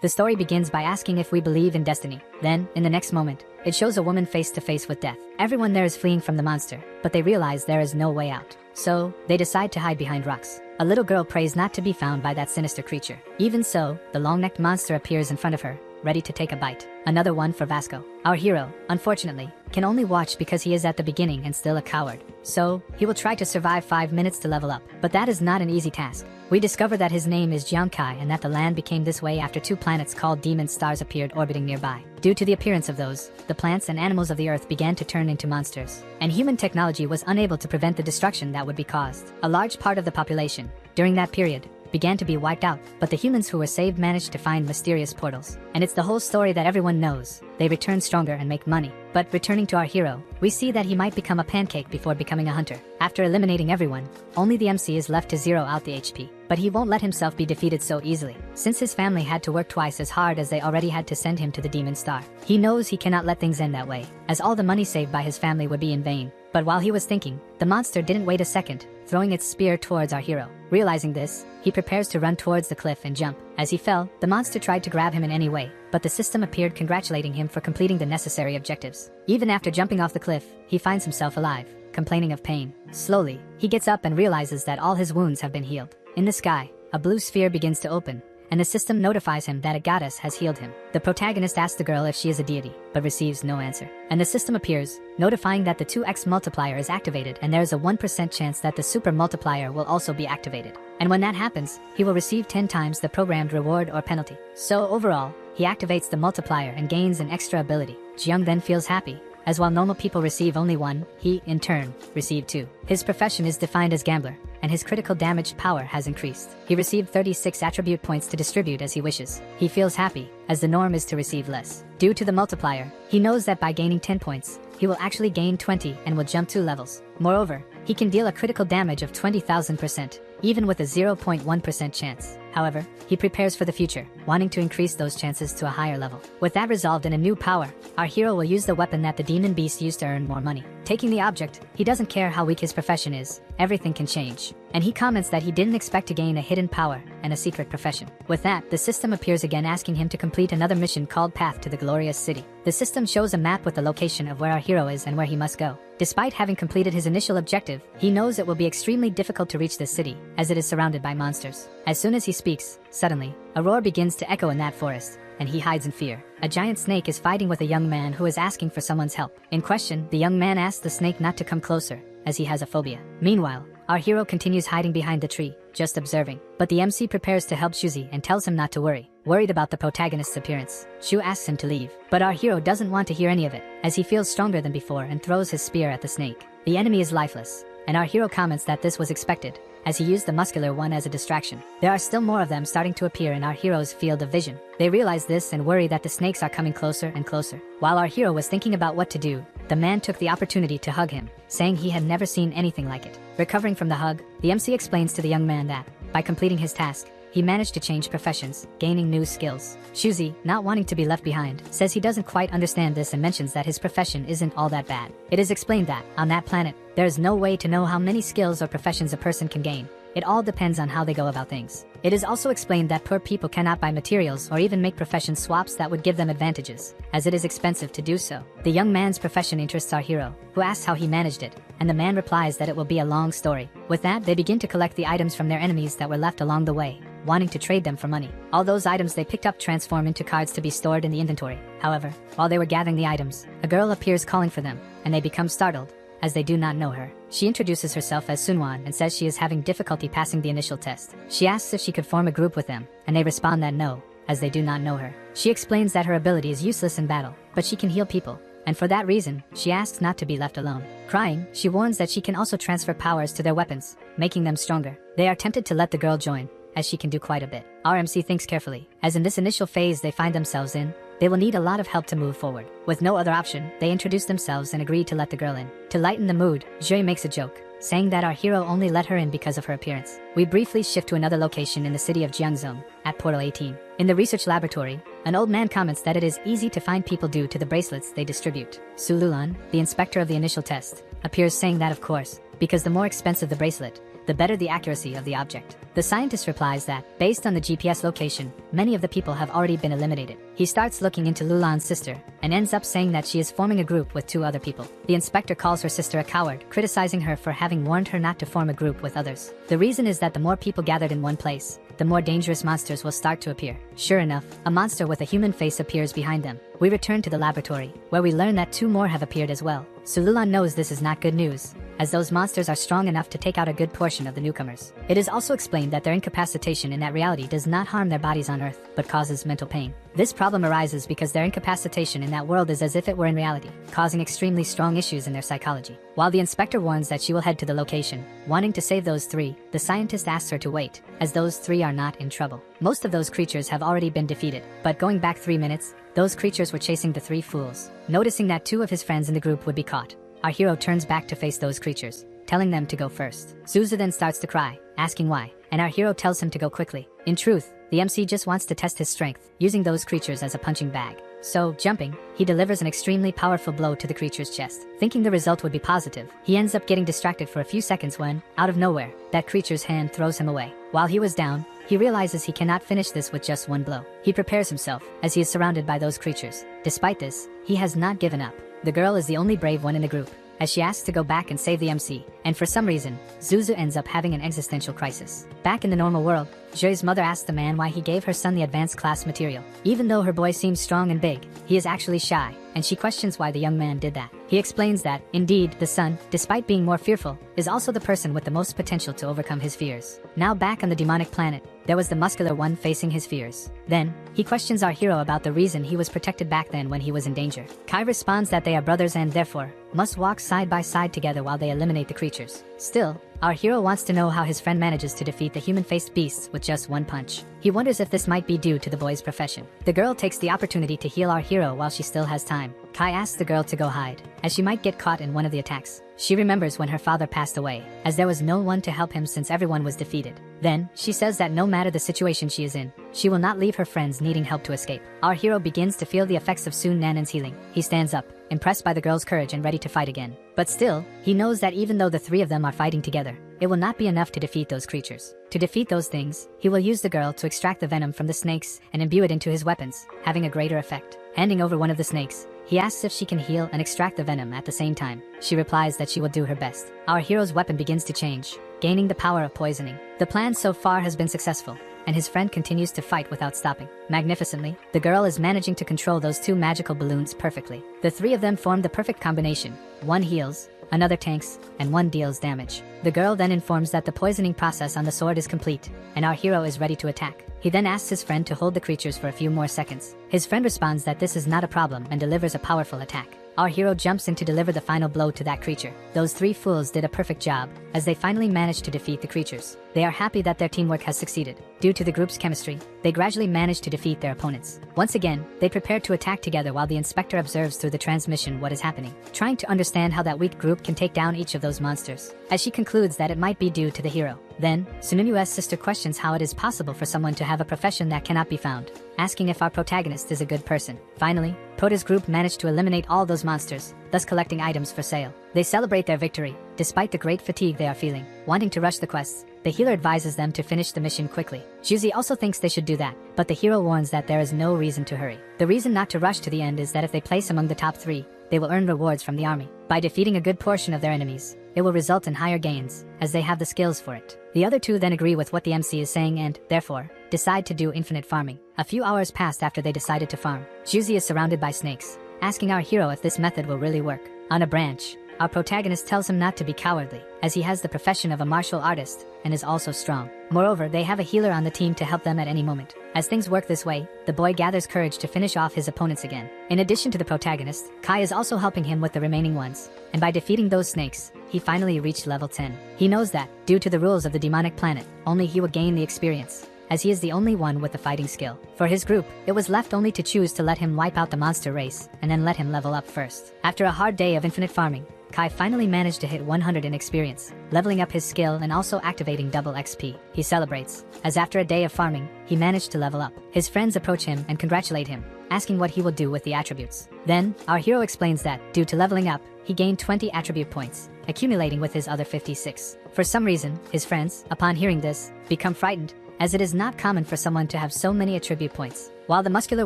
The story begins by asking if we believe in destiny. Then, in the next moment, it shows a woman face to face with death. Everyone there is fleeing from the monster, but they realize there is no way out. So, they decide to hide behind rocks. A little girl prays not to be found by that sinister creature. Even so, the long-necked monster appears in front of her, ready to take a bite. Another one for Vasco. Our hero, unfortunately, can only watch because he is at the beginning and still a coward. So, he will try to survive 5 minutes to level up. But that is not an easy task. We discover that his name is Jiangkai and that the land became this way after 2 planets called demon stars appeared orbiting nearby. Due to the appearance of those, the plants and animals of the earth began to turn into monsters. And human technology was unable to prevent the destruction that would be caused. A large part of the population, during that period, began to be wiped out, but the humans who were saved managed to find mysterious portals. And it's the whole story that everyone knows. They return stronger and make money. But returning to our hero, we see that he might become a pancake before becoming a hunter. After eliminating everyone, only the MC is left to zero out the HP. But he won't let himself be defeated so easily. Since his family had to work twice as hard as they already had to send him to the Demon Star, he knows he cannot let things end that way, as all the money saved by his family would be in vain. But while he was thinking, the monster didn't wait a second, throwing its spear towards our hero. Realizing this, he prepares to run towards the cliff and jump. As he fell, the monster tried to grab him in any way, but the system appeared congratulating him for completing the necessary objectives. Even after jumping off the cliff, he finds himself alive, complaining of pain. Slowly, he gets up and realizes that all his wounds have been healed. In the sky, a blue sphere begins to open, and the system notifies him that a goddess has healed him. The protagonist asks the girl if she is a deity, but receives no answer. And the system appears, notifying that the 2x multiplier is activated and there is a 1% chance that the super multiplier will also be activated. And when that happens, he will receive 10 times the programmed reward or penalty. So overall, he activates the multiplier and gains an extra ability. Jiang then feels happy, as while normal people receive only 1, he, in turn, received 2. His profession is defined as gambler, and his critical damage power has increased. He received 36 attribute points to distribute as he wishes. He feels happy, as the norm is to receive less. Due to the multiplier, he knows that by gaining 10 points, he will actually gain 20 and will jump 2 levels. Moreover, he can deal a critical damage of 20,000%, even with a 0.1% chance. However, he prepares for the future, wanting to increase those chances to a higher level. With that resolved in a new power, our hero will use the weapon that the demon beast used to earn more money. Taking the object, he doesn't care how weak his profession is, everything can change. And he comments that he didn't expect to gain a hidden power and a secret profession. With that, the system appears again asking him to complete another mission called Path to the Glorious City. The system shows a map with the location of where our hero is and where he must go. Despite having completed his initial objective, he knows it will be extremely difficult to reach this city, as it is surrounded by monsters. As soon as he speaks, suddenly, a roar begins to echo in that forest, and he hides in fear. A giant snake is fighting with a young man who is asking for someone's help. In question, the young man asks the snake not to come closer, as he has a phobia. Meanwhile, our hero continues hiding behind the tree, just observing. But the MC prepares to help Shuzi and tells him not to worry. Worried about the protagonist's appearance, Shu asks him to leave. But our hero doesn't want to hear any of it, as he feels stronger than before and throws his spear at the snake. The enemy is lifeless, and our hero comments that this was expected, as he used the muscular one as a distraction. There are still more of them starting to appear in our hero's field of vision. They realize this and worry that the snakes are coming closer and closer. While our hero was thinking about what to do, the man took the opportunity to hug him, saying he had never seen anything like it. Recovering from the hug, the MC explains to the young man that, by completing his task, he managed to change professions, gaining new skills. Shuzi, not wanting to be left behind, says he doesn't quite understand this and mentions that his profession isn't all that bad. It is explained that, on that planet, there is no way to know how many skills or professions a person can gain. It all depends on how they go about things. It is also explained that poor people cannot buy materials or even make profession swaps that would give them advantages, as it is expensive to do so. The young man's profession interests our hero, who asks how he managed it, and the man replies that it will be a long story. With that, they begin to collect the items from their enemies that were left along the way, wanting to trade them for money. All those items they picked up transform into cards to be stored in the inventory. However, while they were gathering the items, a girl appears calling for them, and they become startled, as they do not know her. She introduces herself as Sunwon and says she is having difficulty passing the initial test. She asks if she could form a group with them, and they respond that no, as they do not know her. She explains that her ability is useless in battle, but she can heal people, and for that reason, she asks not to be left alone. Crying, she warns that she can also transfer powers to their weapons, making them stronger. They are tempted to let the girl join, as she can do quite a bit. Our MC thinks carefully, as in this initial phase they find themselves in, they will need a lot of help to move forward. With no other option, they introduce themselves and agree to let the girl in. To lighten the mood, Jui makes a joke, saying that our hero only let her in because of her appearance. We briefly shift to another location in the city of Jiangzhou, at Portal 18. In the research laboratory, an old man comments that it is easy to find people due to the bracelets they distribute. Su Lulan, the inspector of the initial test, appears saying that of course, because the more expensive the bracelet, the better the accuracy of the object. The scientist replies that, based on the GPS location, many of the people have already been eliminated. He starts looking into Lulan's sister, and ends up saying that she is forming a group with 2 other people. The inspector calls her sister a coward, criticizing her for having warned her not to form a group with others. The reason is that the more people gathered in one place, the more dangerous monsters will start to appear. Sure enough, a monster with a human face appears behind them. We return to the laboratory, where we learn that 2 more have appeared as well. So Lulan knows this is not good news, as those monsters are strong enough to take out a good portion of the newcomers. It is also explained that their incapacitation in that reality does not harm their bodies on Earth, but causes mental pain. This problem arises because their incapacitation in that world is as if it were in reality, causing extremely strong issues in their psychology. While the inspector warns that she will head to the location, wanting to save those 3, the scientist asks her to wait, as those 3 are not in trouble. Most of those creatures have already been defeated, but going back 3 minutes, those creatures were chasing the 3 fools. Noticing that 2 of his friends in the group would be caught, our hero turns back to face those creatures, telling them to go first. Zuzu then starts to cry, asking why, and our hero tells him to go quickly. In truth, the MC just wants to test his strength, using those creatures as a punching bag. So, jumping, he delivers an extremely powerful blow to the creature's chest. Thinking the result would be positive, he ends up getting distracted for a few seconds when, out of nowhere, that creature's hand throws him away. While he was down, he realizes he cannot finish this with just 1 blow. He prepares himself, as he is surrounded by those creatures. Despite this, he has not given up. The girl is the only brave one in the group, as she asks to go back and save the MC, and for some reason, Zuzu ends up having an existential crisis. Back in the normal world, Joy's mother asks the man why he gave her son the advanced class material. Even though her boy seems strong and big, he is actually shy, and she questions why the young man did that. He explains that, indeed, the son, despite being more fearful, is also the person with the most potential to overcome his fears. Now back on the demonic planet, there was the muscular one facing his fears. Then, he questions our hero about the reason he was protected back then when he was in danger. Kai responds that they are brothers and therefore, must walk side by side together while they eliminate the creatures. Still, our hero wants to know how his friend manages to defeat the human-faced beasts with just 1 punch. He wonders if this might be due to the boy's profession. The girl takes the opportunity to heal our hero while she still has time. Kai asks the girl to go hide, as she might get caught in one of the attacks. She remembers when her father passed away, as there was no one to help him since everyone was defeated. Then, she says that no matter the situation she is in, she will not leave her friends needing help to escape. Our hero begins to feel the effects of Sun Nanen's healing. He stands up, impressed by the girl's courage and ready to fight again. But still, he knows that even though the 3 of them are fighting together, it will not be enough to defeat those creatures. To defeat those things, he will use the girl to extract the venom from the snakes and imbue it into his weapons, having a greater effect. Handing over one of the snakes, he asks if she can heal and extract the venom at the same time. She replies that she will do her best. Our hero's weapon begins to change, gaining the power of poisoning. The plan so far has been successful, and his friend continues to fight without stopping. Magnificently, the girl is managing to control those 2 magical balloons perfectly. The 3 of them form the perfect combination. 1 heals, another tanks, and 1 deals damage. The girl then informs that the poisoning process on the sword is complete, and our hero is ready to attack. He then asks his friend to hold the creatures for a few more seconds. His friend responds that this is not a problem and delivers a powerful attack. Our hero jumps in to deliver the final blow to that creature. Those 3 fools did a perfect job, as they finally managed to defeat the creatures. They are happy that their teamwork has succeeded. Due to the group's chemistry, they gradually manage to defeat their opponents. Once again, they prepare to attack together while the inspector observes through the transmission what is happening, trying to understand how that weak group can take down each of those monsters, as she concludes that it might be due to the hero. Then, Sununu's sister questions how it is possible for someone to have a profession that cannot be found, asking if our protagonist is a good person. Finally, Prota's group managed to eliminate all those monsters, thus collecting items for sale. They celebrate their victory, despite the great fatigue they are feeling. Wanting to rush the quests, the healer advises them to finish the mission quickly. Juzi also thinks they should do that, but the hero warns that there is no reason to hurry. The reason not to rush to the end is that if they place among the top 3, they will earn rewards from the army. By defeating a good portion of their enemies, it will result in higher gains, as they have the skills for it. The other 2 then agree with what the MC is saying and, therefore, decide to do infinite farming. A few hours passed after they decided to farm. Juzi is surrounded by snakes, asking our hero if this method will really work. On a branch, our protagonist tells him not to be cowardly, as he has the profession of a martial artist, and is also strong. Moreover, they have a healer on the team to help them at any moment. As things work this way, the boy gathers courage to finish off his opponents again. In addition to the protagonist, Kai is also helping him with the remaining ones, and by defeating those snakes, he finally reached level 10. He knows that, due to the rules of the demonic planet, only he will gain the experience, as he is the only one with the fighting skill. For his group, it was left only to choose to let him wipe out the monster race, and then let him level up first. After a hard day of infinite farming, Kai finally managed to hit 100 in experience, leveling up his skill and also activating double XP. He celebrates, as after a day of farming, he managed to level up. His friends approach him and congratulate him, asking what he will do with the attributes. Then, our hero explains that, due to leveling up, he gained 20 attribute points, accumulating with his other 56. For some reason, his friends, upon hearing this, become frightened, as it is not common for someone to have so many attribute points. While the muscular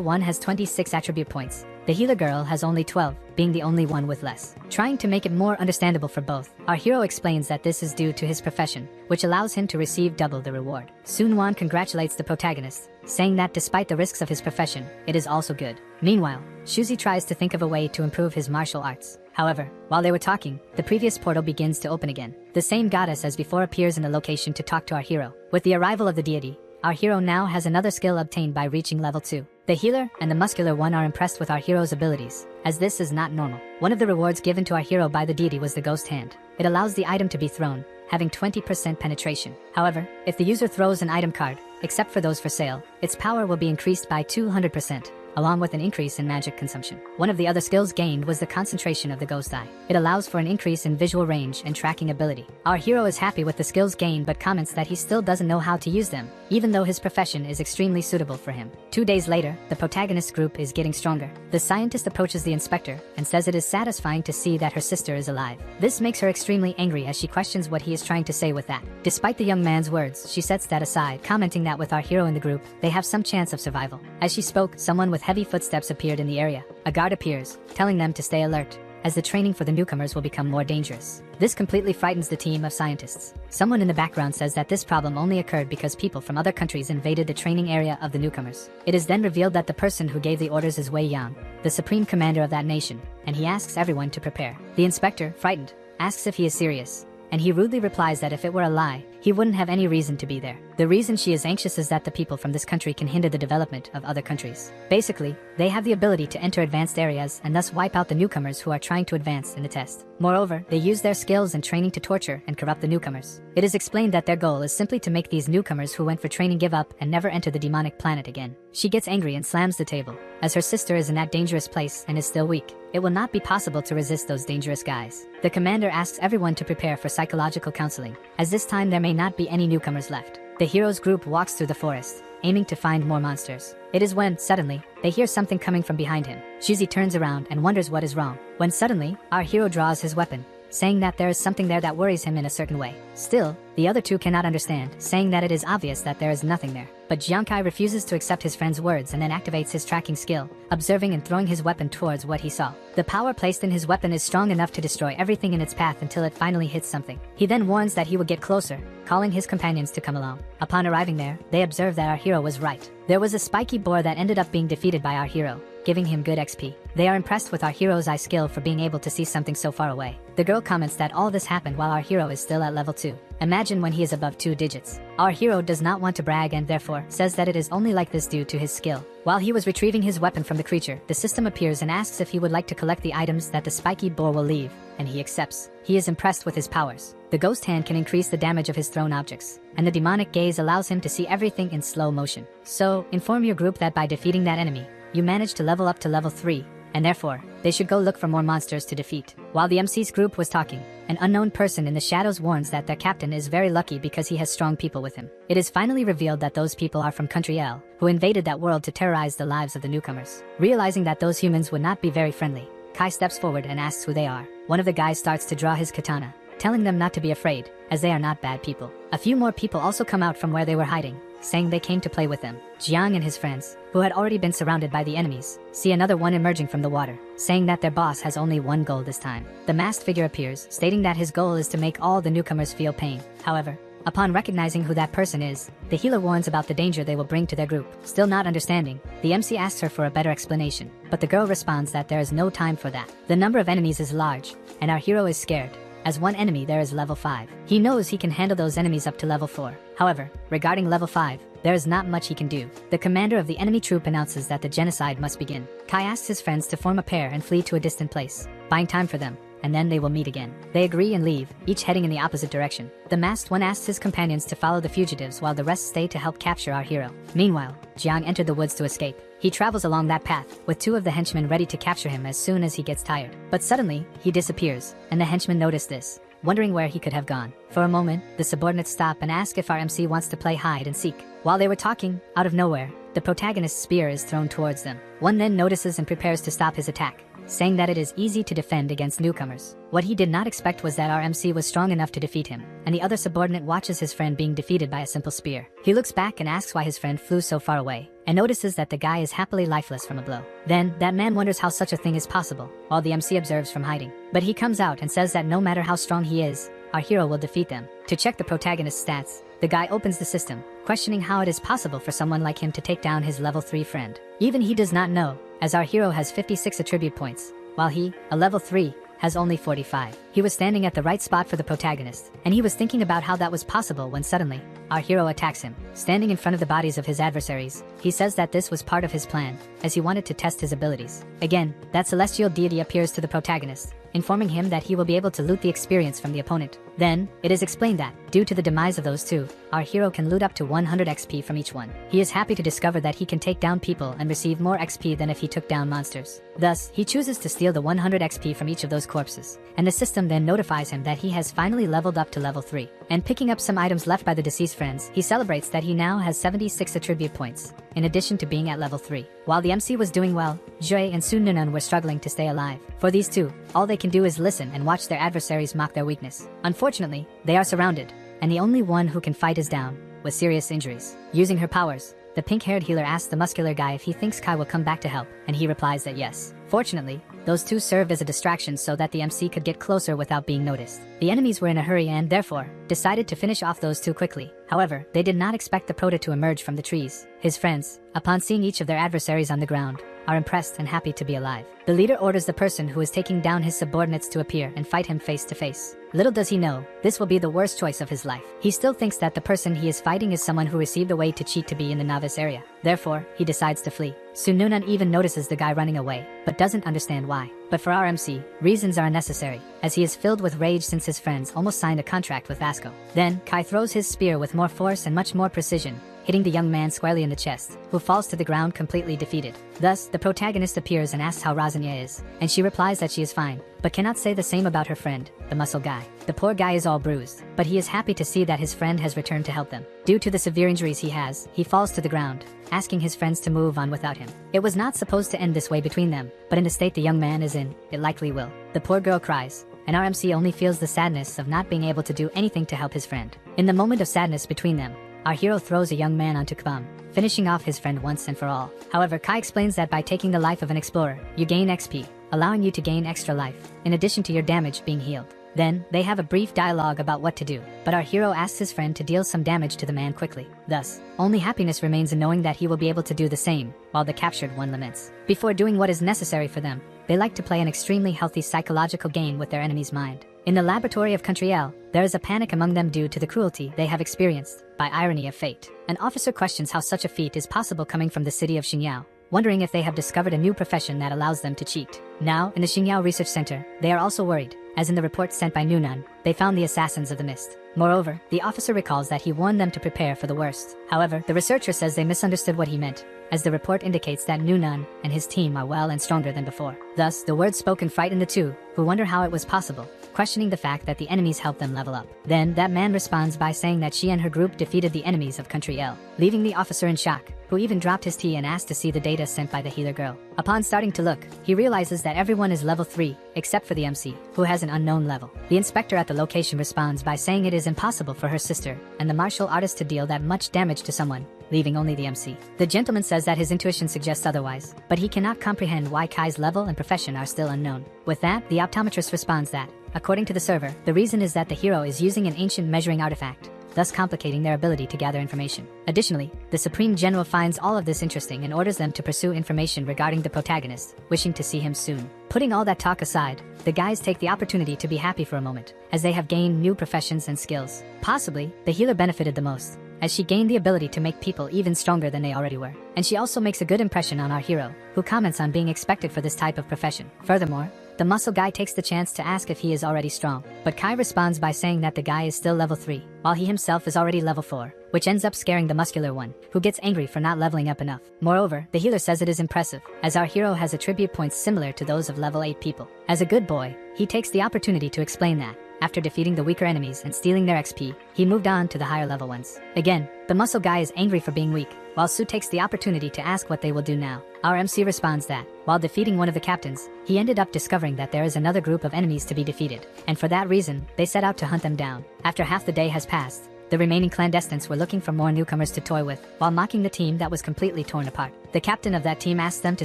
one has 26 attribute points, the healer girl has only 12, being the only one with less. Trying to make it more understandable for both, our hero explains that this is due to his profession, which allows him to receive double the reward. Sun-won congratulates the protagonist, saying that despite the risks of his profession, it is also good. Meanwhile, Shuzi tries to think of a way to improve his martial arts. However, while they were talking, the previous portal begins to open again. The same goddess as before appears in the location to talk to our hero. With the arrival of the deity, our hero now has another skill obtained by reaching level 2. The healer and the muscular one are impressed with our hero's abilities, as this is not normal. One of the rewards given to our hero by the deity was the ghost hand. It allows the item to be thrown, having 20% penetration. However, if the user throws an item card, except for those for sale, its power will be increased by 200%. Along with an increase in magic consumption. One of the other skills gained was the concentration of the ghost eye. It allows for an increase in visual range and tracking ability. Our hero is happy with the skills gained but comments that he still doesn't know how to use them, even though his profession is extremely suitable for him. 2 days later, the protagonist group is getting stronger. The scientist approaches the inspector and says it is satisfying to see that her sister is alive. This makes her extremely angry as she questions what he is trying to say with that. Despite the young man's words, she sets that aside, commenting that with our hero in the group, they have some chance of survival. As she spoke, someone with heavy footsteps appeared in the area. A guard appears, telling them to stay alert, as the training for the newcomers will become more dangerous. This completely frightens the team of scientists. Someone in the background says that this problem only occurred because people from other countries invaded the training area of the newcomers. It is then revealed that the person who gave the orders is Wei Yang, the supreme commander of that nation, and he asks everyone to prepare. The inspector, frightened, asks if he is serious, and he rudely replies that if it were a lie, he wouldn't have any reason to be there. The reason she is anxious is that the people from this country can hinder the development of other countries. Basically, they have the ability to enter advanced areas and thus wipe out the newcomers who are trying to advance in the test. Moreover, they use their skills and training to torture and corrupt the newcomers. It is explained that their goal is simply to make these newcomers who went for training give up and never enter the demonic planet again. She gets angry and slams the table, as her sister is in that dangerous place and is still weak. It will not be possible to resist those dangerous guys. The commander asks everyone to prepare for psychological counseling, as this time there may not be any newcomers left. The hero's group walks through the forest, aiming to find more monsters. It is when, suddenly, they hear something coming from behind him. Shuzi turns around and wonders what is wrong, when suddenly, our hero draws his weapon, saying that there is something there that worries him in a certain way. Still, the other two cannot understand, saying that it is obvious that there is nothing there. But Jiangkai refuses to accept his friend's words and then activates his tracking skill, observing and throwing his weapon towards what he saw. The power placed in his weapon is strong enough to destroy everything in its path until it finally hits something. He then warns that he will get closer, calling his companions to come along. Upon arriving there, they observe that our hero was right. There was a spiky boar that ended up being defeated by our hero, giving him good XP. They are impressed with our hero's eye skill for being able to see something so far away. The girl comments that all this happened while our hero is still at level 2. Imagine when he is above 2 digits. Our hero does not want to brag and therefore says that it is only like this due to his skill. While he was retrieving his weapon from the creature, the system appears and asks if he would like to collect the items that the spiky boar will leave, and he accepts. He is impressed with his powers. The ghost hand can increase the damage of his thrown objects, and the demonic gaze allows him to see everything in slow motion. So, inform your group that by defeating that enemy, you managed to level up to level 3, and therefore, they should go look for more monsters to defeat. While the MC's group was talking, an unknown person in the shadows warns that their captain is very lucky because he has strong people with him. It is finally revealed that those people are from country L, who invaded that world to terrorize the lives of the newcomers. Realizing that those humans would not be very friendly, Kai steps forward and asks who they are. One of the guys starts to draw his katana, telling them not to be afraid, as they are not bad people. A few more people also come out from where they were hiding, saying they came to play with them. Jiang and his friends, who had already been surrounded by the enemies, see another one emerging from the water, saying that their boss has only one goal this time. The masked figure appears, stating that his goal is to make all the newcomers feel pain. However, upon recognizing who that person is, the healer warns about the danger they will bring to their group. Still not understanding, the MC asks her for a better explanation, but the girl responds that there is no time for that. The number of enemies is large, and our hero is scared. As one enemy there is level 5. He knows he can handle those enemies up to level 4. However, regarding level 5, there is not much he can do. The commander of the enemy troop announces that the genocide must begin. Kai asks his friends to form a pair and flee to a distant place, buying time for them, and then they will meet again. They agree and leave, each heading in the opposite direction. The masked one asks his companions to follow the fugitives while the rest stay to help capture our hero. Meanwhile, Jiang entered the woods to escape. He travels along that path, with 2 of the henchmen ready to capture him as soon as he gets tired. But suddenly, he disappears, and the henchmen notice this, wondering where he could have gone. For a moment, the subordinates stop and ask if our MC wants to play hide and seek. While they were talking, out of nowhere, the protagonist's spear is thrown towards them. One then notices and prepares to stop his attack, saying that it is easy to defend against newcomers. What he did not expect was that our MC was strong enough to defeat him, and the other subordinate watches his friend being defeated by a simple spear. He looks back and asks why his friend flew so far away, and notices that the guy is happily lifeless from a blow. Then, that man wonders how such a thing is possible, while the MC observes from hiding. But he comes out and says that no matter how strong he is, our hero will defeat them. To check the protagonist's stats, the guy opens the system, questioning how it is possible for someone like him to take down his level 3 friend. Even he does not know, as our hero has 56 attribute points, while he, a level 3, has only 45. He was standing at the right spot for the protagonist, and he was thinking about how that was possible when suddenly, our hero attacks him. Standing in front of the bodies of his adversaries, he says that this was part of his plan, as he wanted to test his abilities. Again, that celestial deity appears to the protagonist, informing him that he will be able to loot the experience from the opponent. Then, it is explained that, due to the demise of those 2, our hero can loot up to 100 XP from each one. He is happy to discover that he can take down people and receive more XP than if he took down monsters. Thus, he chooses to steal the 100 XP from each of those corpses, and the system then notifies him that he has finally leveled up to level 3. And picking up some items left by the deceased friends, he celebrates that he now has 76 attribute points, in addition to being at level 3. While the MC was doing well, Jue and Sunnunan were struggling to stay alive. For these 2, all they can do is listen and watch their adversaries mock their weakness. Unfortunately, they are surrounded, and the only one who can fight is down, with serious injuries. Using her powers, the pink-haired healer asks the muscular guy if he thinks Kai will come back to help, and he replies that yes. Fortunately, those 2 served as a distraction so that the MC could get closer without being noticed. The enemies were in a hurry and, therefore, decided to finish off those 2 quickly. However, they did not expect the Prota to emerge from the trees. His friends, upon seeing each of their adversaries on the ground, are impressed and happy to be alive. The leader orders the person who is taking down his subordinates to appear and fight him face to face. Little does he know, this will be the worst choice of his life. He still thinks that the person he is fighting is someone who received a way to cheat to be in the novice area. Therefore, he decides to flee. Sunnunan even notices the guy running away, but doesn't understand why. But for our MC, reasons are unnecessary, as he is filled with rage since his friends almost signed a contract with Vasco. Then, Kai throws his spear with more force and much more precision, hitting the young man squarely in the chest, who falls to the ground completely defeated. Thus, the protagonist appears and asks how Razanya is, and she replies that she is fine, but cannot say the same about her friend, the muscle guy. The poor guy is all bruised, but he is happy to see that his friend has returned to help them. Due to the severe injuries he has, he falls to the ground, asking his friends to move on without him. It was not supposed to end this way between them, but in the state the young man is in, it likely will. The poor girl cries, and our MC only feels the sadness of not being able to do anything to help his friend. In the moment of sadness between them, our hero throws a young man onto Kbam, finishing off his friend once and for all. However, Kai explains that by taking the life of an explorer, you gain XP, allowing you to gain extra life, in addition to your damage being healed. Then, they have a brief dialogue about what to do, but our hero asks his friend to deal some damage to the man quickly. Thus, only happiness remains in knowing that he will be able to do the same, while the captured one laments. Before doing what is necessary for them, they like to play an extremely healthy psychological game with their enemy's mind. In the laboratory of Country L, there is a panic among them due to the cruelty they have experienced, by irony of fate. An officer questions how such a feat is possible coming from the city of Xingyao, wondering if they have discovered a new profession that allows them to cheat. Now, in the Xingyao Research Center, they are also worried, as in the report sent by Nunan, they found the assassins of the mist. Moreover, the officer recalls that he warned them to prepare for the worst. However, the researcher says they misunderstood what he meant, as the report indicates that Nunan and his team are well and stronger than before. Thus, the words spoken frighten the 2, who wonder how it was possible, questioning the fact that the enemies helped them level up. Then, that man responds by saying that she and her group defeated the enemies of Country L, leaving the officer in shock, who even dropped his tea and asked to see the data sent by the healer girl. Upon starting to look, he realizes that everyone is level 3, except for the MC, who has an unknown level. The inspector at the location responds by saying it is impossible for her sister and the martial artist to deal that much damage to someone, leaving only the MC. The gentleman says that his intuition suggests otherwise, but he cannot comprehend why Kai's level and profession are still unknown. With that, the optometrist responds that, according to the server, the reason is that the hero is using an ancient measuring artifact, thus complicating their ability to gather information. Additionally, the Supreme General finds all of this interesting and orders them to pursue information regarding the protagonist, wishing to see him soon. Putting all that talk aside, the guys take the opportunity to be happy for a moment, as they have gained new professions and skills. Possibly, the healer benefited the most, as she gained the ability to make people even stronger than they already were. And she also makes a good impression on our hero, who comments on being expected for this type of profession. Furthermore, the muscle guy takes the chance to ask if he is already strong, but Kai responds by saying that the guy is still level 3, while he himself is already level 4, which ends up scaring the muscular one, who gets angry for not leveling up enough. Moreover, the healer says it is impressive, as our hero has attribute points similar to those of level 8 people. As a good boy, he takes the opportunity to explain that, after defeating the weaker enemies and stealing their XP, he moved on to the higher level ones. Again, the muscle guy is angry for being weak, while Su takes the opportunity to ask what they will do now. Our MC responds that, while defeating one of the captains, he ended up discovering that there is another group of enemies to be defeated, and for that reason, they set out to hunt them down. After half the day has passed, the remaining clandestines were looking for more newcomers to toy with, while mocking the team that was completely torn apart. The captain of that team asks them to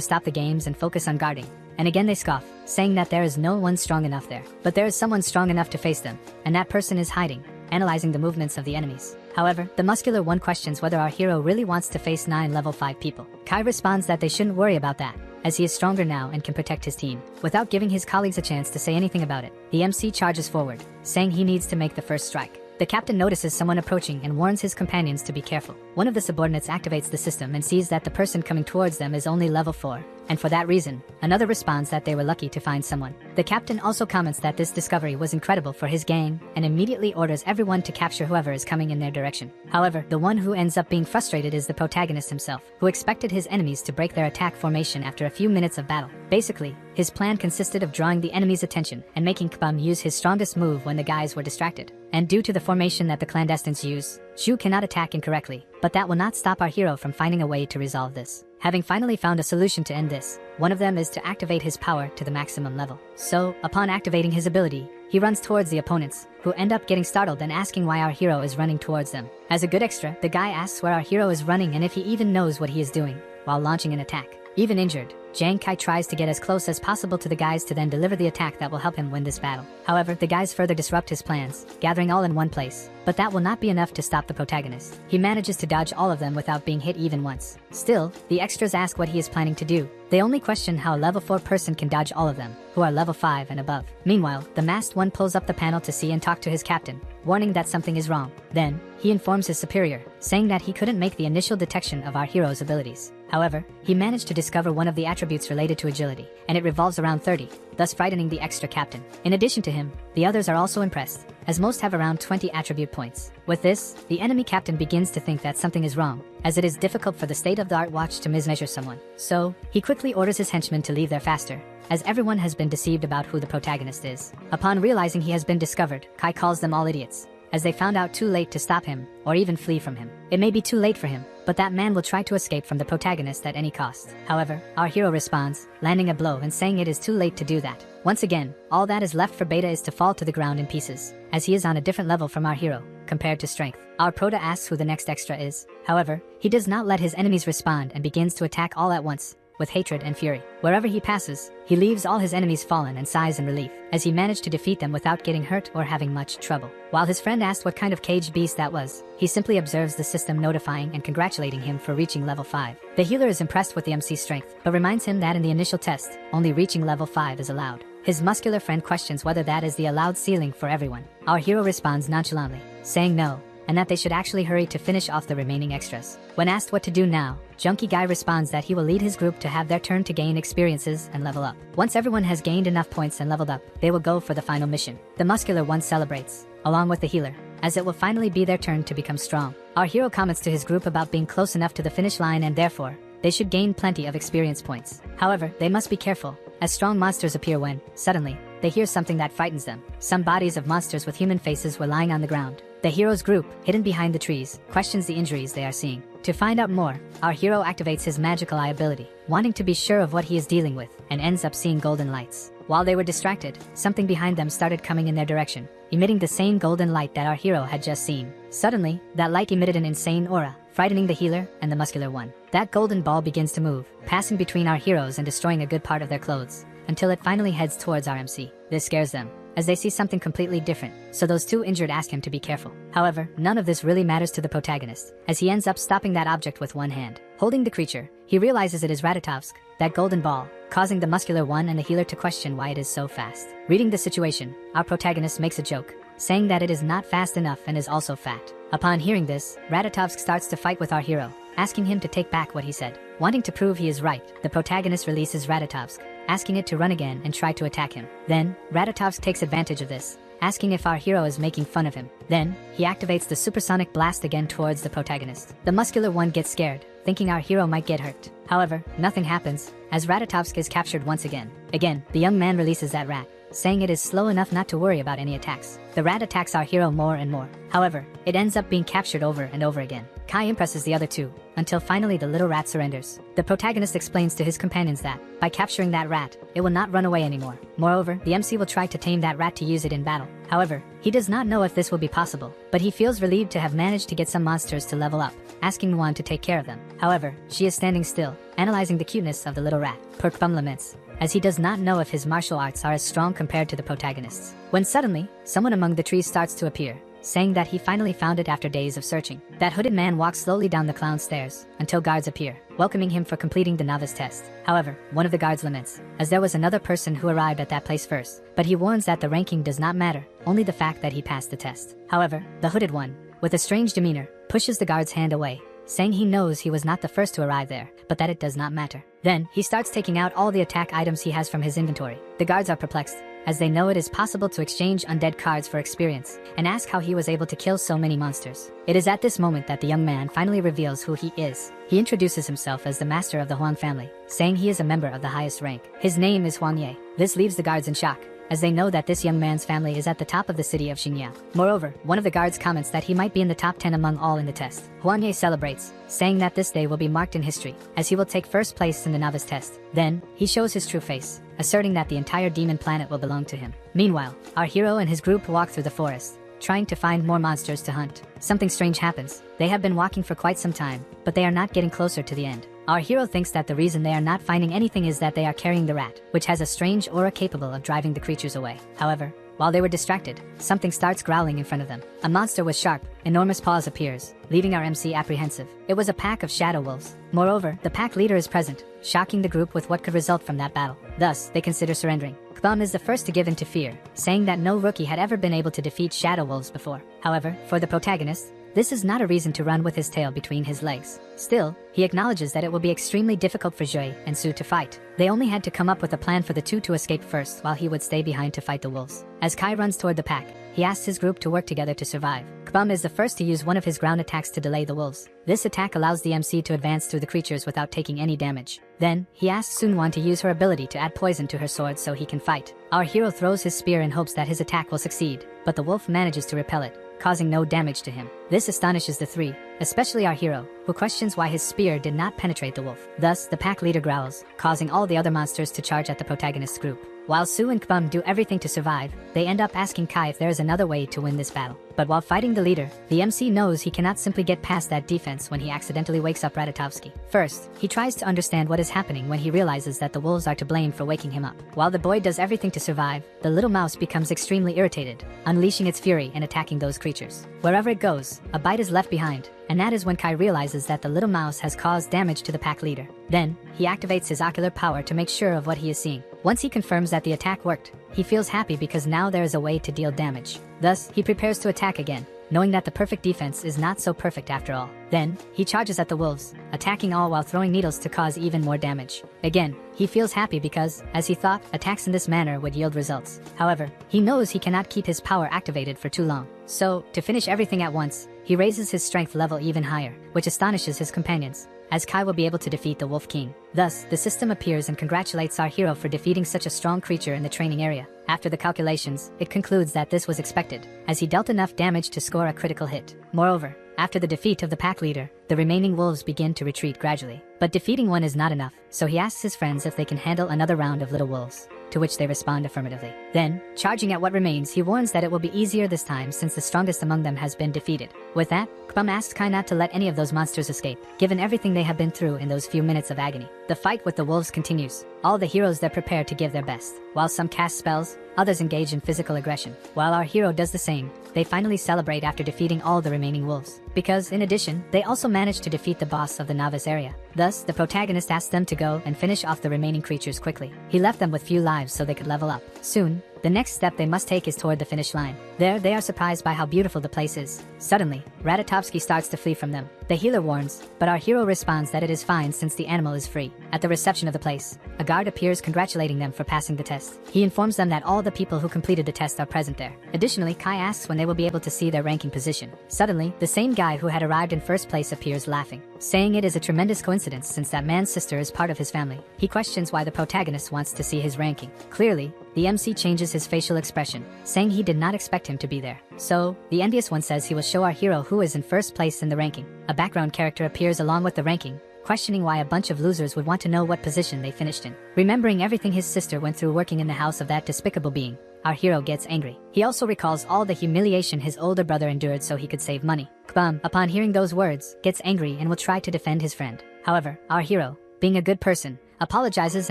stop the games and focus on guarding, and again they scoff, saying that there is no one strong enough there. But there is someone strong enough to face them, and that person is hiding, analyzing the movements of the enemies. However, the muscular one questions whether our hero really wants to face 9 level 5 people. Kai responds that they shouldn't worry about that, as he is stronger now and can protect his team. Without giving his colleagues a chance to say anything about it, the MC charges forward, saying he needs to make the first strike. The captain notices someone approaching and warns his companions to be careful. One of the subordinates activates the system and sees that the person coming towards them is only level 4, and for that reason, another responds that they were lucky to find someone. The captain also comments that this discovery was incredible for his gang, and immediately orders everyone to capture whoever is coming in their direction. However, the one who ends up being frustrated is the protagonist himself, who expected his enemies to break their attack formation after a few minutes of battle. Basically, his plan consisted of drawing the enemy's attention and making Kbum use his strongest move when the guys were distracted. And due to the formation that the clandestines use, Shu cannot attack incorrectly, but that will not stop our hero from finding a way to resolve this. Having finally found a solution to end this, one of them is to activate his power to the maximum level. So, upon activating his ability, he runs towards the opponents, who end up getting startled and asking why our hero is running towards them. As a good extra, the guy asks where our hero is running and if he even knows what he is doing, while launching an attack. Even injured, Jang Kai tries to get as close as possible to the guys to then deliver the attack that will help him win this battle. However, the guys further disrupt his plans, gathering all in one place, but that will not be enough to stop the protagonist. He manages to dodge all of them without being hit even once. Still, the extras ask what he is planning to do. They only question how a level 4 person can dodge all of them, who are level 5 and above. Meanwhile, the masked one pulls up the panel to see and talk to his captain, warning that something is wrong. Then, he informs his superior, saying that he couldn't make the initial detection of our hero's abilities. However, he managed to discover one of the attributes related to agility, and it revolves around 30, thus frightening the extra captain. In addition to him, the others are also impressed, as most have around 20 attribute points. With this, the enemy captain begins to think that something is wrong, as it is difficult for the state-of-the-art watch to mismeasure someone. So, he quickly orders his henchmen to leave there faster, as everyone has been deceived about who the protagonist is. Upon realizing he has been discovered, Kai calls them all idiots, as they found out too late to stop him, or even flee from him. It may be too late for him, but that man will try to escape from the protagonist at any cost. However, our hero responds, landing a blow and saying it is too late to do that. Once again, all that is left for Beta is to fall to the ground in pieces, as he is on a different level from our hero, compared to strength. Our Prota asks who the next extra is. However, he does not let his enemies respond and begins to attack all at once, with hatred and fury. Wherever he passes, he leaves all his enemies fallen and sighs in relief, as he managed to defeat them without getting hurt or having much trouble. While his friend asked what kind of caged beast that was, he simply observes the system notifying and congratulating him for reaching level 5. The healer is impressed with the MC's strength, but reminds him that in the initial test, only reaching level 5 is allowed. His muscular friend questions whether that is the allowed ceiling for everyone. Our hero responds nonchalantly, saying no, and that they should actually hurry to finish off the remaining extras. When asked what to do now, Junkie Guy responds that he will lead his group to have their turn to gain experiences and level up. Once everyone has gained enough points and leveled up, they will go for the final mission. The muscular one celebrates, along with the healer, as it will finally be their turn to become strong. Our hero comments to his group about being close enough to the finish line and therefore, they should gain plenty of experience points. However, they must be careful, as strong monsters appear when, suddenly, they hear something that frightens them. Some bodies of monsters with human faces were lying on the ground. The hero's group, hidden behind the trees, questions the injuries they are seeing. To find out more, our hero activates his magical eye ability, wanting to be sure of what he is dealing with, and ends up seeing golden lights. While they were distracted, something behind them started coming in their direction, emitting the same golden light that our hero had just seen. Suddenly, that light emitted an insane aura, frightening the healer and the muscular one. That golden ball begins to move, passing between our heroes and destroying a good part of their clothes, until it finally heads towards our MC. This scares them, as they see something completely different, so those two injured ask him to be careful. However, none of this really matters to the protagonist, as he ends up stopping that object with one hand. Holding the creature, he realizes it is Ratatovsk, that golden ball, causing the muscular one and the healer to question why it is so fast. Reading the situation, our protagonist makes a joke, saying that it is not fast enough and is also fat. Upon hearing this, Ratatovsk starts to fight with our hero, asking him to take back what he said. Wanting to prove he is right, the protagonist releases Ratatovsk, asking it to run again and try to attack him. Then, Ratatovsk takes advantage of this, asking if our hero is making fun of him. Then, he activates the supersonic blast again towards the protagonist. The muscular one gets scared, thinking our hero might get hurt. However, nothing happens, as Ratatovsk is captured once again. Again, the young man releases that rat, saying it is slow enough not to worry about any attacks. The rat attacks our hero more and more. However, it ends up being captured over and over again. Kai impresses the other two, until finally the little rat surrenders. The protagonist explains to his companions that, by capturing that rat, it will not run away anymore. Moreover, the MC will try to tame that rat to use it in battle. However, he does not know if this will be possible, but he feels relieved to have managed to get some monsters to level up, asking Nuan to take care of them. However, she is standing still, analyzing the cuteness of the little rat. Perkbum laments, as he does not know if his martial arts are as strong compared to the protagonists. When suddenly, someone among the trees starts to appear, saying that he finally found it after days of searching. That hooded man walks slowly down the clown stairs, until guards appear, welcoming him for completing the novice test. However, one of the guards laments, as there was another person who arrived at that place first, but he warns that the ranking does not matter, only the fact that he passed the test. However, the hooded one, with a strange demeanor, pushes the guard's hand away, saying he knows he was not the first to arrive there, but that it does not matter. Then, he starts taking out all the attack items he has from his inventory. The guards are perplexed, as they know it is possible to exchange undead cards for experience, and ask how he was able to kill so many monsters. It is at this moment that the young man finally reveals who he is. He introduces himself as the master of the Huang family, saying he is a member of the highest rank. His name is Huang Ye. This leaves the guards in shock, as they know that this young man's family is at the top of the city of Xinjiang. Moreover, one of the guards comments that he might be in the top 10 among all in the test. Huang Ye celebrates, saying that this day will be marked in history, as he will take first place in the novice test. Then, he shows his true face, asserting that the entire demon planet will belong to him. Meanwhile, our hero and his group walk through the forest, trying to find more monsters to hunt. Something strange happens. They have been walking for quite some time, but they are not getting closer to the end. Our hero thinks that the reason they are not finding anything is that they are carrying the rat, which has a strange aura capable of driving the creatures away. However, while they were distracted, something starts growling in front of them. A monster with sharp, enormous paws appears, leaving our MC apprehensive. It was a pack of shadow wolves. Moreover, the pack leader is present, shocking the group with what could result from that battle. Thus, they consider surrendering. Kbum is the first to give in to fear, saying that no rookie had ever been able to defeat shadow wolves before. However, for the protagonist, this is not a reason to run with his tail between his legs. Still, he acknowledges that it will be extremely difficult for Jue and Su to fight. They only had to come up with a plan for the two to escape first, while he would stay behind to fight the wolves. As Kai runs toward the pack, he asks his group to work together to survive. Kbum is the first to use one of his ground attacks to delay the wolves. This attack allows the MC to advance through the creatures without taking any damage. Then, he asks Sunwon to use her ability to add poison to her sword so he can fight. Our hero throws his spear in hopes that his attack will succeed, but the wolf manages to repel it, causing no damage to him. This astonishes the three, especially our hero, who questions why his spear did not penetrate the wolf. Thus, the pack leader growls, causing all the other monsters to charge at the protagonist's group. While Su and Kbum do everything to survive, they end up asking Kai if there is another way to win this battle. But while fighting the leader, the MC knows he cannot simply get past that defense when he accidentally wakes up Ratatovsky. First, he tries to understand what is happening when he realizes that the wolves are to blame for waking him up. While the boy does everything to survive, the little mouse becomes extremely irritated, unleashing its fury and attacking those creatures. Wherever it goes, a bite is left behind, and that is when Kai realizes that the little mouse has caused damage to the pack leader. Then, he activates his ocular power to make sure of what he is seeing. Once he confirms that the attack worked, he feels happy because now there is a way to deal damage. Thus, he prepares to attack again, knowing that the perfect defense is not so perfect after all. Then, he charges at the wolves, attacking all while throwing needles to cause even more damage. Again, he feels happy because, as he thought, attacks in this manner would yield results. However, he knows he cannot keep his power activated for too long. So, to finish everything at once, he raises his strength level even higher, which astonishes his companions, as Kai will be able to defeat the Wolf King. Thus, the system appears and congratulates our hero for defeating such a strong creature in the training area. After the calculations, it concludes that this was expected, as he dealt enough damage to score a critical hit. Moreover, after the defeat of the pack leader, the remaining wolves begin to retreat gradually. But defeating one is not enough, so he asks his friends if they can handle another round of little wolves, to which they respond affirmatively. Then, charging at what remains, he warns that it will be easier this time since the strongest among them has been defeated. With that, Kbum asks Kai not to let any of those monsters escape, given everything they have been through in those few minutes of agony. The fight with the wolves continues. All the heroes there prepare to give their best. While some cast spells, others engage in physical aggression. While our hero does the same, they finally celebrate after defeating all the remaining wolves. Because, in addition, they also managed to defeat the boss of the novice area. Thus, the protagonist asked them to go and finish off the remaining creatures quickly. He left them with few lives so they could level up. Soon, The next step they must take is toward the finish line. There, they are surprised by how beautiful the place is. Suddenly, Ratatovsky starts to flee from them. The healer warns, but our hero responds that it is fine since the animal is free. At the reception of the place, a guard appears congratulating them for passing the test. He informs them that all the people who completed the test are present there. Additionally, Kai asks when they will be able to see their ranking position. Suddenly, the same guy who had arrived in first place appears laughing, saying it is a tremendous coincidence since that man's sister is part of his family. He questions why the protagonist wants to see his ranking. Clearly, the MC changes his facial expression, saying he did not expect him to be there. So, the envious one says he will show our hero who is in first place in the ranking. A background character appears along with the ranking, questioning why a bunch of losers would want to know what position they finished in. Remembering everything his sister went through working in the house of that despicable being, our hero gets angry. He also recalls all the humiliation his older brother endured so he could save money. Kbum, upon hearing those words, gets angry and will try to defend his friend. However, our hero, being a good person, apologizes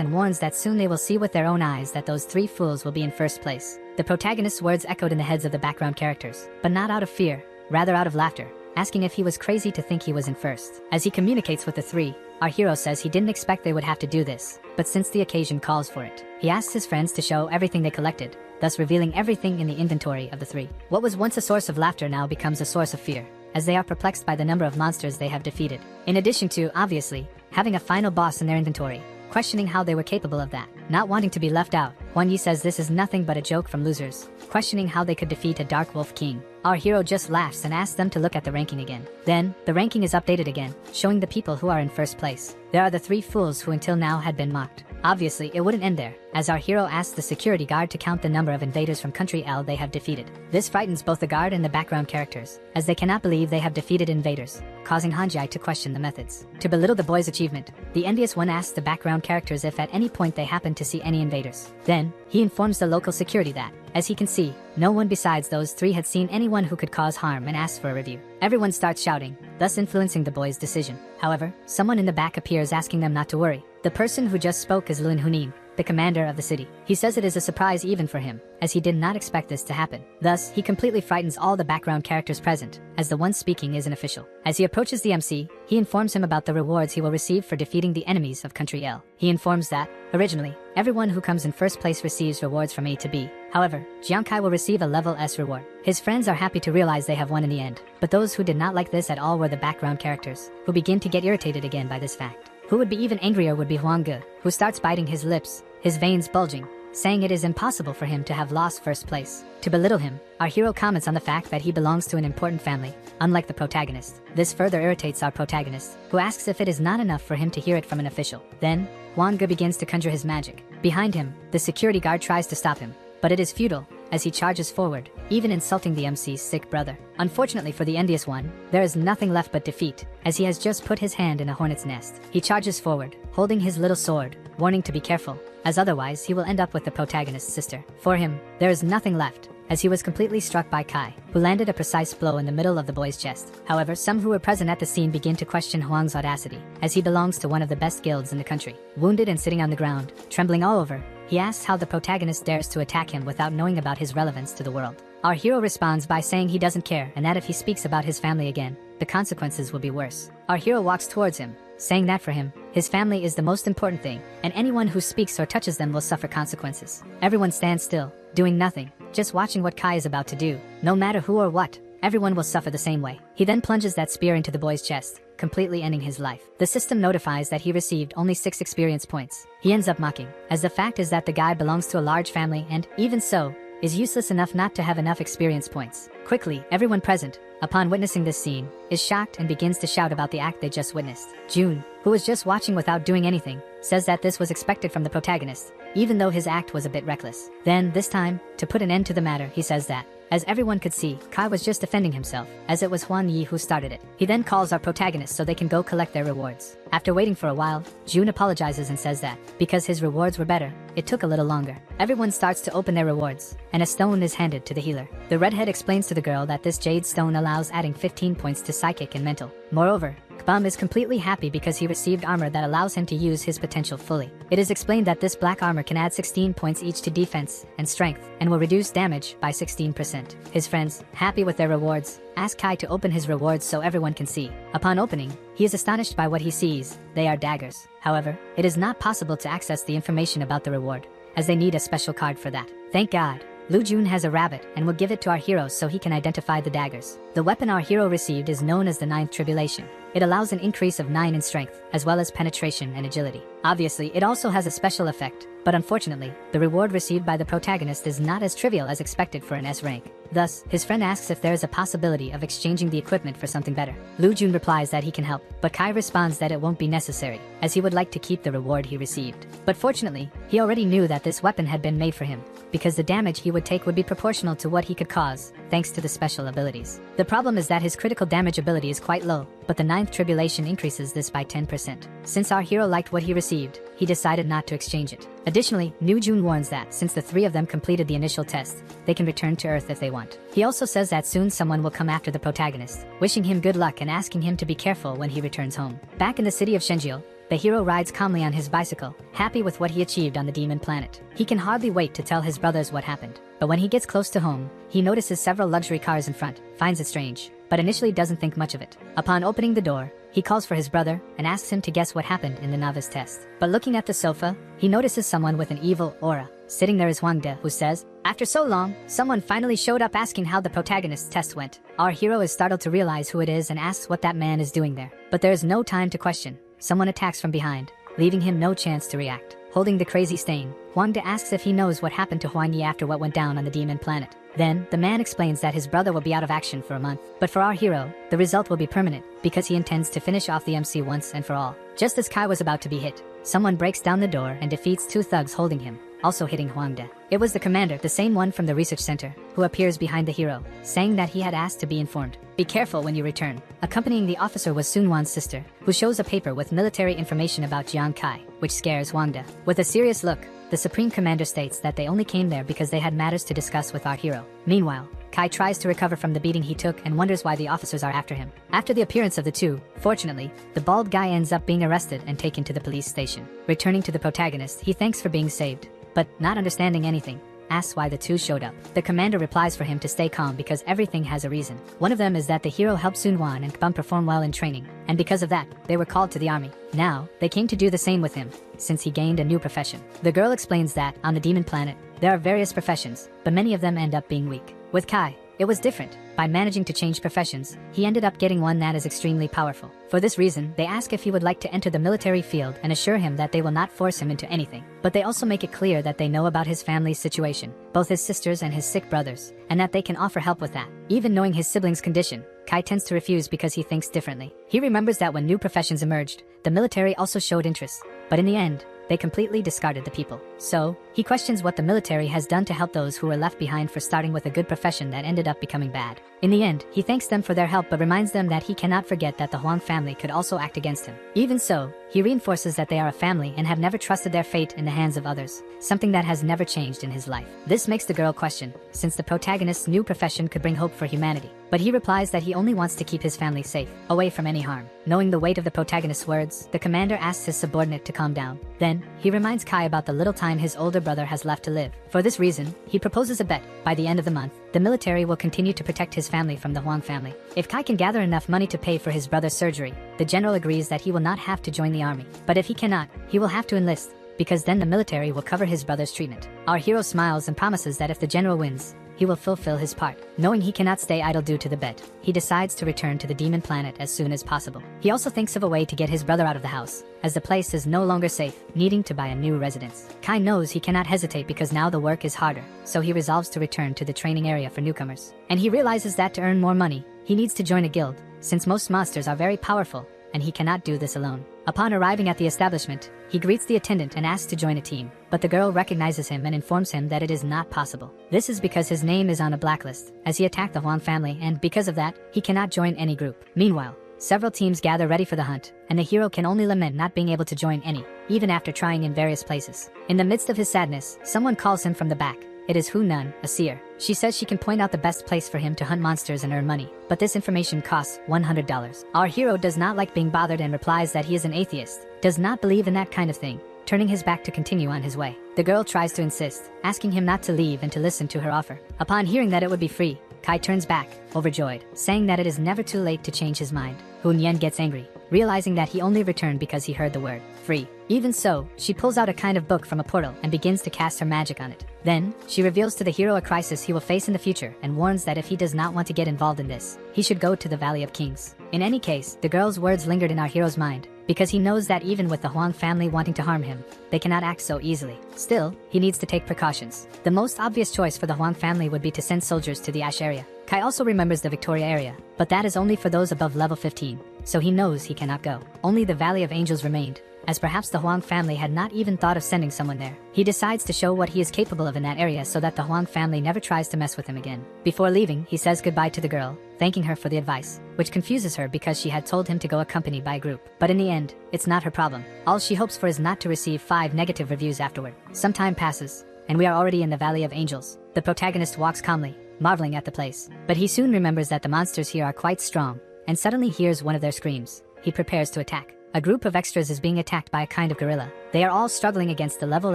and warns that soon they will see with their own eyes that those three fools will be in first place. The protagonist's words echoed in the heads of the background characters, but not out of fear, rather out of laughter, asking if he was crazy to think he was in first. As he communicates with the three, our hero says he didn't expect they would have to do this, but since the occasion calls for it, he asks his friends to show everything they collected, thus revealing everything in the inventory of the three. What was once a source of laughter now becomes a source of fear, as they are perplexed by the number of monsters they have defeated. In addition to, obviously, having a final boss in their inventory, questioning how they were capable of that. Not wanting to be left out, Wan Yi says this is nothing but a joke from losers, questioning how they could defeat a Dark Wolf King. Our hero just laughs and asks them to look at the ranking again. Then, the ranking is updated again, showing the people who are in first place. There are the three fools who until now had been mocked. Obviously, it wouldn't end there, as our hero asks the security guard to count the number of invaders from country L they have defeated. This frightens both the guard and the background characters, as they cannot believe they have defeated invaders, causing Hanjai to question the methods. To belittle the boy's achievement, the envious one asks the background characters if at any point they happen to see any invaders. Then, he informs the local security that, as he can see, no one besides those three had seen anyone who could cause harm and asks for a review. Everyone starts shouting, thus influencing the boy's decision. However, someone in the back appears asking them not to worry. The person who just spoke is Lun Hunin, the commander of the city. He says it is a surprise even for him, as he did not expect this to happen. Thus, he completely frightens all the background characters present, as the one speaking is an official. As he approaches the MC, he informs him about the rewards he will receive for defeating the enemies of Country L. He informs that, originally, everyone who comes in first place receives rewards from A to B. However, Jiangkai will receive a level S reward. His friends are happy to realize they have won in the end, but those who did not like this at all were the background characters, who begin to get irritated again by this fact. Who would be even angrier would be Huang Ge, who starts biting his lips, his veins bulging, saying it is impossible for him to have lost first place. To belittle him, our hero comments on the fact that he belongs to an important family, unlike the protagonist. This further irritates our protagonist, who asks if it is not enough for him to hear it from an official. Then, Huang Ge begins to conjure his magic. Behind him, the security guard tries to stop him, but it is futile, as he charges forward, even insulting the MC's sick brother. Unfortunately for the envious one, there is nothing left but defeat, as he has just put his hand in a hornet's nest. He charges forward, holding his little sword, warning to be careful, as otherwise he will end up with the protagonist's sister. For him, there is nothing left, as he was completely struck by Kai, who landed a precise blow in the middle of the boy's chest. However, some who were present at the scene begin to question Huang's audacity, as he belongs to one of the best guilds in the country. Wounded and sitting on the ground, trembling all over, he asks how the protagonist dares to attack him without knowing about his relevance to the world. Our hero responds by saying he doesn't care and that if he speaks about his family again, the consequences will be worse. Our hero walks towards him, saying that for him, his family is the most important thing, and anyone who speaks or touches them will suffer consequences. Everyone stands still, doing nothing, just watching what Kai is about to do. No matter who or what, everyone will suffer the same way. He then plunges that spear into the boy's chest, completely ending his life. The system notifies that he received only 6 experience points. He ends up mocking, as the fact is that the guy belongs to a large family and, even so, is useless enough not to have enough experience points. Quickly, everyone present, upon witnessing this scene, is shocked and begins to shout about the act they just witnessed. June, who was just watching without doing anything, says that this was expected from the protagonist, even though his act was a bit reckless. Then, this time, to put an end to the matter, he says that, as everyone could see, Kai was just defending himself, as it was Huan Yi who started it. He then calls our protagonist so they can go collect their rewards. After waiting for a while, June apologizes and says that, because his rewards were better, it took a little longer. Everyone starts to open their rewards, and a stone is handed to the healer. The redhead explains to the girl that this jade stone allows adding 15 points to psychic and mental. Moreover, Kbum is completely happy because he received armor that allows him to use his potential fully. It is explained that this black armor can add 16 points each to defense and strength, and will reduce damage by 16%. His friends, happy with their rewards, ask Kai to open his rewards so everyone can see. Upon opening, he is astonished by what he sees. They are daggers. However, it is not possible to access the information about the reward, as they need a special card for that. Thank God. Lu Jun has a rabbit and will give it to our hero so he can identify the daggers. The weapon our hero received is known as the Ninth Tribulation. It allows an increase of 9 in strength, as well as penetration and agility. Obviously, it also has a special effect, but unfortunately, the reward received by the protagonist is not as trivial as expected for an S rank. Thus, his friend asks if there is a possibility of exchanging the equipment for something better. Lu Jun replies that he can help, but Kai responds that it won't be necessary, as he would like to keep the reward he received. But fortunately, he already knew that this weapon had been made for him, because the damage he would take would be proportional to what he could cause, thanks to the special abilities. The problem is that his critical damage ability is quite low, but the Ninth Tribulation increases this by 10%. Since our hero liked what he received, he decided not to exchange it. Additionally, Lu Jun warns that since the 3 of them completed the initial test, they can return to Earth if they want. He also says that soon someone will come after the protagonist, wishing him good luck and asking him to be careful when he returns home. Back in the city of Shenjiu, the hero rides calmly on his bicycle, happy with what he achieved on the demon planet. He can hardly wait to tell his brothers what happened. But when he gets close to home, he notices several luxury cars in front, finds it strange, but initially doesn't think much of it. Upon opening the door, he calls for his brother and asks him to guess what happened in the novice test. But looking at the sofa, he notices someone with an evil aura. Sitting there is Huang De, who says, "After so long, someone finally showed up asking how the protagonist's test went." Our hero is startled to realize who it is and asks what that man is doing there. But there is no time to question. Someone attacks from behind, leaving him no chance to react. Holding the crazy stain, Huang De asks if he knows what happened to Huang Yi after what went down on the demon planet. Then, the man explains that his brother will be out of action for a month. But for our hero, the result will be permanent, because he intends to finish off the MC once and for all. Just as Kai was about to be hit, someone breaks down the door and defeats 2 thugs holding him, also hitting Huang De. It was the commander, the same one from the research center, who appears behind the hero, saying that he had asked to be informed. "Be careful when you return." Accompanying the officer was Sun Wan's sister, who shows a paper with military information about Jiang Kai, which scares Huang De. With a serious look, the Supreme Commander states that they only came there because they had matters to discuss with our hero. Meanwhile, Kai tries to recover from the beating he took and wonders why the officers are after him. After the appearance of the 2, fortunately, the bald guy ends up being arrested and taken to the police station. Returning to the protagonist, he thanks for being saved, but not understanding anything, asks why the 2 showed up. The commander replies for him to stay calm because everything has a reason. One of them is that the hero helped Sun Wan and Kbum perform well in training, and because of that, they were called to the army. Now, they came to do the same with him, since he gained a new profession. The girl explains that, on the demon planet, there are various professions, but many of them end up being weak. With Kai, it was different. By managing to change professions, he ended up getting one that is extremely powerful. For this reason, they ask if he would like to enter the military field and assure him that they will not force him into anything. But they also make it clear that they know about his family's situation, both his sisters and his sick brothers, and that they can offer help with that. Even knowing his siblings' condition, Kai tends to refuse because he thinks differently. He remembers that when new professions emerged, the military also showed interest, but in the end, they completely discarded the people. So, he questions what the military has done to help those who were left behind for starting with a good profession that ended up becoming bad. In the end, he thanks them for their help but reminds them that he cannot forget that the Huang family could also act against him. Even so, he reinforces that they are a family and have never trusted their fate in the hands of others, something that has never changed in his life. This makes the girl question, since the protagonist's new profession could bring hope for humanity. But he replies that he only wants to keep his family safe, away from any harm. Knowing the weight of the protagonist's words, the commander asks his subordinate to calm down. Then, he reminds Kai about the little time his older brother has left to live. For this reason, he proposes a bet. By the end of the month, the military will continue to protect his family from the Huang family. If Kai can gather enough money to pay for his brother's surgery, the general agrees that he will not have to join the army. But if he cannot, he will have to enlist, because then the military will cover his brother's treatment. Our hero smiles and promises that if the general wins, he will fulfill his part. Knowing he cannot stay idle due to the bet, he decides to return to the demon planet as soon as possible. He also thinks of a way to get his brother out of the house, as the place is no longer safe, needing to buy a new residence. Kai knows he cannot hesitate because now the work is harder, so he resolves to return to the training area for newcomers. And he realizes that to earn more money, he needs to join a guild, since most monsters are very powerful, and he cannot do this alone. Upon arriving at the establishment, he greets the attendant and asks to join a team, but the girl recognizes him and informs him that it is not possible. This is because his name is on a blacklist, as he attacked the Huang family, and because of that, he cannot join any group. Meanwhile, several teams gather ready for the hunt, and the hero can only lament not being able to join any, even after trying in various places. In the midst of his sadness, someone calls him from the back. It is Hu Nun, a seer. She says she can point out the best place for him to hunt monsters and earn money, but this information costs $100. Our hero does not like being bothered and replies that he is an atheist, does not believe in that kind of thing, turning his back to continue on his way. The girl tries to insist, asking him not to leave and to listen to her offer. Upon hearing that it would be free, Kai turns back, overjoyed, saying that it is never too late to change his mind. Hun Yen gets angry, realizing that he only returned because he heard the word free. Even so, she pulls out a kind of book from a portal and begins to cast her magic on it. Then, she reveals to the hero a crisis he will face in the future and warns that if he does not want to get involved in this, he should go to the Valley of Kings. In any case, the girl's words lingered in our hero's mind, because he knows that even with the Huang family wanting to harm him, they cannot act so easily. Still, he needs to take precautions. The most obvious choice for the Huang family would be to send soldiers to the Ash area. Kai also remembers the Victoria area, but that is only for those above level 15, so he knows he cannot go. Only the Valley of Angels remained, as perhaps the Huang family had not even thought of sending someone there. He decides to show what he is capable of in that area so that the Huang family never tries to mess with him again. Before leaving, he says goodbye to the girl, thanking her for the advice, which confuses her because she had told him to go accompanied by a group. But in the end, it's not her problem. All she hopes for is not to receive 5 negative reviews afterward. Some time passes, and we are already in the Valley of Angels. The protagonist walks calmly, marveling at the place. But he soon remembers that the monsters here are quite strong, and suddenly hears one of their screams. He prepares to attack. A group of extras is being attacked by a kind of gorilla. They are all struggling against the level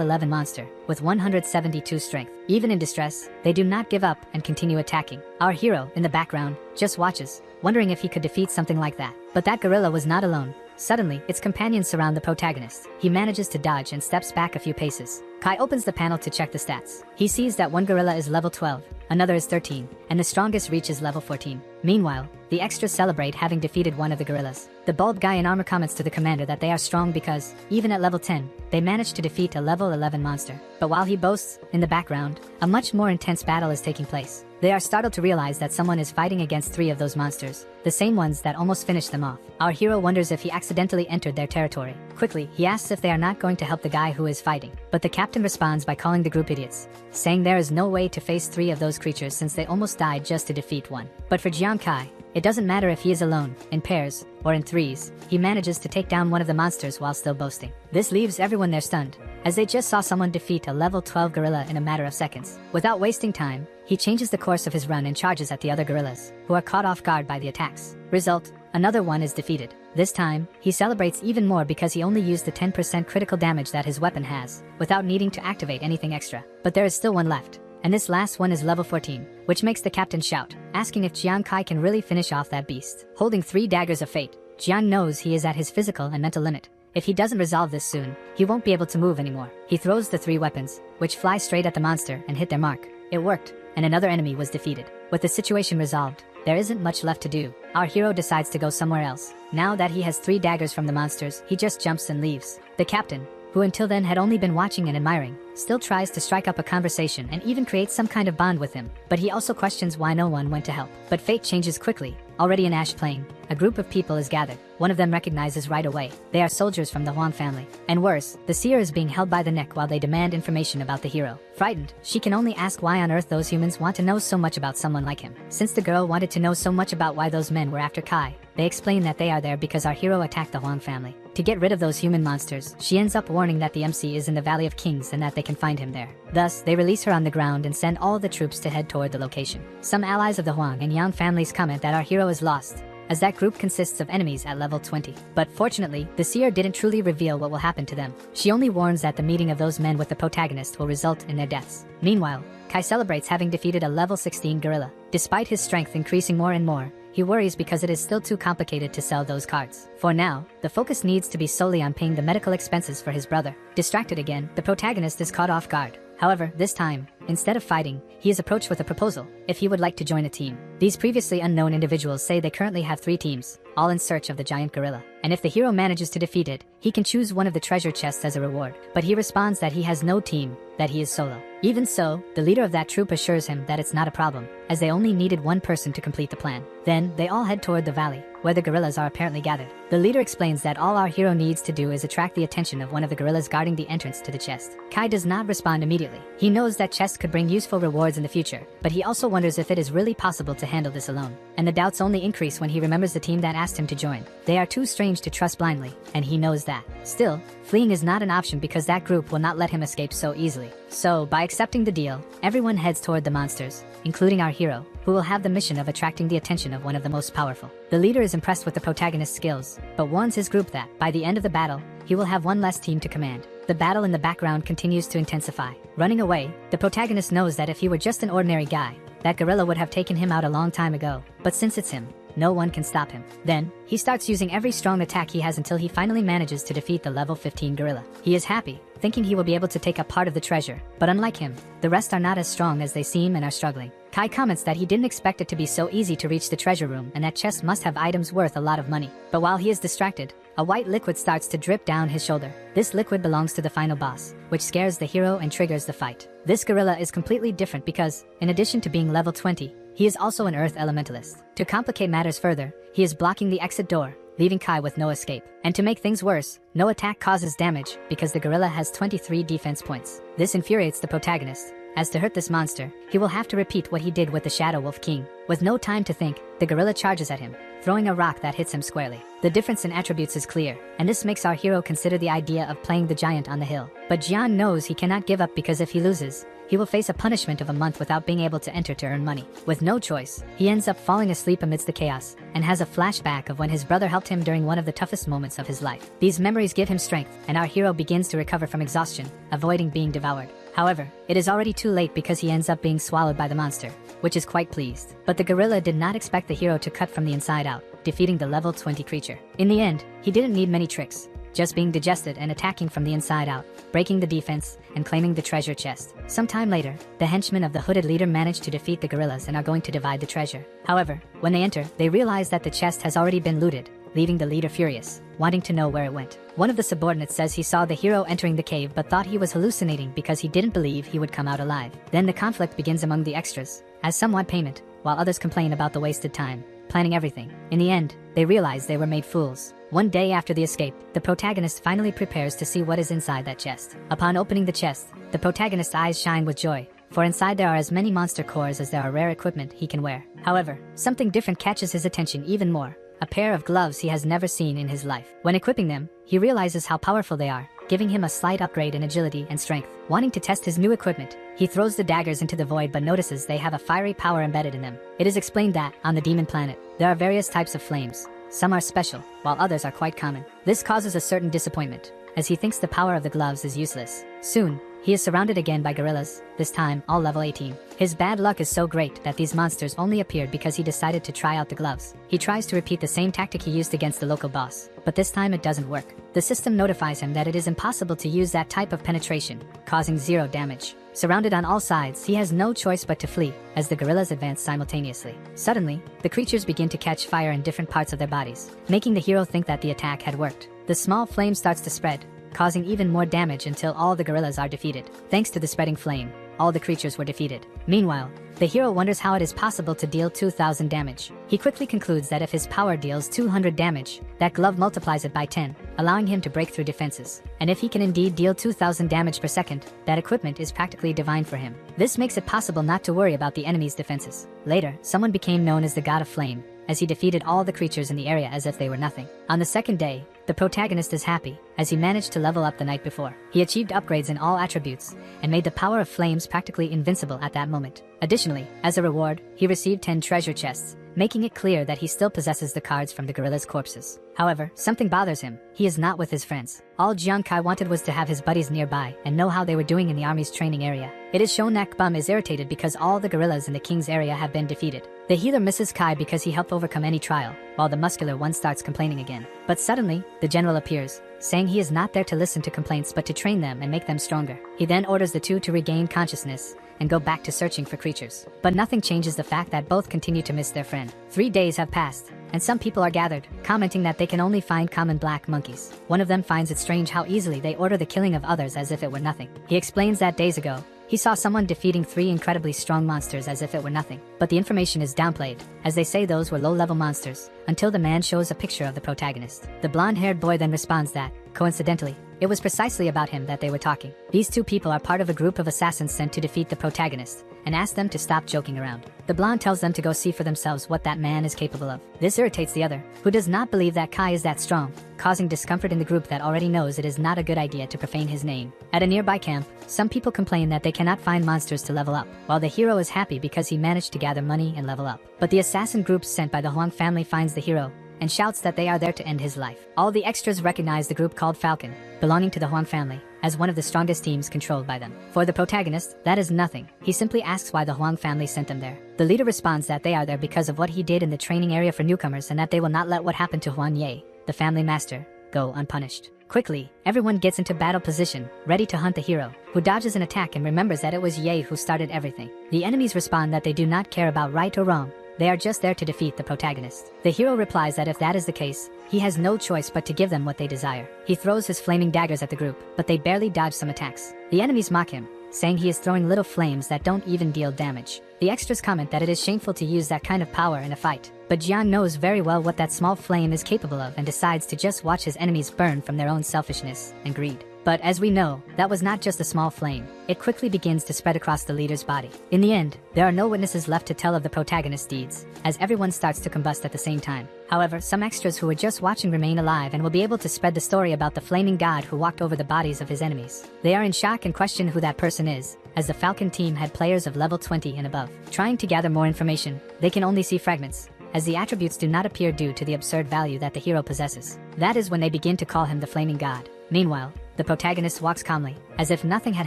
11 monster, with 172 strength. Even in distress, they do not give up and continue attacking. Our hero, in the background, just watches, wondering if he could defeat something like that. But that gorilla was not alone. Suddenly, its companions surround the protagonist. He manages to dodge and steps back a few paces. Kai opens the panel to check the stats. He sees that one gorilla is level 12, another is 13, and the strongest reaches level 14. Meanwhile, the extras celebrate having defeated one of the gorillas. The bald guy in armor comments to the commander that they are strong because, even at level 10, they managed to defeat a level 11 monster. But while he boasts, in the background, a much more intense battle is taking place. They are startled to realize that someone is fighting against 3 of those monsters, the same ones that almost finished them off. Our hero wonders if he accidentally entered their territory. Quickly, he asks if they are not going to help the guy who is fighting. But the captain responds by calling the group idiots, saying there is no way to face 3 of those creatures since they almost died just to defeat one. But for Jiang Kai, it doesn't matter if he is alone, in pairs, or in threes, he manages to take down one of the monsters while still boasting. This leaves everyone there stunned, as they just saw someone defeat a level 12 gorilla in a matter of seconds. Without wasting time, he changes the course of his run and charges at the other gorillas, who are caught off guard by the attacks. Result, another one is defeated. This time, he celebrates even more because he only used the 10% critical damage that his weapon has, without needing to activate anything extra. But there is still one left, and this last one is level 14, which makes the captain shout, asking if Jiang Kai can really finish off that beast. Holding 3 daggers of fate, Jiang knows he is at his physical and mental limit. If he doesn't resolve this soon, he won't be able to move anymore. He throws the 3 weapons, which fly straight at the monster and hit their mark. It worked, and another enemy was defeated. With the situation resolved, there isn't much left to do. Our hero decides to go somewhere else. Now that he has 3 daggers from the monsters, he just jumps and leaves. The captain, who until then had only been watching and admiring, still tries to strike up a conversation and even create some kind of bond with him. But he also questions why no one went to help. But fate changes quickly. Already in Ash Plain, a group of people is gathered. One of them recognizes right away. They are soldiers from the Huang family. And worse, the seer is being held by the neck while they demand information about the hero. Frightened, she can only ask why on earth those humans want to know so much about someone like him. Since the girl wanted to know so much about why those men were after Kai, they explain that they are there because our hero attacked the Huang family. To get rid of those human monsters, she ends up warning that the MC is in the Valley of Kings and that they can find him there. Thus, they release her on the ground and send all the troops to head toward the location. Some allies of the Huang and Yang families comment that our hero is lost, as that group consists of enemies at level 20. But fortunately, the seer didn't truly reveal what will happen to them. She only warns that the meeting of those men with the protagonist will result in their deaths. Meanwhile, Kai celebrates having defeated a level 16 gorilla. Despite his strength increasing more and more, he worries because it is still too complicated to sell those cards. For now, the focus needs to be solely on paying the medical expenses for his brother. Distracted again, the protagonist is caught off guard. However, this time, instead of fighting, he is approached with a proposal, if he would like to join a team. These previously unknown individuals say they currently have 3 teams, all in search of the giant gorilla. And if the hero manages to defeat it, he can choose one of the treasure chests as a reward. But he responds that he has no team, that he is solo. Even so, the leader of that troop assures him that it's not a problem, as they only needed one person to complete the plan. Then, they all head toward the valley, where the gorillas are apparently gathered. The leader explains that all our hero needs to do is attract the attention of one of the gorillas guarding the entrance to the chest. Kai does not respond immediately. He knows that chests could bring useful rewards in the future, but he also wonders if it is really possible to handle this alone. And the doubts only increase when he remembers the team that asked him to join. They are too strange to trust blindly, and he knows that. Still, fleeing is not an option because that group will not let him escape so easily. So, by accepting the deal, everyone heads toward the monsters, including our hero, who will have the mission of attracting the attention of one of the most powerful. The leader is impressed with the protagonist's skills, but warns his group that, by the end of the battle, he will have one less team to command. The battle in the background continues to intensify. Running away, the protagonist knows that if he were just an ordinary guy, that gorilla would have taken him out a long time ago. But since it's him, no one can stop him. Then, he starts using every strong attack he has until he finally manages to defeat the level 15 gorilla. He is happy, thinking he will be able to take a part of the treasure, but unlike him, the rest are not as strong as they seem and are struggling. Kai comments that he didn't expect it to be so easy to reach the treasure room and that chest must have items worth a lot of money. But while he is distracted, a white liquid starts to drip down his shoulder. This liquid belongs to the final boss, which scares the hero and triggers the fight. This gorilla is completely different because, in addition to being level 20, he is also an earth elementalist. To complicate matters further, he is blocking the exit door, leaving Kai with no escape. And to make things worse, no attack causes damage because the gorilla has 23 defense points. This infuriates the protagonist, as to hurt this monster, he will have to repeat what he did with the Shadow Wolf King. With no time to think, the gorilla charges at him, throwing a rock that hits him squarely. The difference in attributes is clear, and this makes our hero consider the idea of playing the giant on the hill. But Jian knows he cannot give up because if he loses, he will face a punishment of a month without being able to enter to earn money. With no choice, he ends up falling asleep amidst the chaos, and has a flashback of when his brother helped him during one of the toughest moments of his life. These memories give him strength, and our hero begins to recover from exhaustion, avoiding being devoured. However, it is already too late because he ends up being swallowed by the monster, which is quite pleased. But the gorilla did not expect the hero to cut from the inside out, defeating the level 20 creature. In the end, he didn't need many tricks, just being digested and attacking from the inside out, breaking the defense, and claiming the treasure chest. Sometime later, the henchmen of the hooded leader manage to defeat the gorillas and are going to divide the treasure. However, when they enter, they realize that the chest has already been looted, leaving the leader furious, wanting to know where it went. One of the subordinates says he saw the hero entering the cave but thought he was hallucinating because he didn't believe he would come out alive. Then the conflict begins among the extras, as some want payment, while others complain about the wasted time, planning everything. In the end, they realize they were made fools. One day after the escape, the protagonist finally prepares to see what is inside that chest. Upon opening the chest, the protagonist's eyes shine with joy, for inside there are as many monster cores as there are rare equipment he can wear. However, something different catches his attention even more. A pair of gloves he has never seen in his life. When equipping them, he realizes how powerful they are, giving him a slight upgrade in agility and strength. Wanting to test his new equipment, he throws the daggers into the void but notices they have a fiery power embedded in them. It is explained that, on the demon planet, there are various types of flames. Some are special, while others are quite common. This causes a certain disappointment, as he thinks the power of the gloves is useless. Soon, he is surrounded again by gorillas, this time all level 18. His bad luck is so great that these monsters only appeared because he decided to try out the gloves. He tries to repeat the same tactic he used against the local boss, but this time it doesn't work. The system notifies him that it is impossible to use that type of penetration, causing 0 damage. Surrounded on all sides, he has no choice but to flee, as the gorillas advance simultaneously. Suddenly, the creatures begin to catch fire in different parts of their bodies, making the hero think that the attack had worked. The small flame starts to spread, causing even more damage until all the gorillas are defeated. Thanks to the spreading flame, all the creatures were defeated. Meanwhile, the hero wonders how it is possible to deal 2000 damage. He quickly concludes that if his power deals 200 damage, that glove multiplies it by 10, allowing him to break through defenses. And if he can indeed deal 2000 damage per second, that equipment is practically divine for him. This makes it possible not to worry about the enemy's defenses. Later, someone became known as the God of Flame, as he defeated all the creatures in the area as if they were nothing. On the second day, the protagonist is happy, as he managed to level up the night before. He achieved upgrades in all attributes, and made the power of flames practically invincible at that moment. Additionally, as a reward, he received 10 treasure chests, making it clear that he still possesses the cards from the gorillas' corpses. However, something bothers him. He is not with his friends. All Jiang Kai wanted was to have his buddies nearby and know how they were doing in the army's training area. It is shown that Bum is irritated because all the gorillas in the king's area have been defeated. The healer misses Kai because he helped overcome any trial, while the muscular one starts complaining again. But suddenly, the general appears, saying he is not there to listen to complaints but to train them and make them stronger. He then orders the two to regain consciousness and go back to searching for creatures. But nothing changes the fact that both continue to miss their friend. 3 days have passed, and some people are gathered, commenting that they can only find common black monkeys. One of them finds it strange how easily they order the killing of others as if it were nothing. He explains that days ago, he saw someone defeating 3 incredibly strong monsters as if it were nothing. But the information is downplayed, as they say those were low-level monsters, until the man shows a picture of the protagonist. The blonde-haired boy then responds that, coincidentally, it was precisely about him that they were talking. These two people are part of a group of assassins sent to defeat the protagonist, and ask them to stop joking around. The blonde tells them to go see for themselves what that man is capable of. This irritates the other, who does not believe that Kai is that strong, causing discomfort in the group that already knows it is not a good idea to profane his name. At a nearby camp, some people complain that they cannot find monsters to level up, while the hero is happy because he managed to gather money and level up. But the assassin group sent by the Huang family finds the hero, and shouts that they are there to end his life. All the extras recognize the group called Falcon, belonging to the Huang family, as one of the strongest teams controlled by them. For the protagonist, that is nothing. He simply asks why the Huang family sent them there. The leader responds that they are there because of what he did in the training area for newcomers and that they will not let what happened to Huang Ye, the family master, go unpunished. Quickly, everyone gets into battle position, ready to hunt the hero, who dodges an attack and remembers that it was Ye who started everything. The enemies respond that they do not care about right or wrong. They are just there to defeat the protagonist. The hero replies that if that is the case, he has no choice but to give them what they desire. He throws his flaming daggers at the group, but they barely dodge some attacks. The enemies mock him, saying he is throwing little flames that don't even deal damage. The extras comment that it is shameful to use that kind of power in a fight. But Jian knows very well what that small flame is capable of and decides to just watch his enemies burn from their own selfishness and greed. But as we know, that was not just a small flame. It quickly begins to spread across the leader's body. In the end, there are no witnesses left to tell of the protagonist's deeds, as everyone starts to combust at the same time. However, some extras who were just watching remain alive and will be able to spread the story about the flaming god who walked over the bodies of his enemies. They are in shock and question who that person is, as the Falcon team had players of level 20 and above. Trying to gather more information, they can only see fragments, as the attributes do not appear due to the absurd value that the hero possesses. That is when they begin to call him the flaming god. Meanwhile, the protagonist walks calmly, as if nothing had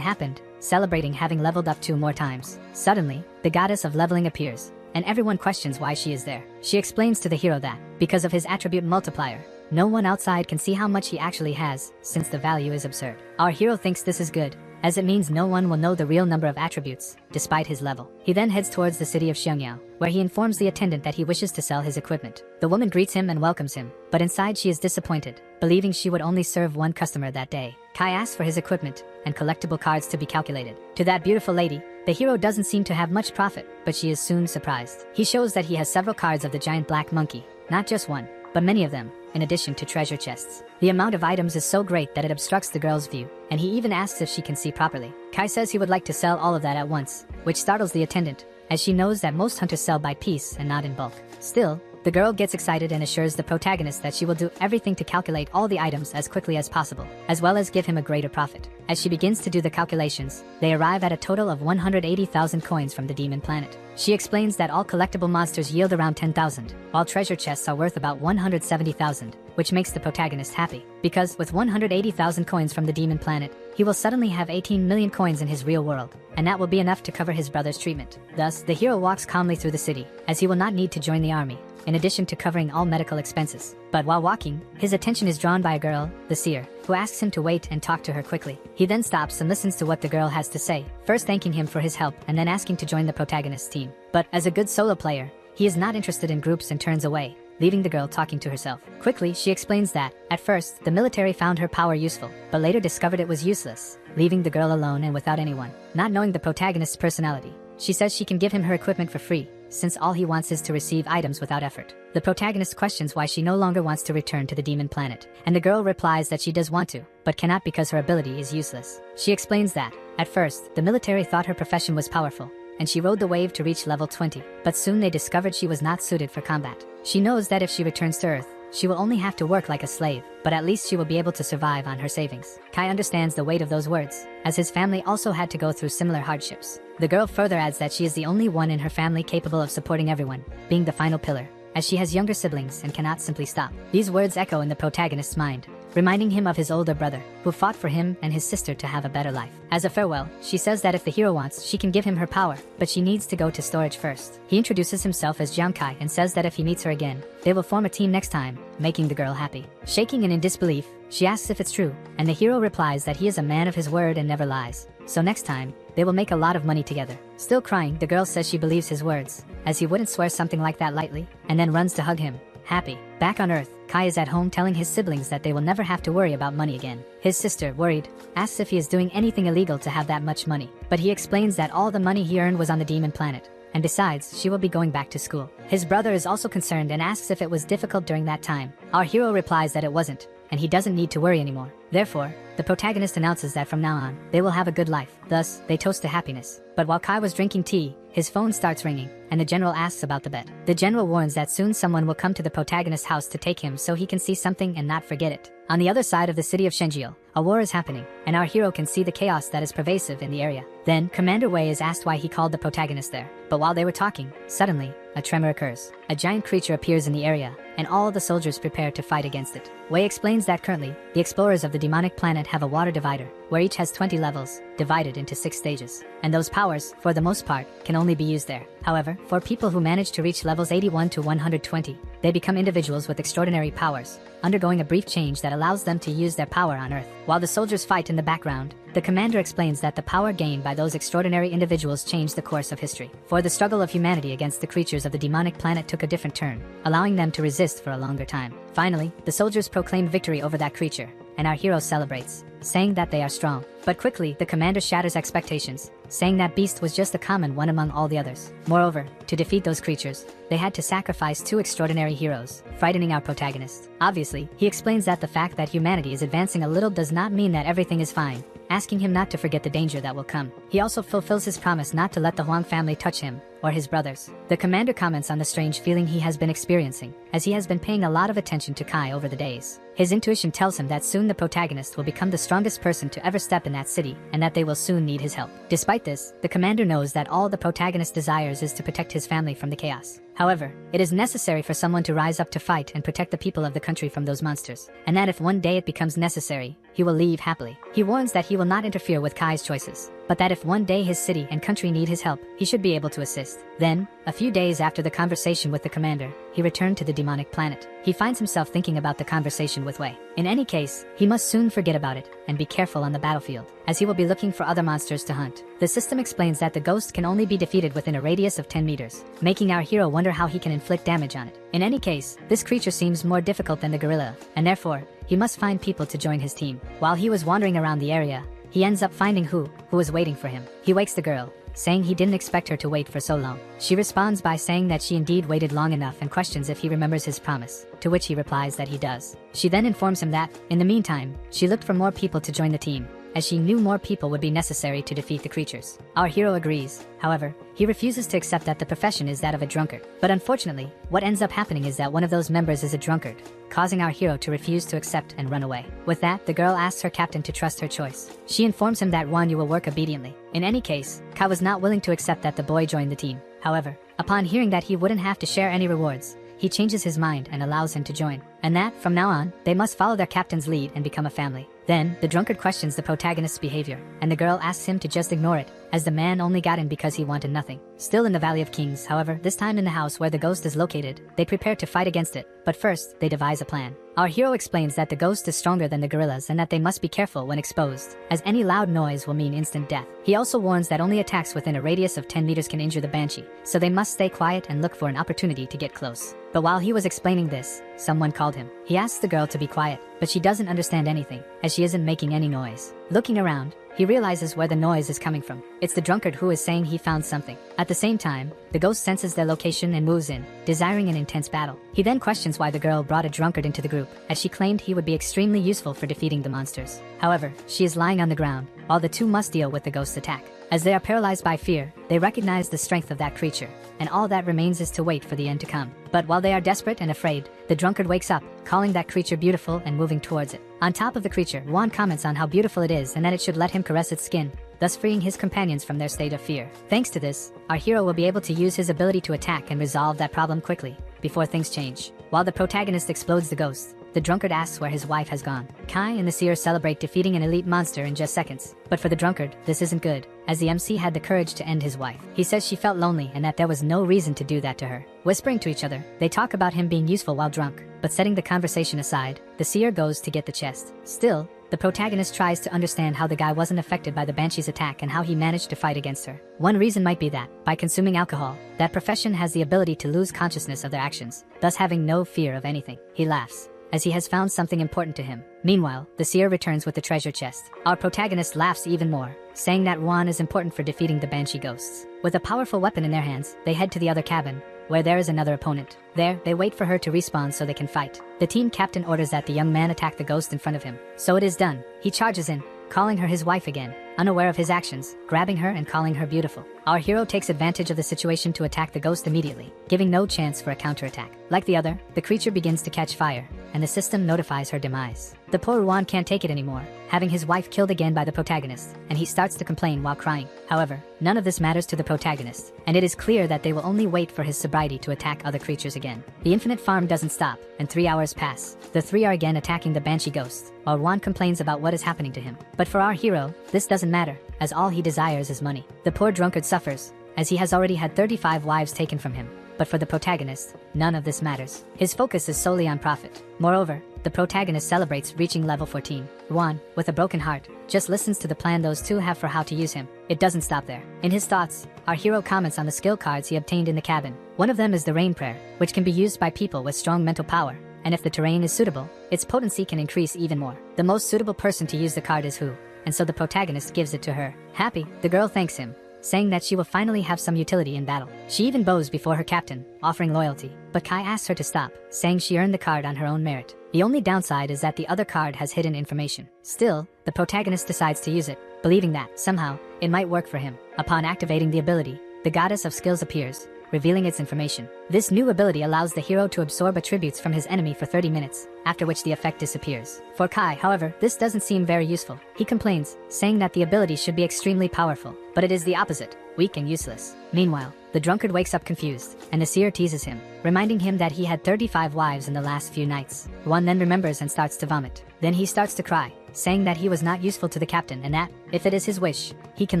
happened, celebrating having leveled up 2 more times. Suddenly, the goddess of leveling appears, and everyone questions why she is there. She explains to the hero that, because of his attribute multiplier, no one outside can see how much he actually has, since the value is absurd. Our hero thinks this is good, as it means no one will know the real number of attributes, despite his level. He then heads towards the city of Xiangyao, where he informs the attendant that he wishes to sell his equipment. The woman greets him and welcomes him, but inside she is disappointed, believing she would only serve one customer that day. Kai asks for his equipment and collectible cards to be calculated. To that beautiful lady, the hero doesn't seem to have much profit, but she is soon surprised. He shows that he has several cards of the giant black monkey, not just one, but many of them, in addition to treasure chests. The amount of items is so great that it obstructs the girl's view, and he even asks if she can see properly. Kai says he would like to sell all of that at once, which startles the attendant, as she knows that most hunters sell by piece and not in bulk. Still, the girl gets excited and assures the protagonist that she will do everything to calculate all the items as quickly as possible, as well as give him a greater profit. As she begins to do the calculations, they arrive at a total of 180,000 coins from the demon planet. She explains that all collectible monsters yield around 10,000, while treasure chests are worth about 170,000, which makes the protagonist happy, because with 180,000 coins from the demon planet, he will suddenly have 18 million coins in his real world, and that will be enough to cover his brother's treatment. Thus, the hero walks calmly through the city, as he will not need to join the army, in addition to covering all medical expenses. But while walking, his attention is drawn by a girl, the seer, who asks him to wait and talk to her quickly. He then stops and listens to what the girl has to say, first thanking him for his help and then asking to join the protagonist's team. But as a good solo player, he is not interested in groups and turns away, leaving the girl talking to herself. Quickly, she explains that, at first, the military found her power useful, but later discovered it was useless, leaving the girl alone and without anyone. Not knowing the protagonist's personality, she says she can give him her equipment for free, since all he wants is to receive items without effort. The protagonist questions why she no longer wants to return to the demon planet, and the girl replies that she does want to, but cannot because her ability is useless. She explains that, at first, the military thought her profession was powerful, and she rode the wave to reach level 20, but soon they discovered she was not suited for combat. She knows that if she returns to Earth, she will only have to work like a slave, but at least she will be able to survive on her savings. Kai understands the weight of those words, as his family also had to go through similar hardships. The girl further adds that she is the only one in her family capable of supporting everyone, being the final pillar, as she has younger siblings and cannot simply stop. These words echo in the protagonist's mind, reminding him of his older brother, who fought for him and his sister to have a better life. As a farewell, she says that if the hero wants, she can give him her power, but she needs to go to storage first. He introduces himself as Jiang Kai and says that if he meets her again, they will form a team next time, making the girl happy. Shaking and in disbelief, she asks if it's true, and the hero replies that he is a man of his word and never lies, so next time, they will make a lot of money together. Still crying, the girl says she believes his words, as he wouldn't swear something like that lightly, and then runs to hug him. Happy. Back on Earth, Kai is at home telling his siblings that they will never have to worry about money again. His sister, worried, asks if he is doing anything illegal to have that much money, but he explains that all the money he earned was on the demon planet, and besides, she will be going back to school. His brother is also concerned and asks if it was difficult during that time. Our hero replies that it wasn't, and he doesn't need to worry anymore. Therefore, the protagonist announces that from now on, they will have a good life. Thus, they toast to happiness. But while Kai was drinking tea, his phone starts ringing, and the general asks about the bet. The general warns that soon someone will come to the protagonist's house to take him so he can see something and not forget it. On the other side of the city of Shenjiao, a war is happening, and our hero can see the chaos that is pervasive in the area. Then, Commander Wei is asked why he called the protagonist there. But while they were talking, suddenly, a tremor occurs. A giant creature appears in the area, and all the soldiers prepare to fight against it. Wei explains that currently, the explorers of the demonic planet have a water divider, where each has 20 levels, divided into 6 stages. And those powers, for the most part, can only be used there. However, for people who manage to reach levels 81 to 120, they become individuals with extraordinary powers, undergoing a brief change that allows them to use their power on Earth. While the soldiers fight in the background, the commander explains that the power gained by those extraordinary individuals changed the course of history. For the struggle of humanity against the creatures of the demonic planet took a different turn, allowing them to resist for a longer time. Finally, the soldiers proclaim victory over that creature, and our hero celebrates, saying that they are strong. But quickly, the commander shatters expectations, saying that beast was just a common one among all the others. Moreover, to defeat those creatures, they had to sacrifice 2 extraordinary heroes, frightening our protagonist. Obviously, he explains that the fact that humanity is advancing a little does not mean that everything is fine, asking him not to forget the danger that will come. He also fulfills his promise not to let the Huang family touch him, or his brothers. The commander comments on the strange feeling he has been experiencing, as he has been paying a lot of attention to Kai over the days. His intuition tells him that soon the protagonist will become the strongest person to ever step in that city, and that they will soon need his help. Despite this, the commander knows that all the protagonist desires is to protect his family from the chaos. However, it is necessary for someone to rise up to fight and protect the people of the country from those monsters, and that if one day it becomes necessary, he will leave happily. He warns that he will not interfere with Kai's choices, but that if one day his city and country need his help, he should be able to assist. Then, a few days after the conversation with the commander, he returned to the demonic planet. He finds himself thinking about the conversation with Wei. In any case, he must soon forget about it, and be careful on the battlefield, as he will be looking for other monsters to hunt. The system explains that the ghost can only be defeated within a radius of 10 meters, making our hero wonder how he can inflict damage on it. In any case, this creature seems more difficult than the gorilla, and therefore, he must find people to join his team. While he was wandering around the area, he ends up finding who was waiting for him. He wakes the girl, saying he didn't expect her to wait for so long. She responds by saying that she indeed waited long enough and questions if he remembers his promise, to which he replies that he does. She then informs him that, in the meantime, she looked for more people to join the team, as she knew more people would be necessary to defeat the creatures. Our hero agrees. However, he refuses to accept that the profession is that of a drunkard. But unfortunately, what ends up happening is that one of those members is a drunkard, causing our hero to refuse to accept and run away. With that, the girl asks her captain to trust her choice. She informs him that you will work obediently. In any case, Kai was not willing to accept that the boy joined the team. However, upon hearing that he wouldn't have to share any rewards, he changes his mind and allows him to join. And that, from now on, they must follow their captain's lead and become a family. Then, the drunkard questions the protagonist's behavior, and the girl asks him to just ignore it, as the man only got in because he wanted nothing. Still in the Valley of Kings, however, this time in the house where the ghost is located, they prepare to fight against it, but first, they devise a plan. Our hero explains that the ghost is stronger than the gorillas and that they must be careful when exposed, as any loud noise will mean instant death. He also warns that only attacks within a radius of 10 meters can injure the banshee, so they must stay quiet and look for an opportunity to get close. But while he was explaining this, someone called him. He asks the girl to be quiet, but she doesn't understand anything, as she isn't making any noise. Looking around, he realizes where the noise is coming from. It's the drunkard who is saying he found something. At the same time, the ghost senses their location and moves in, desiring an intense battle. He then questions why the girl brought a drunkard into the group, as she claimed he would be extremely useful for defeating the monsters. However, she is lying on the ground, while the two must deal with the ghost's attack. As they are paralyzed by fear, they recognize the strength of that creature, and all that remains is to wait for the end to come. But while they are desperate and afraid, the drunkard wakes up, calling that creature beautiful and moving towards it. On top of the creature, Juan comments on how beautiful it is and that it should let him caress its skin, thus freeing his companions from their state of fear. Thanks to this, our hero will be able to use his ability to attack and resolve that problem quickly, before things change. While the protagonist explodes the ghost, the drunkard asks where his wife has gone. Kai and the seer celebrate defeating an elite monster in just seconds. But for the drunkard, this isn't good, as the MC had the courage to end his wife. He says she felt lonely and that there was no reason to do that to her. Whispering to each other, they talk about him being useful while drunk, but setting the conversation aside, the seer goes to get the chest. Still, the protagonist tries to understand how the guy wasn't affected by the banshee's attack and how he managed to fight against her. One reason might be that, by consuming alcohol, that profession has the ability to lose consciousness of their actions, thus having no fear of anything. He laughs, as he has found something important to him. Meanwhile, the seer returns with the treasure chest. Our protagonist laughs even more, saying that Juan is important for defeating the banshee ghosts. With a powerful weapon in their hands, they head to the other cabin, where there is another opponent. There, they wait for her to respawn so they can fight. The team captain orders that the young man attack the ghost in front of him. So it is done. He charges in, calling her his wife again, unaware of his actions, grabbing her and calling her beautiful. Our hero takes advantage of the situation to attack the ghost immediately, giving no chance for a counterattack. Like the other, the creature begins to catch fire, and the system notifies her demise. The poor Ruan can't take it anymore, having his wife killed again by the protagonist, and he starts to complain while crying. However, none of this matters to the protagonist, and it is clear that they will only wait for his sobriety to attack other creatures again. The infinite farm doesn't stop, and 3 hours pass. The three are again attacking the banshee ghost, while Ruan complains about what is happening to him. But for our hero, this doesn't matter, as all he desires is money. The poor drunkard suffers, as he has already had 35 wives taken from him. But for the protagonist, none of this matters. His focus is solely on profit. Moreover, the protagonist celebrates reaching level 14. Ruan, with a broken heart, just listens to the plan those two have for how to use him. It doesn't stop there. In his thoughts, our hero comments on the skill cards he obtained in the cabin. One of them is the Rain Prayer, which can be used by people with strong mental power, and if the terrain is suitable, its potency can increase even more. The most suitable person to use the card is Hu, and so the protagonist gives it to her. Happy, the girl thanks him, saying that she will finally have some utility in battle. She even bows before her captain, offering loyalty, but Kai asks her to stop, saying she earned the card on her own merit. The only downside is that the other card has hidden information. Still, the protagonist decides to use it, believing that, somehow, it might work for him. Upon activating the ability, the goddess of skills appears, revealing its information. This new ability allows the hero to absorb attributes from his enemy for 30 minutes, after which the effect disappears. For Kai, however, this doesn't seem very useful. He complains, saying that the ability should be extremely powerful, but it is the opposite, weak and useless. Meanwhile, the drunkard wakes up confused, and the seer teases him, reminding him that he had 35 wives in the last few nights. One then remembers and starts to vomit. Then he starts to cry, saying that he was not useful to the captain and that, if it is his wish, he can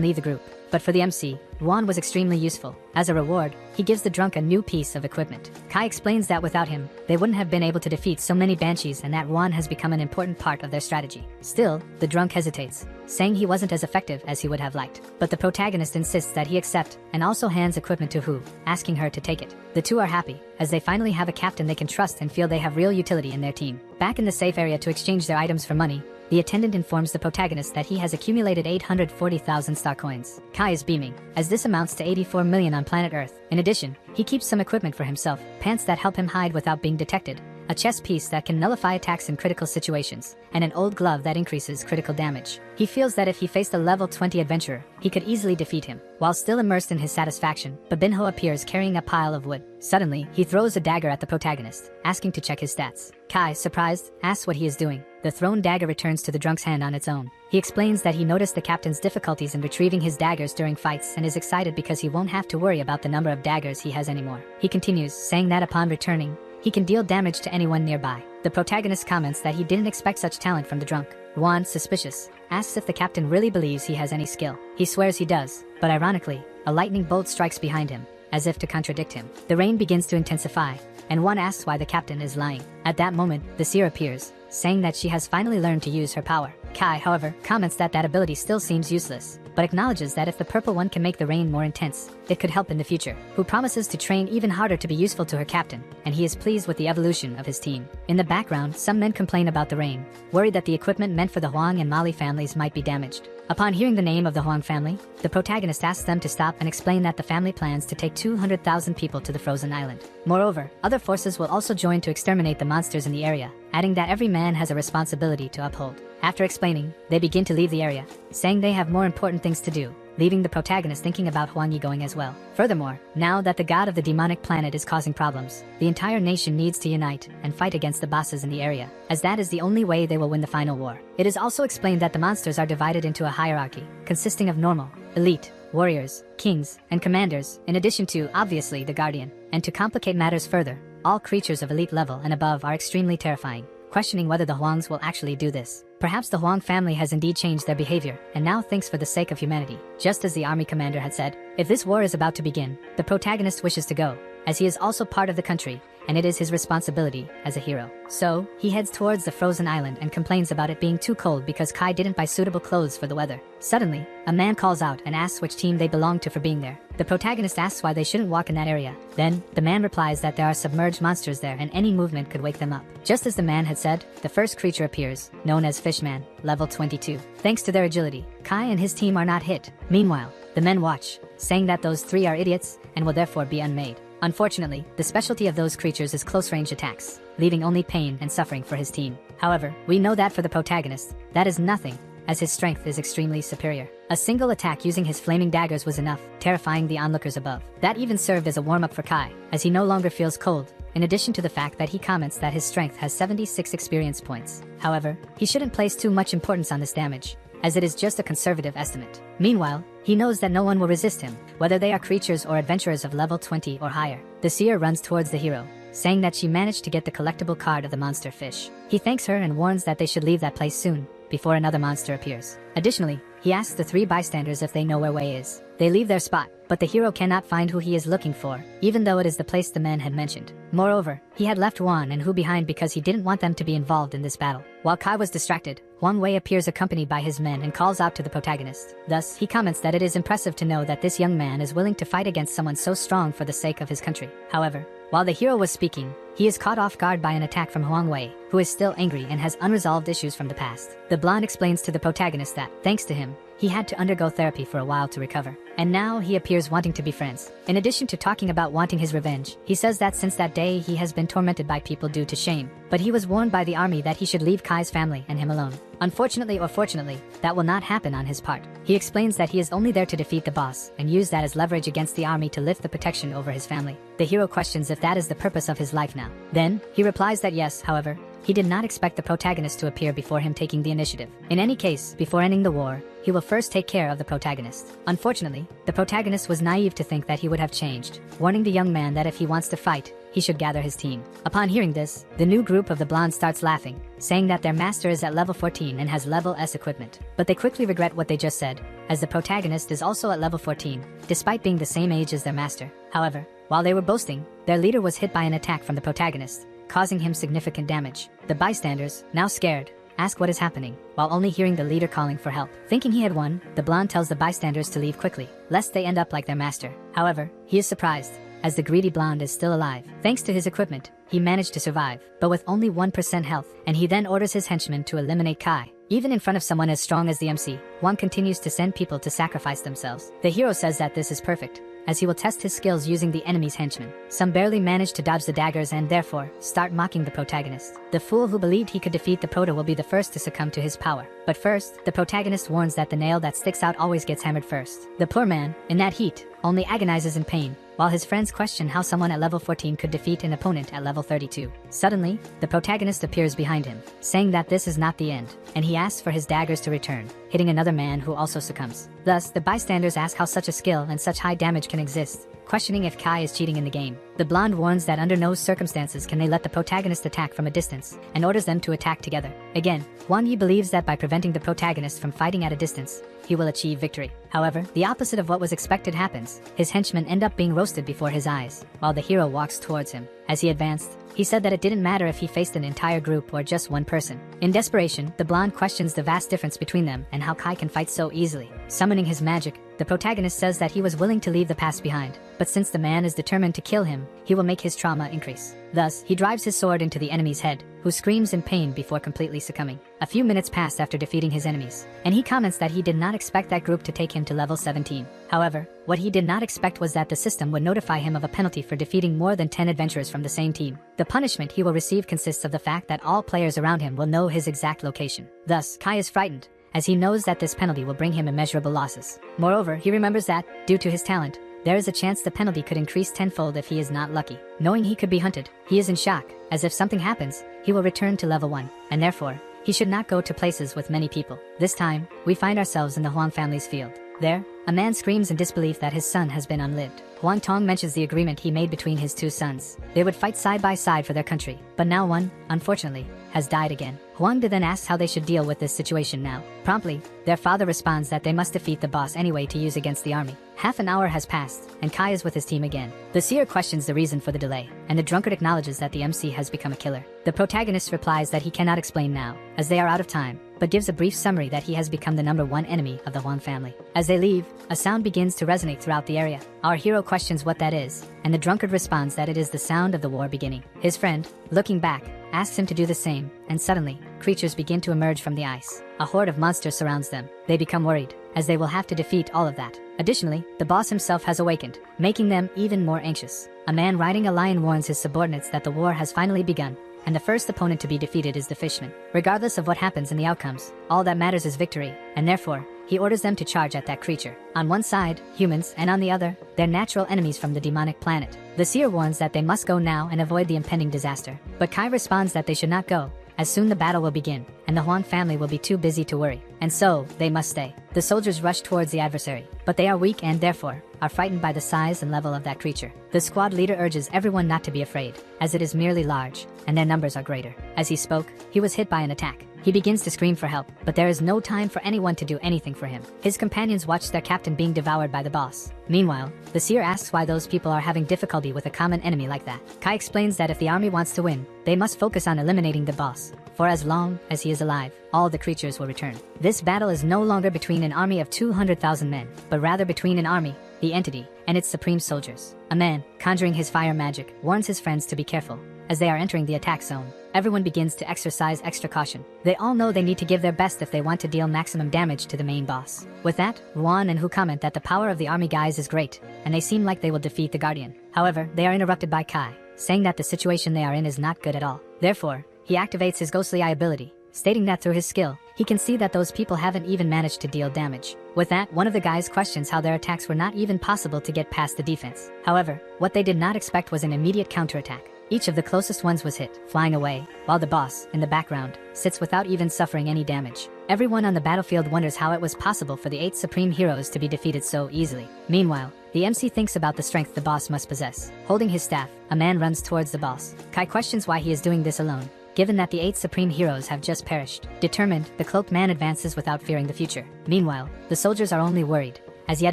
leave the group. But for the MC, Ruan was extremely useful. As a reward, he gives the drunk a new piece of equipment. Kai explains that without him, they wouldn't have been able to defeat so many banshees and that Ruan has become an important part of their strategy. Still, the drunk hesitates, saying he wasn't as effective as he would have liked. But the protagonist insists that he accept, and also hands equipment to Hu, asking her to take it. The two are happy, as they finally have a captain they can trust and feel they have real utility in their team. Back in the safe area to exchange their items for money, the attendant informs the protagonist that he has accumulated 840,000 star coins. Kai is beaming, as this amounts to 84 million on planet Earth. In addition, he keeps some equipment for himself, pants that help him hide without being detected, a chest piece that can nullify attacks in critical situations, and an old glove that increases critical damage. He feels that if he faced a level 20 adventurer, he could easily defeat him. While still immersed in his satisfaction, Babinho appears carrying a pile of wood. Suddenly, he throws a dagger at the protagonist, asking to check his stats. Kai, surprised, asks what he is doing. The thrown dagger returns to the drunk's hand on its own. He explains that he noticed the captain's difficulties in retrieving his daggers during fights and is excited because he won't have to worry about the number of daggers he has anymore. He continues, saying that upon returning, he can deal damage to anyone nearby. The protagonist comments that he didn't expect such talent from the drunk. Ruan, suspicious, asks if the captain really believes he has any skill. He swears he does, but ironically, a lightning bolt strikes behind him, as if to contradict him. The rain begins to intensify, and Ruan asks why the captain is lying. At that moment, the seer appears, saying that she has finally learned to use her power. Kai, however, comments that that ability still seems useless, but acknowledges that if the purple one can make the rain more intense, it could help in the future. Who promises to train even harder to be useful to her captain, and he is pleased with the evolution of his team. In the background, some men complain about the rain, worried that the equipment meant for the Huang and Mali families might be damaged. Upon hearing the name of the Huang family, the protagonist asks them to stop and explain that the family plans to take 200,000 people to the frozen island. Moreover, other forces will also join to exterminate the monsters in the area, adding that every man has a responsibility to uphold. After explaining, they begin to leave the area, saying they have more important things to do, leaving the protagonist thinking about Huang Yi going as well. Furthermore, now that the god of the demonic planet is causing problems, the entire nation needs to unite and fight against the bosses in the area, as that is the only way they will win the final war. It is also explained that the monsters are divided into a hierarchy, consisting of normal, elite, warriors, kings, and commanders, in addition to, obviously, the guardian. And to complicate matters further, all creatures of elite level and above are extremely terrifying, questioning whether the Huangs will actually do this. Perhaps the Huang family has indeed changed their behavior, and now thinks for the sake of humanity. Just as the army commander had said, if this war is about to begin, the protagonist wishes to go, as he is also part of the country, and it is his responsibility as a hero. So, he heads towards the frozen island and complains about it being too cold because Kai didn't buy suitable clothes for the weather. Suddenly, a man calls out and asks which team they belong to for being there. The protagonist asks why they shouldn't walk in that area. Then, the man replies that there are submerged monsters there and any movement could wake them up. Just as the man had said, the first creature appears, known as Fishman, level 22. Thanks to their agility, Kai and his team are not hit. Meanwhile, the men watch, saying that those three are idiots and will therefore be unmade. Unfortunately, the specialty of those creatures is close-range attacks, leaving only pain and suffering for his team. However, we know that for the protagonist, that is nothing, as his strength is extremely superior. A single attack using his flaming daggers was enough, terrifying the onlookers above. That even served as a warm-up for Kai, as he no longer feels cold, in addition to the fact that he comments that his strength has 76 experience points. However, he shouldn't place too much importance on this damage, as it is just a conservative estimate. Meanwhile, he knows that no one will resist him, whether they are creatures or adventurers of level 20 or higher. The seer runs towards the hero, saying that she managed to get the collectible card of the monster fish. He thanks her and warns that they should leave that place soon, before another monster appears. Additionally, he asks the 3 bystanders if they know where Wei is. They leave their spot, but the hero cannot find who he is looking for, even though it is the place the men had mentioned. Moreover, he had left Wan and Hu behind because he didn't want them to be involved in this battle. While Kai was distracted, Wang Wei appears accompanied by his men and calls out to the protagonist. Thus, he comments that it is impressive to know that this young man is willing to fight against someone so strong for the sake of his country. However, while the hero was speaking, he is caught off guard by an attack from Huang Wei, who is still angry and has unresolved issues from the past. The blonde explains to the protagonist that, thanks to him, he had to undergo therapy for a while to recover. And now he appears wanting to be friends. In addition to talking about wanting his revenge, he says that since that day he has been tormented by people due to shame, but he was warned by the army that he should leave Kai's family and him alone. Unfortunately or fortunately, that will not happen on his part. He explains that he is only there to defeat the boss and use that as leverage against the army to lift the protection over his family. The hero questions if that is the purpose of his life now. Then, he replies that yes, however, he did not expect the protagonist to appear before him taking the initiative. In any case, before ending the war, he will first take care of the protagonist. Unfortunately, the protagonist was naive to think that he would have changed, warning the young man that if he wants to fight, he should gather his team. Upon hearing this, the new group of the blonde starts laughing, saying that their master is at level 14 and has level S equipment. But they quickly regret what they just said, as the protagonist is also at level 14, despite being the same age as their master. However, while they were boasting, their leader was hit by an attack from the protagonist, causing him significant damage. The bystanders, now scared, ask what is happening, while only hearing the leader calling for help. Thinking he had won, the blonde tells the bystanders to leave quickly, lest they end up like their master. However, he is surprised, as the greedy blonde is still alive. Thanks to his equipment, he managed to survive, but with only 1% health, and he then orders his henchmen to eliminate Kai. Even in front of someone as strong as the MC, Wang continues to send people to sacrifice themselves. The hero says that this is perfect, as he will test his skills using the enemy's henchmen. Some barely manage to dodge the daggers and therefore start mocking the protagonist. The fool who believed he could defeat the prota will be the first to succumb to his power. But first, the protagonist warns that the nail that sticks out always gets hammered first. The poor man, in that heat, only agonizes in pain, while his friends question how someone at level 14 could defeat an opponent at level 32. Suddenly, the protagonist appears behind him, saying that this is not the end, and he asks for his daggers to return, hitting another man who also succumbs. Thus, the bystanders ask how such a skill and such high damage can exist, questioning if Kai is cheating in the game. The blonde warns that under no circumstances can they let the protagonist attack from a distance, and orders them to attack together. Again, Wang Yi believes that by preventing the protagonist from fighting at a distance, he will achieve victory. However, the opposite of what was expected happens. His henchmen end up being roasted before his eyes, while the hero walks towards him. As he advanced, he said that it didn't matter if he faced an entire group or just one person. In desperation, the blonde questions the vast difference between them and how Kai can fight so easily. Summoning his magic, the protagonist says that he was willing to leave the past behind, but since the man is determined to kill him, he will make his trauma increase. Thus, he drives his sword into the enemy's head, who screams in pain before completely succumbing. A few minutes pass after defeating his enemies, and he comments that he did not expect that group to take him to level 17. However, what he did not expect was that the system would notify him of a penalty for defeating more than 10 adventurers from the same team. The punishment he will receive consists of the fact that all players around him will know his exact location. Thus, Kai is frightened, as he knows that this penalty will bring him immeasurable losses. Moreover, he remembers that, due to his talent, there is a chance the penalty could increase tenfold if he is not lucky. Knowing he could be hunted, he is in shock, as if something happens, he will return to level 1, and therefore, he should not go to places with many people. This time, we find ourselves in the Huang family's field. There, a man screams in disbelief that his son has been unlived. Huang Tong mentions the agreement he made between his 2 sons. They would fight side by side for their country, but now one, unfortunately, has died again. Huang De then asks how they should deal with this situation now. Promptly, their father responds that they must defeat the boss anyway to use against the army. Half an hour has passed, and Kai is with his team again. The seer questions the reason for the delay, and the drunkard acknowledges that the MC has become a killer. The protagonist replies that he cannot explain now, as they are out of time, but gives a brief summary that he has become the #1 enemy of the Huang family. As they leave, a sound begins to resonate throughout the area. Our hero questions what that is, and the drunkard responds that it is the sound of the war beginning. His friend, looking back, asks him to do the same, and suddenly, creatures begin to emerge from the ice. A horde of monsters surrounds them. They become worried, as they will have to defeat all of that. Additionally, the boss himself has awakened, making them even more anxious. A man riding a lion warns his subordinates that the war has finally begun, and the first opponent to be defeated is the fishman. Regardless of what happens in the outcomes, all that matters is victory, and therefore, he orders them to charge at that creature. On one side, humans, and on the other, their natural enemies from the demonic planet. The seer warns that they must go now and avoid the impending disaster, but Kai responds that they should not go, as soon the battle will begin, and the Huan family will be too busy to worry, and so, they must stay. The soldiers rush towards the adversary, but they are weak and therefore, are frightened by the size and level of that creature. The squad leader urges everyone not to be afraid, as it is merely large, and their numbers are greater. As he spoke, he was hit by an attack. He begins to scream for help, but there is no time for anyone to do anything for him. His companions watch their captain being devoured by the boss. Meanwhile, the seer asks why those people are having difficulty with a common enemy like that. Kai explains that if the army wants to win, they must focus on eliminating the boss. For as long as he is alive, all the creatures will return. This battle is no longer between an army of 200,000 men, but rather between an army, the entity, and its supreme soldiers. A man, conjuring his fire magic, warns his friends to be careful. As they are entering the attack zone, everyone begins to exercise extra caution. They all know they need to give their best if they want to deal maximum damage to the main boss. With that, Ruan and Hu comment that the power of the army guys is great, and they seem like they will defeat the Guardian. However, they are interrupted by Kai, saying that the situation they are in is not good at all. Therefore, he activates his ghostly eye ability, stating that through his skill, he can see that those people haven't even managed to deal damage. With that, one of the guys questions how their attacks were not even possible to get past the defense. However, what they did not expect was an immediate counterattack. Each of the closest ones was hit, flying away, while the boss, in the background, sits without even suffering any damage. Everyone on the battlefield wonders how it was possible for the 8 supreme heroes to be defeated so easily. Meanwhile, the MC thinks about the strength the boss must possess. Holding his staff, a man runs towards the boss. Kai questions why he is doing this alone, given that the 8 supreme heroes have just perished. Determined, the cloaked man advances without fearing the future. Meanwhile, the soldiers are only worried, as yet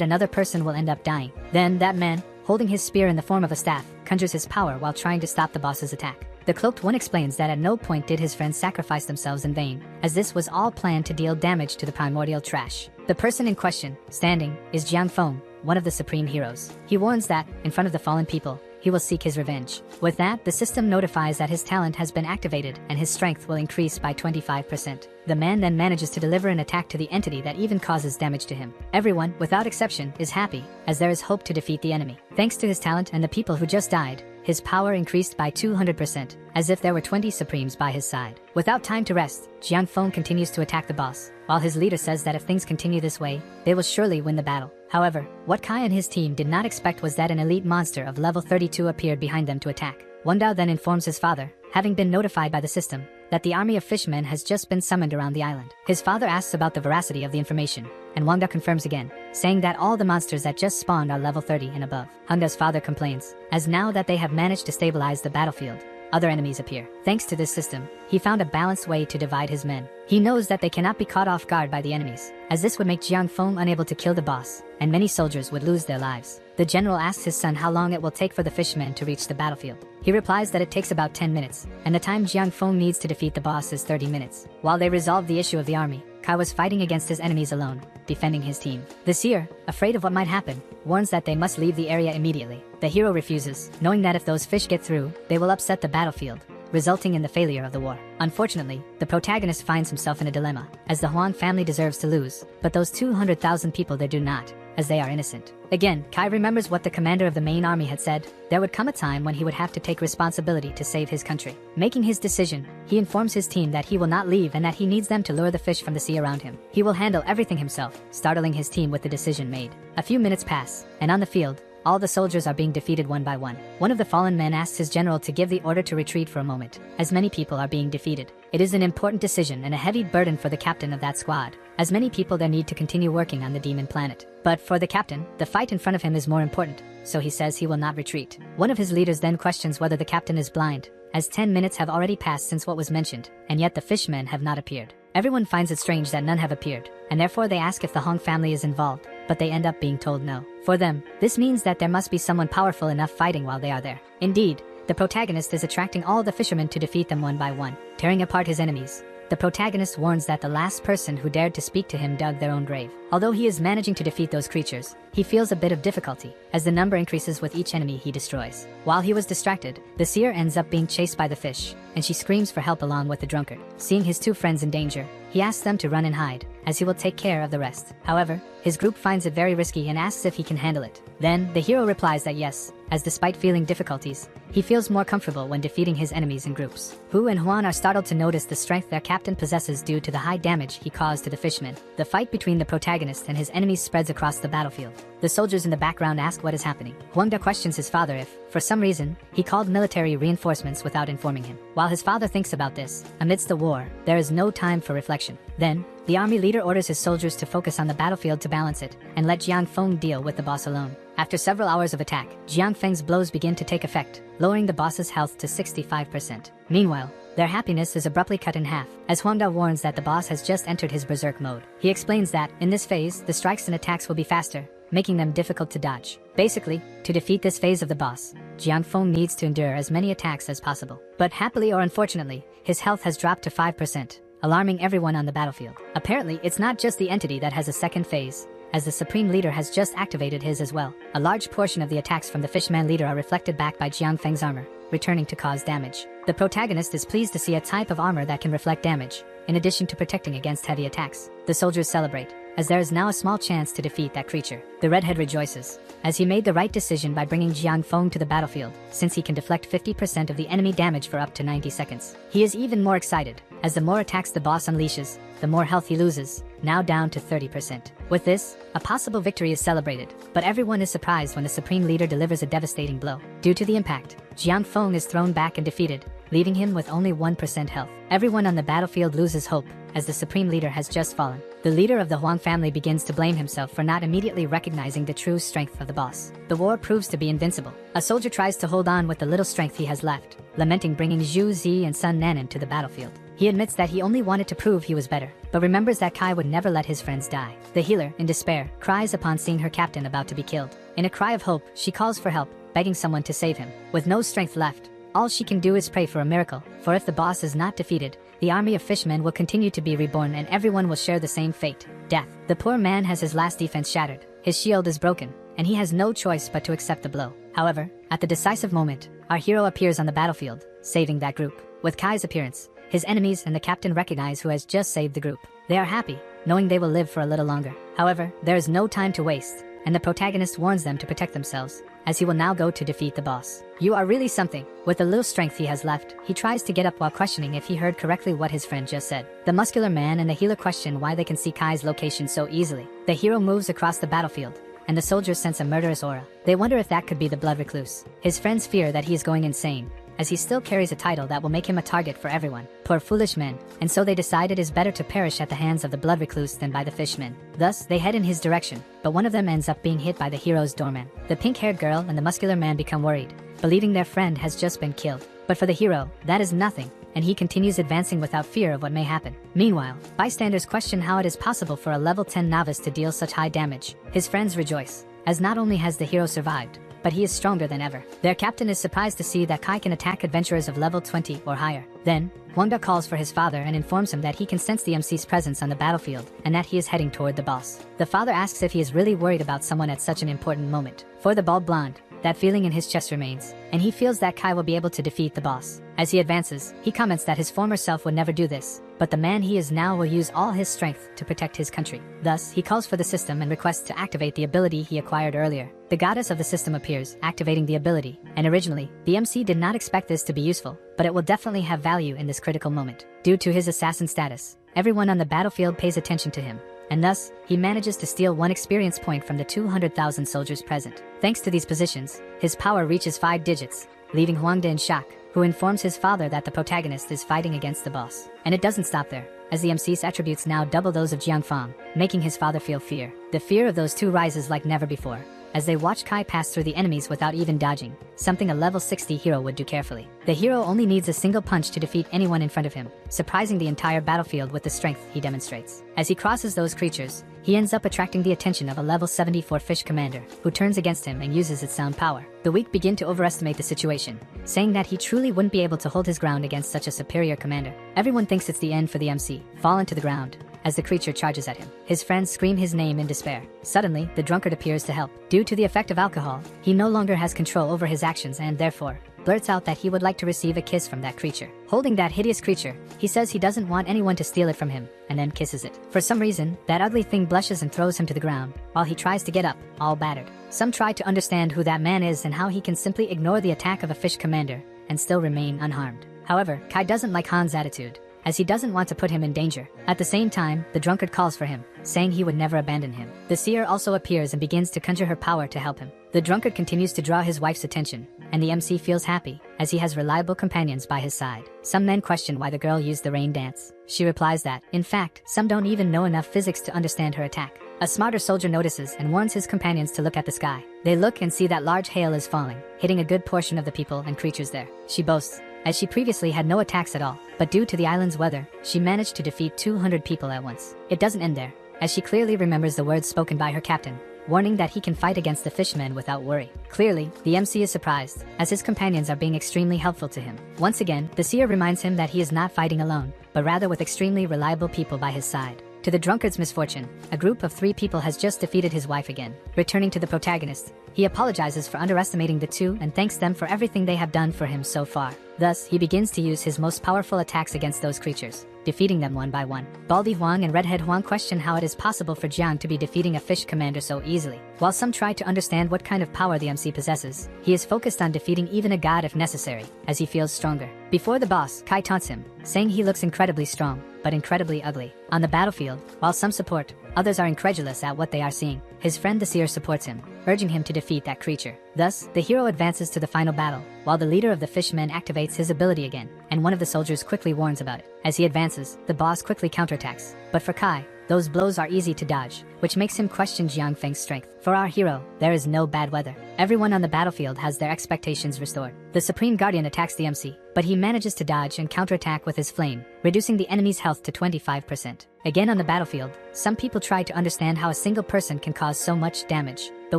another person will end up dying. Then, that man, holding his spear in the form of a staff, conjures his power while trying to stop the boss's attack. The cloaked one explains that at no point did his friends sacrifice themselves in vain, as this was all planned to deal damage to the primordial trash. The person in question, standing, is Jiang Feng, one of the supreme heroes. He warns that, in front of the fallen people, he will seek his revenge. With that, the system notifies that his talent has been activated and his strength will increase by 25%. The man then manages to deliver an attack to the entity that even causes damage to him. Everyone, without exception, is happy, as there is hope to defeat the enemy. Thanks to his talent and the people who just died, his power increased by 200%, as if there were 20 Supremes by his side. Without time to rest, Jiang Feng continues to attack the boss, while his leader says that if things continue this way, they will surely win the battle. However, what Kai and his team did not expect was that an elite monster of level 32 appeared behind them to attack. Wandao then informs his father, having been notified by the system, that the army of fishmen has just been summoned around the island. His father asks about the veracity of the information, and Wang Dao confirms again, saying that all the monsters that just spawned are level 30 and above. Hang Dao's father complains, as now that they have managed to stabilize the battlefield, other enemies appear. Thanks to this system, he found a balanced way to divide his men. He knows that they cannot be caught off guard by the enemies, as this would make Jiang Feng unable to kill the boss, and many soldiers would lose their lives. The general asks his son how long it will take for the fishmen to reach the battlefield. He replies that it takes about 10 minutes, and the time Jiang Feng needs to defeat the boss is 30 minutes. While they resolve the issue of the army, Kai was fighting against his enemies alone, defending his team. The seer, afraid of what might happen, warns that they must leave the area immediately. The hero refuses, knowing that if those fish get through, they will upset the battlefield, resulting in the failure of the war. Unfortunately, the protagonist finds himself in a dilemma, as the Huan family deserves to lose, but those 200,000 people there do not, as they are innocent. Again, Kai remembers what the commander of the main army had said: there would come a time when he would have to take responsibility to save his country. Making his decision, he informs his team that he will not leave and that he needs them to lure the fish from the sea around him. He will handle everything himself, startling his team with the decision made. A few minutes pass, and on the field, all the soldiers are being defeated one by one. One of the fallen men asks his general to give the order to retreat for a moment, as many people are being defeated. It is an important decision and a heavy burden for the captain of that squad, as many people there need to continue working on the demon planet. But for the captain, the fight in front of him is more important, so he says he will not retreat. One of his leaders then questions whether the captain is blind, as 10 minutes have already passed since what was mentioned, and yet the fishmen have not appeared. Everyone finds it strange that none have appeared, and therefore they ask if the Hong family is involved, but they end up being told no. For them, this means that there must be someone powerful enough fighting while they are there. Indeed, the protagonist is attracting all the fishermen to defeat them one by one, tearing apart his enemies. The protagonist warns that the last person who dared to speak to him dug their own grave. Although he is managing to defeat those creatures, he feels a bit of difficulty, as the number increases with each enemy he destroys. While he was distracted, the seer ends up being chased by the fish, and she screams for help along with the drunkard. Seeing his two friends in danger, he asks them to run and hide, as he will take care of the rest. However, his group finds it very risky and asks if he can handle it. Then, the hero replies that yes, as despite feeling difficulties, he feels more comfortable when defeating his enemies in groups. Hu and Huan are startled to notice the strength their captain possesses due to the high damage he caused to the fishmen. The fight between the protagonist and his enemies spreads across the battlefield. The soldiers in the background ask what is happening. Huangda questions his father if, for some reason, he called military reinforcements without informing him. While his father thinks about this, amidst the war, there is no time for reflection. Then, the army leader orders his soldiers to focus on the battlefield to balance it, and let Jiang Feng deal with the boss alone. After several hours of attack, Jiang Feng's blows begin to take effect, lowering the boss's health to 65%. Meanwhile, their happiness is abruptly cut in half, as Huangda warns that the boss has just entered his berserk mode. He explains that, in this phase, the strikes and attacks will be faster, making them difficult to dodge. Basically, to defeat this phase of the boss, Jiang Feng needs to endure as many attacks as possible. But happily or unfortunately, his health has dropped to 5%, alarming everyone on the battlefield. Apparently, it's not just the entity that has a second phase, as the Supreme Leader has just activated his as well. A large portion of the attacks from the Fishman Leader are reflected back by Jiang Feng's armor, returning to cause damage. The protagonist is pleased to see a type of armor that can reflect damage, in addition to protecting against heavy attacks. The soldiers celebrate, as there is now a small chance to defeat that creature. The redhead rejoices, as he made the right decision by bringing Jiang Feng to the battlefield, since he can deflect 50% of the enemy damage for up to 90 seconds. He is even more excited, as the more attacks the boss unleashes, the more health he loses, now down to 30%. With this, a possible victory is celebrated, but everyone is surprised when the Supreme Leader delivers a devastating blow. Due to the impact, Jiang Feng is thrown back and defeated, leaving him with only 1% health. Everyone on the battlefield loses hope, as the Supreme Leader has just fallen. The leader of the Huang family begins to blame himself for not immediately recognizing the true strength of the boss. The war proves to be invincible. A soldier tries to hold on with the little strength he has left, lamenting bringing Zhu Zi and Sun Nanan to the battlefield. He admits that he only wanted to prove he was better, but remembers that Kai would never let his friends die. The healer, in despair, cries upon seeing her captain about to be killed. In a cry of hope, she calls for help, begging someone to save him. With no strength left, all she can do is pray for a miracle, for if the boss is not defeated, the army of fishmen will continue to be reborn and everyone will share the same fate, death. The poor man has his last defense shattered, his shield is broken, and he has no choice but to accept the blow. However, at the decisive moment, our hero appears on the battlefield, saving that group. With Kai's appearance, his enemies and the captain recognize who has just saved the group. They are happy, knowing they will live for a little longer. However, there is no time to waste, and the protagonist warns them to protect themselves, as he will now go to defeat the boss. You are really something. With the little strength he has left, he tries to get up while questioning if he heard correctly what his friend just said. The muscular man and the healer question why they can see Kai's location so easily. The hero moves across the battlefield, and the soldiers sense a murderous aura. They wonder if that could be the blood recluse. His friends fear that he is going insane, as he still carries a title that will make him a target for everyone. Poor foolish men, and so they decide it is better to perish at the hands of the blood recluse than by the fishmen. Thus, they head in his direction, but one of them ends up being hit by the hero's doorman. The pink-haired girl and the muscular man become worried, believing their friend has just been killed. But for the hero, that is nothing, and he continues advancing without fear of what may happen. Meanwhile, bystanders question how it is possible for a level 10 novice to deal such high damage. His friends rejoice, as not only has the hero survived, but he is stronger than ever. Their captain is surprised to see that Kai can attack adventurers of level 20 or higher. Then, Huangda calls for his father and informs him that he can sense the MC's presence on the battlefield and that he is heading toward the boss. The father asks if he is really worried about someone at such an important moment. For the bald blonde, that feeling in his chest remains, and he feels that Kai will be able to defeat the boss. As he advances, he comments that his former self would never do this, but the man he is now will use all his strength to protect his country. Thus, he calls for the system and requests to activate the ability he acquired earlier. The goddess of the system appears, activating the ability, and originally, the MC did not expect this to be useful, but it will definitely have value in this critical moment. Due to his assassin status, everyone on the battlefield pays attention to him, and thus, he manages to steal 1 experience point from the 200,000 soldiers present. Thanks to these positions, his power reaches 5 digits, leaving Huangda in shock, who informs his father that the protagonist is fighting against the boss. And it doesn't stop there, as the MC's attributes now double those of Jiang Feng, making his father feel fear. The fear of those two rises like never before, as they watch Kai pass through the enemies without even dodging, something a level 60 hero would do carefully. The hero only needs a single punch to defeat anyone in front of him, surprising the entire battlefield with the strength he demonstrates. As he crosses those creatures, he ends up attracting the attention of a level 74 fish commander, who turns against him and uses its sound power. The weak begin to overestimate the situation, saying that he truly wouldn't be able to hold his ground against such a superior commander. Everyone thinks it's the end for the MC, fallen to the ground, as the creature charges at him. His friends scream his name in despair. Suddenly, the drunkard appears to help. Due to the effect of alcohol, he no longer has control over his actions and therefore blurts out that he would like to receive a kiss from that creature. Holding that hideous creature, he says he doesn't want anyone to steal it from him, and then kisses it. For some reason, that ugly thing blushes and throws him to the ground, while he tries to get up, all battered. Some try to understand who that man is and how he can simply ignore the attack of a fish commander and still remain unharmed. However, Kai doesn't like Han's attitude, as he doesn't want to put him in danger. At the same time, the drunkard calls for him, saying he would never abandon him. The seer also appears and begins to conjure her power to help him. The drunkard continues to draw his wife's attention, and the MC feels happy, as he has reliable companions by his side. Some men question why the girl used the rain dance. She replies that, in fact, some don't even know enough physics to understand her attack. A smarter soldier notices and warns his companions to look at the sky. They look and see that large hail is falling, hitting a good portion of the people and creatures there. She boasts, as she previously had no attacks at all, but due to the island's weather, she managed to defeat 200 people at once. It doesn't end there, as she clearly remembers the words spoken by her captain, warning that he can fight against the fishmen without worry. Clearly, the MC is surprised, as his companions are being extremely helpful to him. Once again, the seer reminds him that he is not fighting alone, but rather with extremely reliable people by his side. To the drunkard's misfortune, a group of 3 people has just defeated his wife again. Returning to the protagonist, he apologizes for underestimating the two and thanks them for everything they have done for him so far. Thus, he begins to use his most powerful attacks against those creatures, defeating them one by one. Baldy Huang and Redhead Huang question how it is possible for Jiang to be defeating a fish commander so easily. While some try to understand what kind of power the MC possesses, he is focused on defeating even a god if necessary, as he feels stronger. Before the boss, Kai taunts him, saying he looks incredibly strong, but incredibly ugly. On the battlefield, while some support, others are incredulous at what they are seeing. His friend the seer supports him, urging him to defeat that creature. Thus, the hero advances to the final battle, while the leader of the fishmen activates his ability again, and one of the soldiers quickly warns about it. As he advances, the boss quickly counterattacks. But for Kai, those blows are easy to dodge, which makes him question Jiang Feng's strength. For our hero, there is no bad weather. Everyone on the battlefield has their expectations restored. The Supreme Guardian attacks the MC, but he manages to dodge and counterattack with his flame, reducing the enemy's health to 25%. Again on the battlefield, some people try to understand how a single person can cause so much damage. The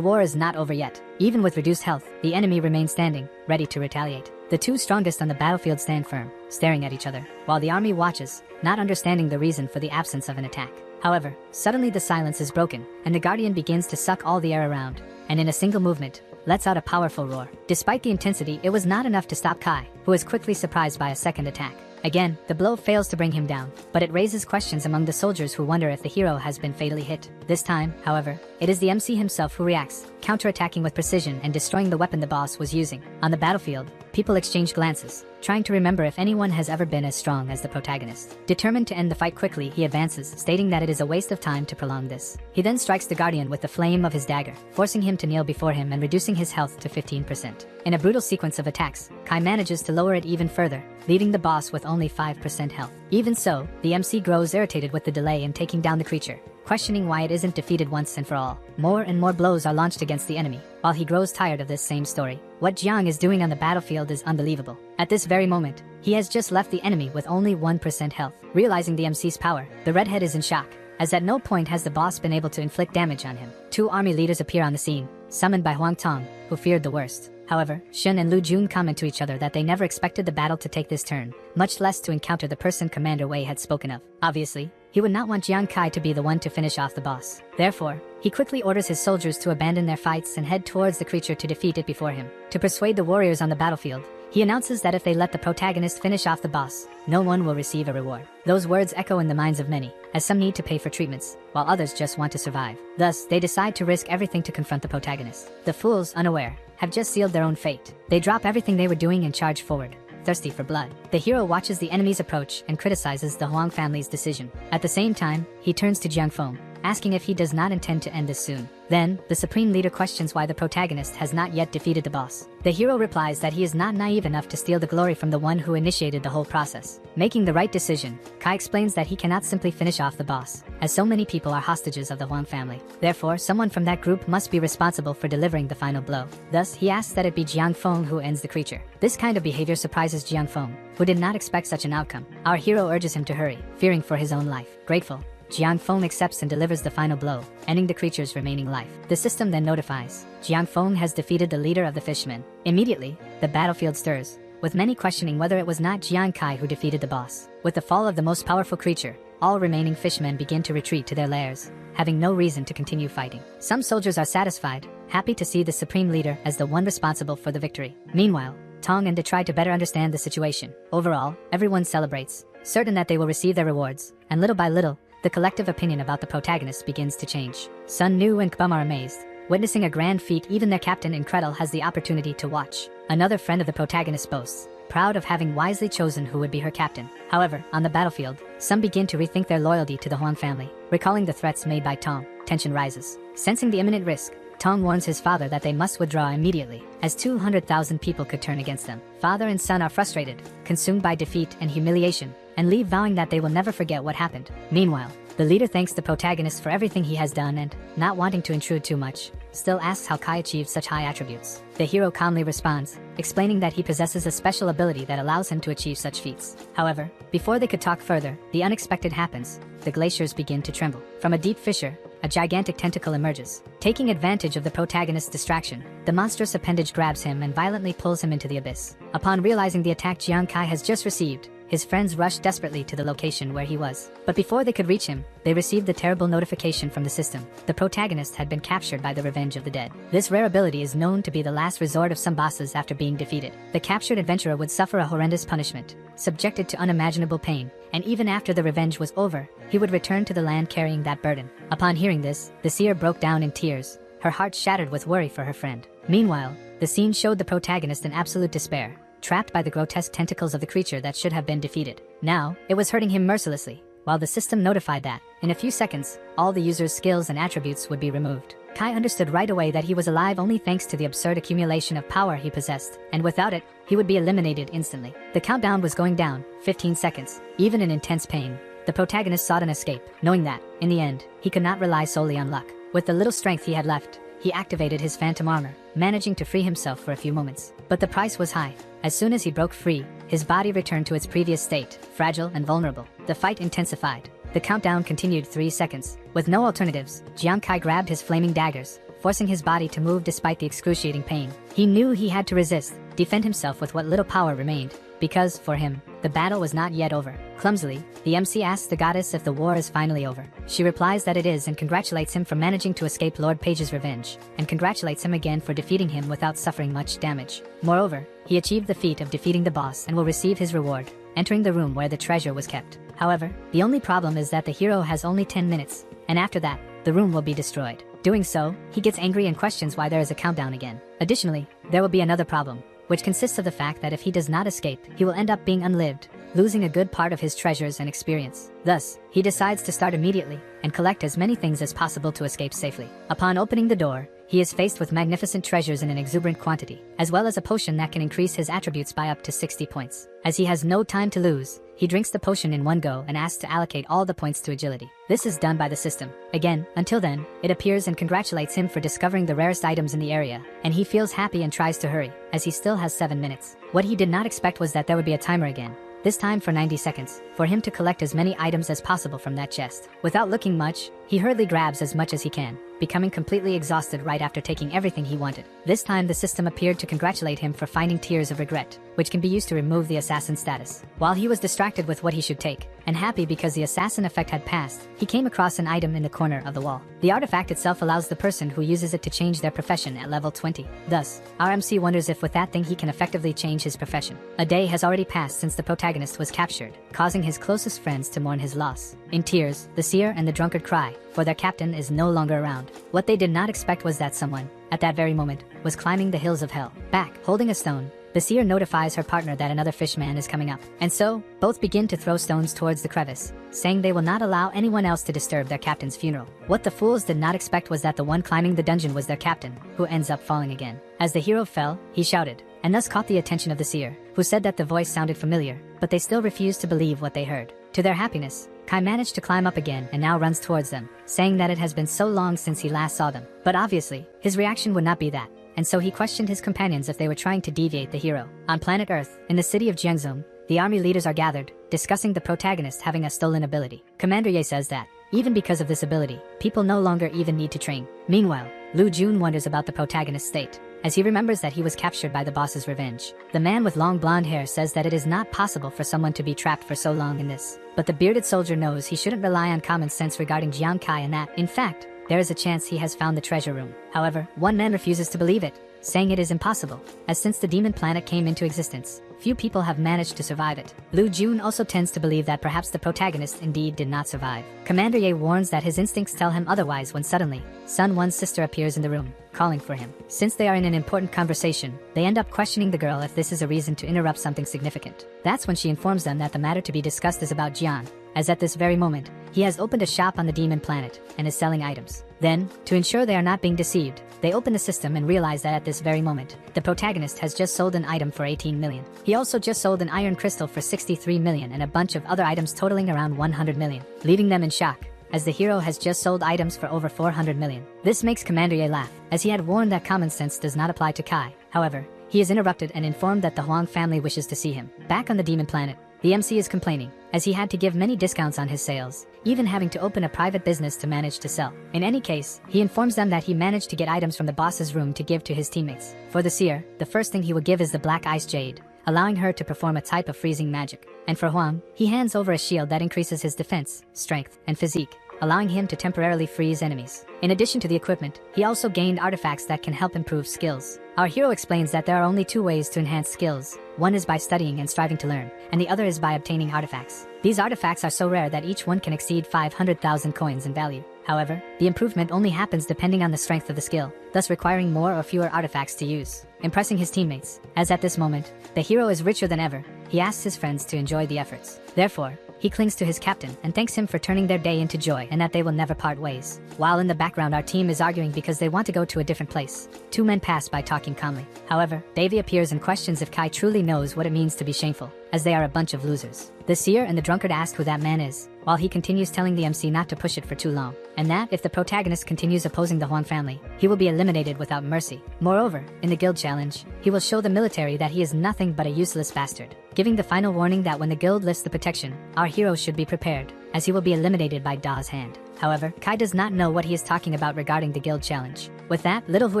war is not over yet. Even with reduced health, the enemy remains standing, ready to retaliate. The two strongest on the battlefield stand firm, staring at each other, while the army watches, not understanding the reason for the absence of an attack. However, suddenly the silence is broken, and the Guardian begins to suck all the air around, and in a single movement, lets out a powerful roar. Despite the intensity, it was not enough to stop Kai, who is quickly surprised by a second attack. Again, the blow fails to bring him down, but it raises questions among the soldiers who wonder if the hero has been fatally hit. This time, however, it is the MC himself who reacts, counterattacking with precision and destroying the weapon the boss was using. On the battlefield, people exchange glances, trying to remember if anyone has ever been as strong as the protagonist. Determined to end the fight quickly, he advances, stating that it is a waste of time to prolong this. He then strikes the Guardian with the flame of his dagger, forcing him to kneel before him and reducing his health to 15%. In a brutal sequence of attacks, Kai manages to lower it even further, leaving the boss with only 5% health. Even so, the MC grows irritated with the delay in taking down the creature, questioning why it isn't defeated once and for all. More and more blows are launched against the enemy, while he grows tired of this same story. What Jiang is doing on the battlefield is unbelievable. At this very moment, he has just left the enemy with only 1% health. Realizing the MC's power, the redhead is in shock, as at no point has the boss been able to inflict damage on him. 2 army leaders appear on the scene, summoned by Huang Tong, who feared the worst. However, Shun and Lu Jun comment to each other that they never expected the battle to take this turn, much less to encounter the person Commander Wei had spoken of. Obviously, he would not want Jiang Kai to be the one to finish off the boss. Therefore, he quickly orders his soldiers to abandon their fights and head towards the creature to defeat it before him. To persuade the warriors on the battlefield, he announces that if they let the protagonist finish off the boss, no one will receive a reward. Those words echo in the minds of many, as some need to pay for treatments, while others just want to survive. Thus, they decide to risk everything to confront the protagonist. The fools, unaware, have just sealed their own fate. They drop everything they were doing and charge forward, thirsty for blood. The hero watches the enemy's approach and criticizes the Huang family's decision. At the same time, he turns to Jiang Feng, asking if he does not intend to end this soon. Then, the supreme leader questions why the protagonist has not yet defeated the boss. The hero replies that he is not naive enough to steal the glory from the one who initiated the whole process. Making the right decision, Kai explains that he cannot simply finish off the boss, as so many people are hostages of the Huang family. Therefore, someone from that group must be responsible for delivering the final blow. Thus, he asks that it be Jiang Feng who ends the creature. This kind of behavior surprises Jiang Feng, who did not expect such an outcome. Our hero urges him to hurry, fearing for his own life. Grateful, Jiang Feng accepts and delivers the final blow, ending the creature's remaining life. The system then notifies Jiang Feng has defeated the leader of the fishmen. Immediately, the battlefield stirs, with many questioning whether it was not Jiang Kai who defeated the boss. With the fall of the most powerful creature, all remaining fishmen begin to retreat to their lairs, having no reason to continue fighting. Some soldiers are satisfied, happy to see the supreme leader as the one responsible for the victory. Meanwhile, Tong and De try to better understand the situation. Overall, everyone celebrates, certain that they will receive their rewards, and little by little, the collective opinion about the protagonist begins to change. Sun Nu and Kbum are amazed, witnessing a grand feat even their captain Incredul has the opportunity to watch. Another friend of the protagonist boasts, proud of having wisely chosen who would be her captain. However, on the battlefield, some begin to rethink their loyalty to the Huang family, recalling the threats made by Tong. Tension rises. Sensing the imminent risk, Tong warns his father that they must withdraw immediately, as 200,000 people could turn against them. Father and son are frustrated, consumed by defeat and humiliation, and leave vowing that they will never forget what happened. Meanwhile, the leader thanks the protagonist for everything he has done and, not wanting to intrude too much, still asks how Kai achieved such high attributes. The hero calmly responds, explaining that he possesses a special ability that allows him to achieve such feats. However, before they could talk further, the unexpected happens. The glaciers begin to tremble. From a deep fissure, a gigantic tentacle emerges. Taking advantage of the protagonist's distraction, the monstrous appendage grabs him and violently pulls him into the abyss. Upon realizing the attack Jiang Kai has just received, his friends rush desperately to the location where he was. But before they could reach him, they received the terrible notification from the system. The protagonist had been captured by the Revenge of the Dead. This rare ability is known to be the last resort of some bosses after being defeated. The captured adventurer would suffer a horrendous punishment, subjected to unimaginable pain, and even after the revenge was over, he would return to the land carrying that burden. Upon hearing this, the seer broke down in tears, her heart shattered with worry for her friend. Meanwhile, the scene showed the protagonist in absolute despair, trapped by the grotesque tentacles of the creature that should have been defeated. Now, it was hurting him mercilessly, while the system notified that, in a few seconds, all the user's skills and attributes would be removed. Kai understood right away that he was alive only thanks to the absurd accumulation of power he possessed, and without it, he would be eliminated instantly. The countdown was going down, 15 seconds. Even in intense pain, the protagonist sought an escape, knowing that, in the end, he could not rely solely on luck. With the little strength he had left, he activated his phantom armor, managing to free himself for a few moments. But the price was high. As soon as he broke free, his body returned to its previous state, fragile and vulnerable. The fight intensified. The countdown continued 3 seconds. With no alternatives, Jiang Kai grabbed his flaming daggers, forcing his body to move despite the excruciating pain. He knew he had to resist, defend himself with what little power remained, because, for him, the battle was not yet over. Clumsily, the MC asks the goddess if the war is finally over. She replies that it is and congratulates him for managing to escape Lord Page's revenge, and congratulates him again for defeating him without suffering much damage. Moreover, he achieved the feat of defeating the boss and will receive his reward, entering the room where the treasure was kept. However, the only problem is that the hero has only 10 minutes, and after that, the room will be destroyed. Doing so, he gets angry and questions why there is a countdown again. Additionally, there will be another problem, which consists of the fact that if he does not escape, he will end up being unlived, losing a good part of his treasures and experience. Thus, he decides to start immediately and collect as many things as possible to escape safely. Upon opening the door, he is faced with magnificent treasures in an exuberant quantity, as well as a potion that can increase his attributes by up to 60 points. As he has no time to lose, he drinks the potion in one go and asks to allocate all the points to agility. This is done by the system. Again, until then, it appears and congratulates him for discovering the rarest items in the area, and he feels happy and tries to hurry, as he still has 7 minutes. What he did not expect was that there would be a timer again, this time for 90 seconds, for him to collect as many items as possible from that chest. Without looking much, he hurriedly grabs as much as he can, becoming completely exhausted right after taking everything he wanted. This time the system appeared to congratulate him for finding Tears of Regret, which can be used to remove the assassin status. While he was distracted with what he should take, and happy because the assassin effect had passed, he came across an item in the corner of the wall. The artifact itself allows the person who uses it to change their profession at level 20. Thus, our MC wonders if with that thing he can effectively change his profession. A day has already passed since the protagonist was captured, causing his closest friends to mourn his loss. In tears, the seer and the drunkard cry, for their captain is no longer around. What they did not expect was that someone, at that very moment, was climbing the hills of hell. Back, holding a stone, the seer notifies her partner that another fishman is coming up, and so, both begin to throw stones towards the crevice, saying they will not allow anyone else to disturb their captain's funeral. What the fools did not expect was that the one climbing the dungeon was their captain, who ends up falling again. As the hero fell, he shouted, and thus caught the attention of the seer, who said that the voice sounded familiar, but they still refused to believe what they heard. To their happiness, Kai managed to climb up again and now runs towards them, saying that it has been so long since he last saw them. But obviously, his reaction would not be that, and so he questioned his companions if they were trying to deviate the hero. On planet Earth, in the city of Jiangzhou, the army leaders are gathered, discussing the protagonist having a stolen ability. Commander Ye says that, even because of this ability, people no longer even need to train. Meanwhile, Lu Jun wonders about the protagonist's state, as he remembers that he was captured by the boss's revenge. The man with long blonde hair says that it is not possible for someone to be trapped for so long in this. But the bearded soldier knows he shouldn't rely on common sense regarding Jiang Kai and that, in fact, there is a chance he has found the treasure room. However, one man refuses to believe it, saying it is impossible, as since the demon planet came into existence, few people have managed to survive it. Lu Jun also tends to believe that perhaps the protagonist indeed did not survive. Commander Ye warns that his instincts tell him otherwise when suddenly, Sun One's sister appears in the room, calling for him. Since they are in an important conversation, they end up questioning the girl if this is a reason to interrupt something significant. That's when she informs them that the matter to be discussed is about Jian, as at this very moment, he has opened a shop on the demon planet and is selling items. Then, to ensure they are not being deceived, they open the system and realize that at this very moment, the protagonist has just sold an item for 18 million. He also just sold an iron crystal for 63 million and a bunch of other items totaling around 100 million, leaving them in shock, as the hero has just sold items for over 400 million. This makes Commander Ye laugh, as he had warned that common sense does not apply to Kai. However, he is interrupted and informed that the Huang family wishes to see him. Back on the demon planet, the MC is complaining, as he had to give many discounts on his sales, even having to open a private business to manage to sell. In any case, he informs them that he managed to get items from the boss's room to give to his teammates. For the seer, the first thing he would give is the Black Ice Jade, allowing her to perform a type of freezing magic. And for Huang, he hands over a shield that increases his defense, strength, and physique, allowing him to temporarily freeze enemies. In addition to the equipment, he also gained artifacts that can help improve skills. Our hero explains that there are only two ways to enhance skills. One is by studying and striving to learn, and the other is by obtaining artifacts. These artifacts are so rare that each one can exceed 500,000 coins in value. However, the improvement only happens depending on the strength of the skill, thus requiring more or fewer artifacts to use, impressing his teammates, as at this moment, the hero is richer than ever. He asks his friends to enjoy the efforts. Therefore, he clings to his captain and thanks him for turning their day into joy and that they will never part ways. While in the background our team is arguing because they want to go to a different place. Two men pass by talking calmly. However, Davy appears and questions if Kai truly knows what it means to be shameful, as they are a bunch of losers. The seer and the drunkard ask who that man is, while he continues telling the MC not to push it for too long, and that if the protagonist continues opposing the Huang family, he will be eliminated without mercy. Moreover, in the guild challenge, he will show the military that he is nothing but a useless bastard, giving the final warning that when the guild lifts the protection, our hero should be prepared, as he will be eliminated by Da's hand. However, Kai does not know what he is talking about regarding the guild challenge. With that, Little Who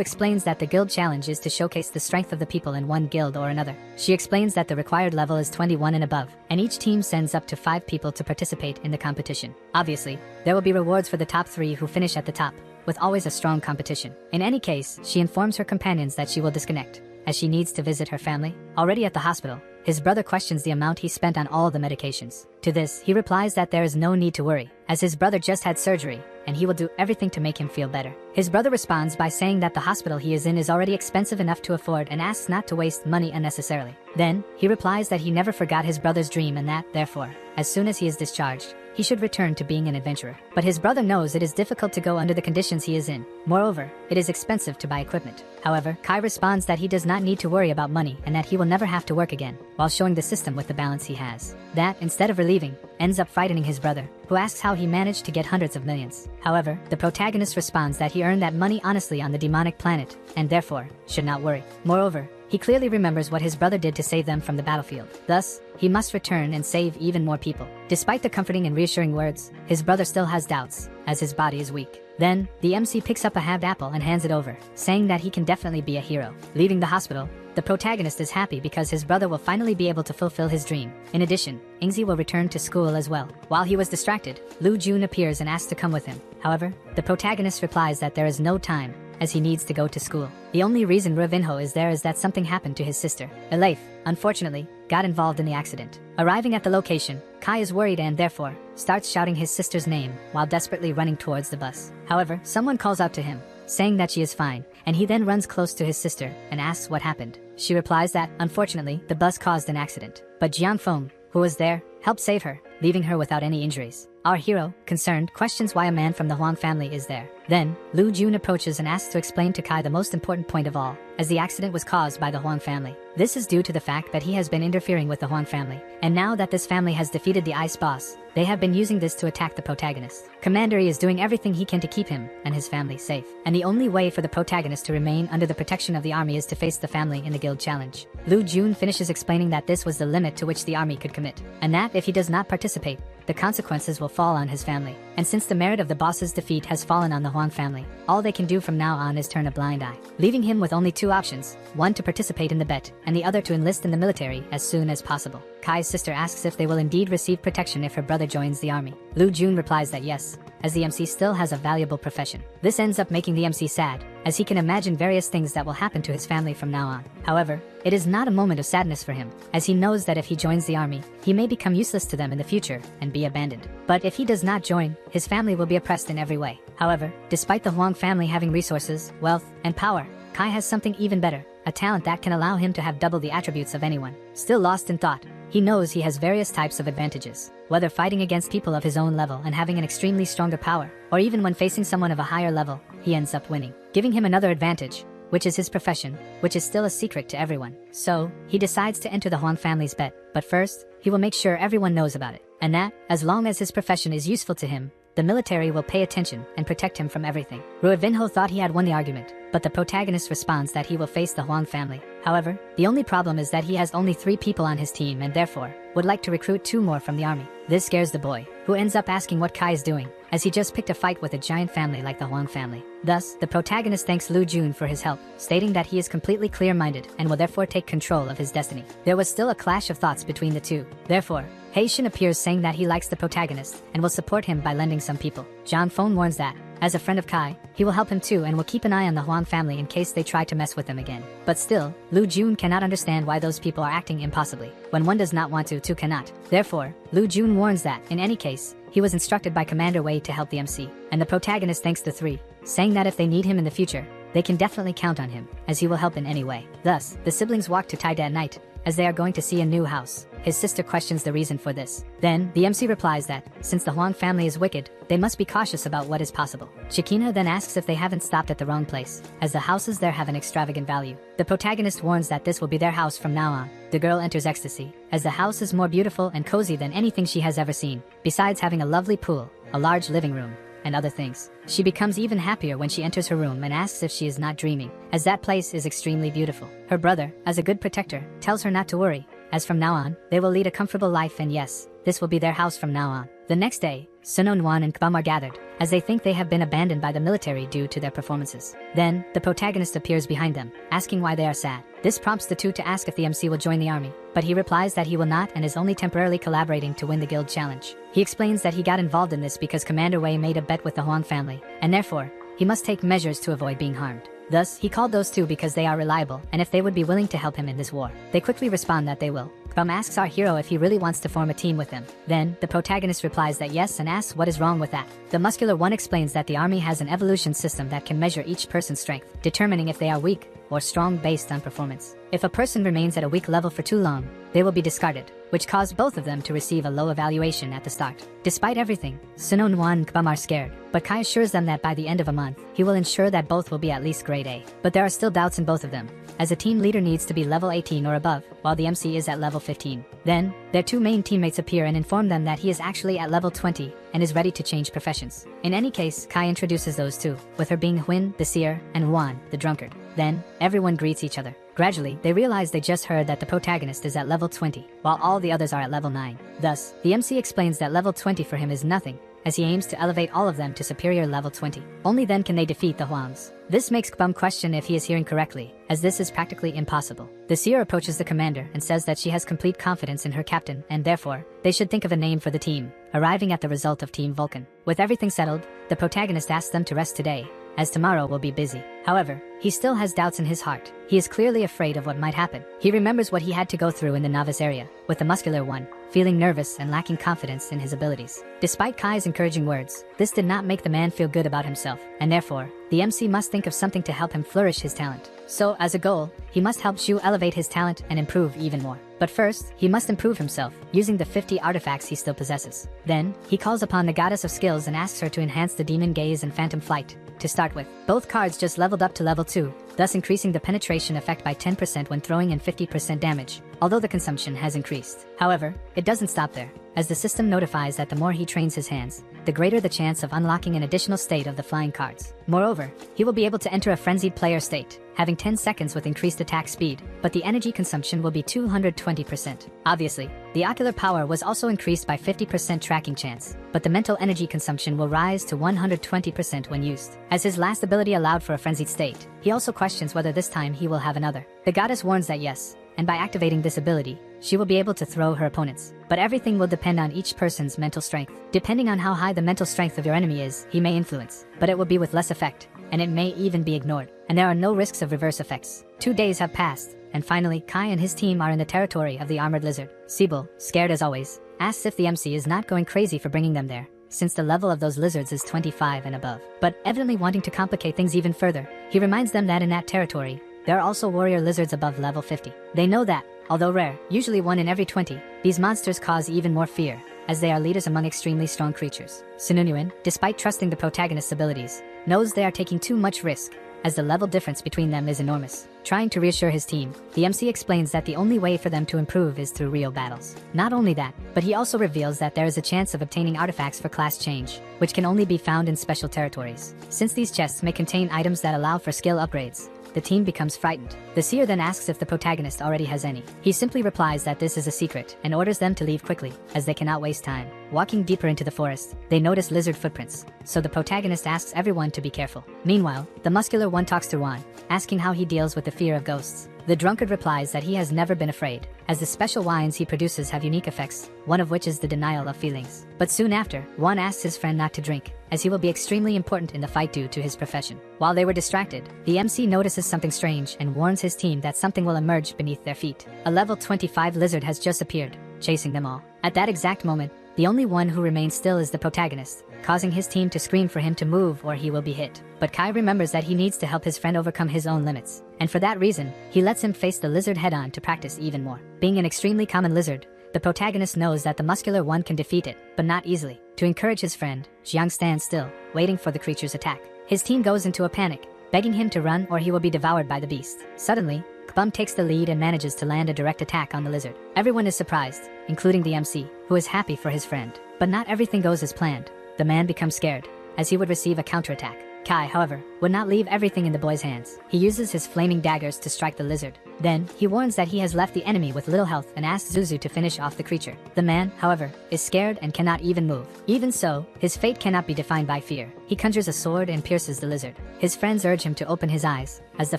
explains that the guild challenge is to showcase the strength of the people in one guild or another. She explains that the required level is 21 and above, and each team sends up to 5 people to participate in the competition. Obviously, there will be rewards for the top 3 who finish at the top, with always a strong competition. In any case, she informs her companions that she will disconnect, as she needs to visit her family. Already at the hospital, his brother questions the amount he spent on all the medications. To this, he replies that there is no need to worry, as his brother just had surgery, and he will do everything to make him feel better. His brother responds by saying that the hospital he is in is already expensive enough to afford and asks not to waste money unnecessarily. Then, he replies that he never forgot his brother's dream and that, therefore, as soon as he is discharged, he should return to being an adventurer. But his brother knows it is difficult to go under the conditions he is in. Moreover, it is expensive to buy equipment. However, Kai responds that he does not need to worry about money and that he will never have to work again, while showing the system with the balance he has. That, instead of relieving, ends up frightening his brother, who asks how he managed to get hundreds of millions. However, the protagonist responds that he earned that money honestly on the demonic planet, and therefore, should not worry. Moreover, he clearly remembers what his brother did to save them from the battlefield. Thus, he must return and save even more people. Despite the comforting and reassuring words, his brother still has doubts, as his body is weak. Then, the MC picks up a halved apple and hands it over, saying that he can definitely be a hero. Leaving the hospital, the protagonist is happy because his brother will finally be able to fulfill his dream. In addition, Ingzi will return to school as well. While he was distracted, Lu Jun appears and asks to come with him. However, the protagonist replies that there is no time, as he needs to go to school. The only reason Ravinho is there is that something happened to his sister. Elaith, unfortunately, got involved in the accident. Arriving at the location, Kai is worried and therefore, starts shouting his sister's name while desperately running towards the bus. However, someone calls out to him, saying that she is fine, and he then runs close to his sister and asks what happened. She replies that, unfortunately, the bus caused an accident, but Jiang Feng, who was there, helped save her, leaving her without any injuries. Our hero, concerned, questions why a man from the Huang family is there. Then, Lu Jun approaches and asks to explain to Kai the most important point of all, as the accident was caused by the Huang family. This is due to the fact that he has been interfering with the Huang family, and now that this family has defeated the Ice Boss, they have been using this to attack the protagonist. Commander E is doing everything he can to keep him and his family safe, and the only way for the protagonist to remain under the protection of the army is to face the family in the guild challenge. Lu Jun finishes explaining that this was the limit to which the army could commit, and that if he does not participate, the the consequences will fall on his family. And since the merit of the boss's defeat has fallen on the Huang family, all they can do from now on is turn a blind eye, leaving him with only two options, one to participate in the bet, and the other to enlist in the military as soon as possible. Kai's sister asks if they will indeed receive protection if her brother joins the army. Lu Jun replies that yes, as the MC still has a valuable profession. This ends up making the MC sad, as he can imagine various things that will happen to his family from now on. However, it is not a moment of sadness for him, as he knows that if he joins the army, he may become useless to them in the future and be abandoned. But if he does not join, his family will be oppressed in every way. However, despite the Huang family having resources, wealth, and power, Kai has something even better, a talent that can allow him to have double the attributes of anyone. Still lost in thought, he knows he has various types of advantages, whether fighting against people of his own level and having an extremely stronger power, or even when facing someone of a higher level, he ends up winning, giving him another advantage, which is his profession, which is still a secret to everyone. So, he decides to enter the Huang family's bet, but first, he will make sure everyone knows about it, and that, as long as his profession is useful to him, the military will pay attention and protect him from everything. Rue Vinho thought he had won the argument, but the protagonist responds that he will face the Huang family. However, the only problem is that he has only 3 people on his team and therefore, would like to recruit 2 more from the army. This scares the boy, who ends up asking what Kai is doing, as he just picked a fight with a giant family like the Huang family. Thus, the protagonist thanks Lu Jun for his help, stating that he is completely clear-minded and will therefore take control of his destiny. There was still a clash of thoughts between the two. Therefore, Haitian appears saying that he likes the protagonist and will support him by lending some people. John Fone warns that, as a friend of Kai, he will help him too and will keep an eye on the Huang family in case they try to mess with him again. But still, Lu Jun cannot understand why those people are acting impossibly. When one does not want to, two cannot. Therefore, Lu Jun warns that, in any case, he was instructed by Commander Wei to help the MC, and the protagonist thanks the 3, saying that if they need him in the future, they can definitely count on him, as he will help in any way. Thus, the siblings walk to Taida at night, as they are going to see a new house. His sister questions the reason for this. Then, the MC replies that, since the Huang family is wicked, they must be cautious about what is possible. Shikina then asks if they haven't stopped at the wrong place, as the houses there have an extravagant value. The protagonist warns that this will be their house from now on. The girl enters ecstasy, as the house is more beautiful and cozy than anything she has ever seen, besides having a lovely pool, a large living room, and other things. She becomes even happier when she enters her room and asks if she is not dreaming, as that place is extremely beautiful. Her brother, as a good protector, tells her not to worry, as from now on, they will lead a comfortable life and yes, this will be their house from now on. The next day, Sunon and Kbam are gathered, as they think they have been abandoned by the military due to their performances. Then, the protagonist appears behind them, asking why they are sad. This prompts the 2 to ask if the MC will join the army, but he replies that he will not and is only temporarily collaborating to win the guild challenge. He explains that he got involved in this because Commander Wei made a bet with the Huang family, and therefore, he must take measures to avoid being harmed. Thus, he called those 2 because they are reliable, and if they would be willing to help him in this war. They quickly respond that they will. Kbam asks our hero if he really wants to form a team with them. Then, the protagonist replies that yes and asks what is wrong with that. The muscular one explains that the army has an evolution system that can measure each person's strength, determining if they are weak or strong based on performance. If a person remains at a weak level for too long, they will be discarded, which caused both of them to receive a low evaluation at the start. Despite everything, Sunon and Kbam are scared, but Kai assures them that by the end of a month, he will ensure that both will be at least grade A. But there are still doubts in both of them, as a team leader needs to be level 18 or above, while the MC is at level 15. Then, their 2 main teammates appear and inform them that he is actually at level 20 and is ready to change professions. In any case, Kai introduces those 2, with her being Huin, the seer, and Wan, the drunkard. Then, everyone greets each other. Gradually, they realize they just heard that the protagonist is at level 20, while all the others are at level 9. Thus, the MC explains that level 20 for him is nothing, as he aims to elevate all of them to superior level 20. Only then can they defeat the Huangs. This makes Kbam question if he is hearing correctly, as this is practically impossible. The seer approaches the commander and says that she has complete confidence in her captain and therefore, they should think of a name for the team, arriving at the result of Team Vulcan. With everything settled, the protagonist asks them to rest today, as tomorrow will be busy. However, he still has doubts in his heart. He is clearly afraid of what might happen. He remembers what he had to go through in the novice area, with the muscular one, feeling nervous and lacking confidence in his abilities. Despite Kai's encouraging words, this did not make the man feel good about himself, and therefore, the MC must think of something to help him flourish his talent. So, as a goal, he must help Shu elevate his talent and improve even more. But first, he must improve himself, using the 50 artifacts he still possesses. Then, he calls upon the goddess of skills and asks her to enhance the demon gaze and phantom flight. To start with, both cards just leveled up to level 2, thus increasing the penetration effect by 10% when throwing and 50% damage, although the consumption has increased. However, it doesn't stop there, as the system notifies that the more he trains his hands, the greater the chance of unlocking an additional state of the flying cards. Moreover, he will be able to enter a frenzied player state, having 10 seconds with increased attack speed, but the energy consumption will be 220%. Obviously, the ocular power was also increased by 50% tracking chance, but the mental energy consumption will rise to 120% when used. As his last ability allowed for a frenzied state, he also questions whether this time he will have another. The goddess warns that yes, and by activating this ability, she will be able to throw her opponents. But everything will depend on each person's mental strength. Depending on how high the mental strength of your enemy is, he may influence, but it will be with less effect, and it may even be ignored. And there are no risks of reverse effects. 2 days have passed, and finally Kai and his team are in the territory of the armored lizard. Sibyl, scared as always, asks if the MC is not going crazy for bringing them there, since the level of those lizards is 25 and above. But evidently wanting to complicate things even further, he reminds them that in that territory, there are also warrior lizards above level 50. They know that, although rare, usually 1 in every 20, these monsters cause even more fear, as they are leaders among extremely strong creatures. Sununuin, despite trusting the protagonist's abilities, knows they are taking too much risk, as the level difference between them is enormous. Trying to reassure his team, the MC explains that the only way for them to improve is through real battles. Not only that, but he also reveals that there is a chance of obtaining artifacts for class change, which can only be found in special territories. Since these chests may contain items that allow for skill upgrades, the team becomes frightened. The seer then asks if the protagonist already has any. He simply replies that this is a secret and orders them to leave quickly, as they cannot waste time. Walking deeper into the forest, they notice lizard footprints, so the protagonist asks everyone to be careful. Meanwhile, the muscular one talks to Juan, asking how he deals with the fear of ghosts. The drunkard replies that he has never been afraid, as the special wines he produces have unique effects, one of which is the denial of feelings. But soon after, Juan asks his friend not to drink, as he will be extremely important in the fight due to his profession. While they were distracted, the MC notices something strange and warns his team that something will emerge beneath their feet. A level 25 lizard has just appeared, chasing them all. At that exact moment, the only one who remains still is the protagonist, causing his team to scream for him to move or he will be hit. But Kai remembers that he needs to help his friend overcome his own limits, and for that reason, he lets him face the lizard head-on to practice even more. Being an extremely common lizard, the protagonist knows that the muscular one can defeat it, but not easily. To encourage his friend, Jiang stands still, waiting for the creature's attack. His team goes into a panic, begging him to run or he will be devoured by the beast. Suddenly, Kbum takes the lead and manages to land a direct attack on the lizard. Everyone is surprised, including the MC, who is happy for his friend. But not everything goes as planned. The man becomes scared, as he would receive a counterattack. Kai, however, would not leave everything in the boy's hands. He uses his flaming daggers to strike the lizard. Then, he warns that he has left the enemy with little health and asks Zuzu to finish off the creature. The man, however, is scared and cannot even move. Even so, his fate cannot be defined by fear. He conjures a sword and pierces the lizard. His friends urge him to open his eyes, as the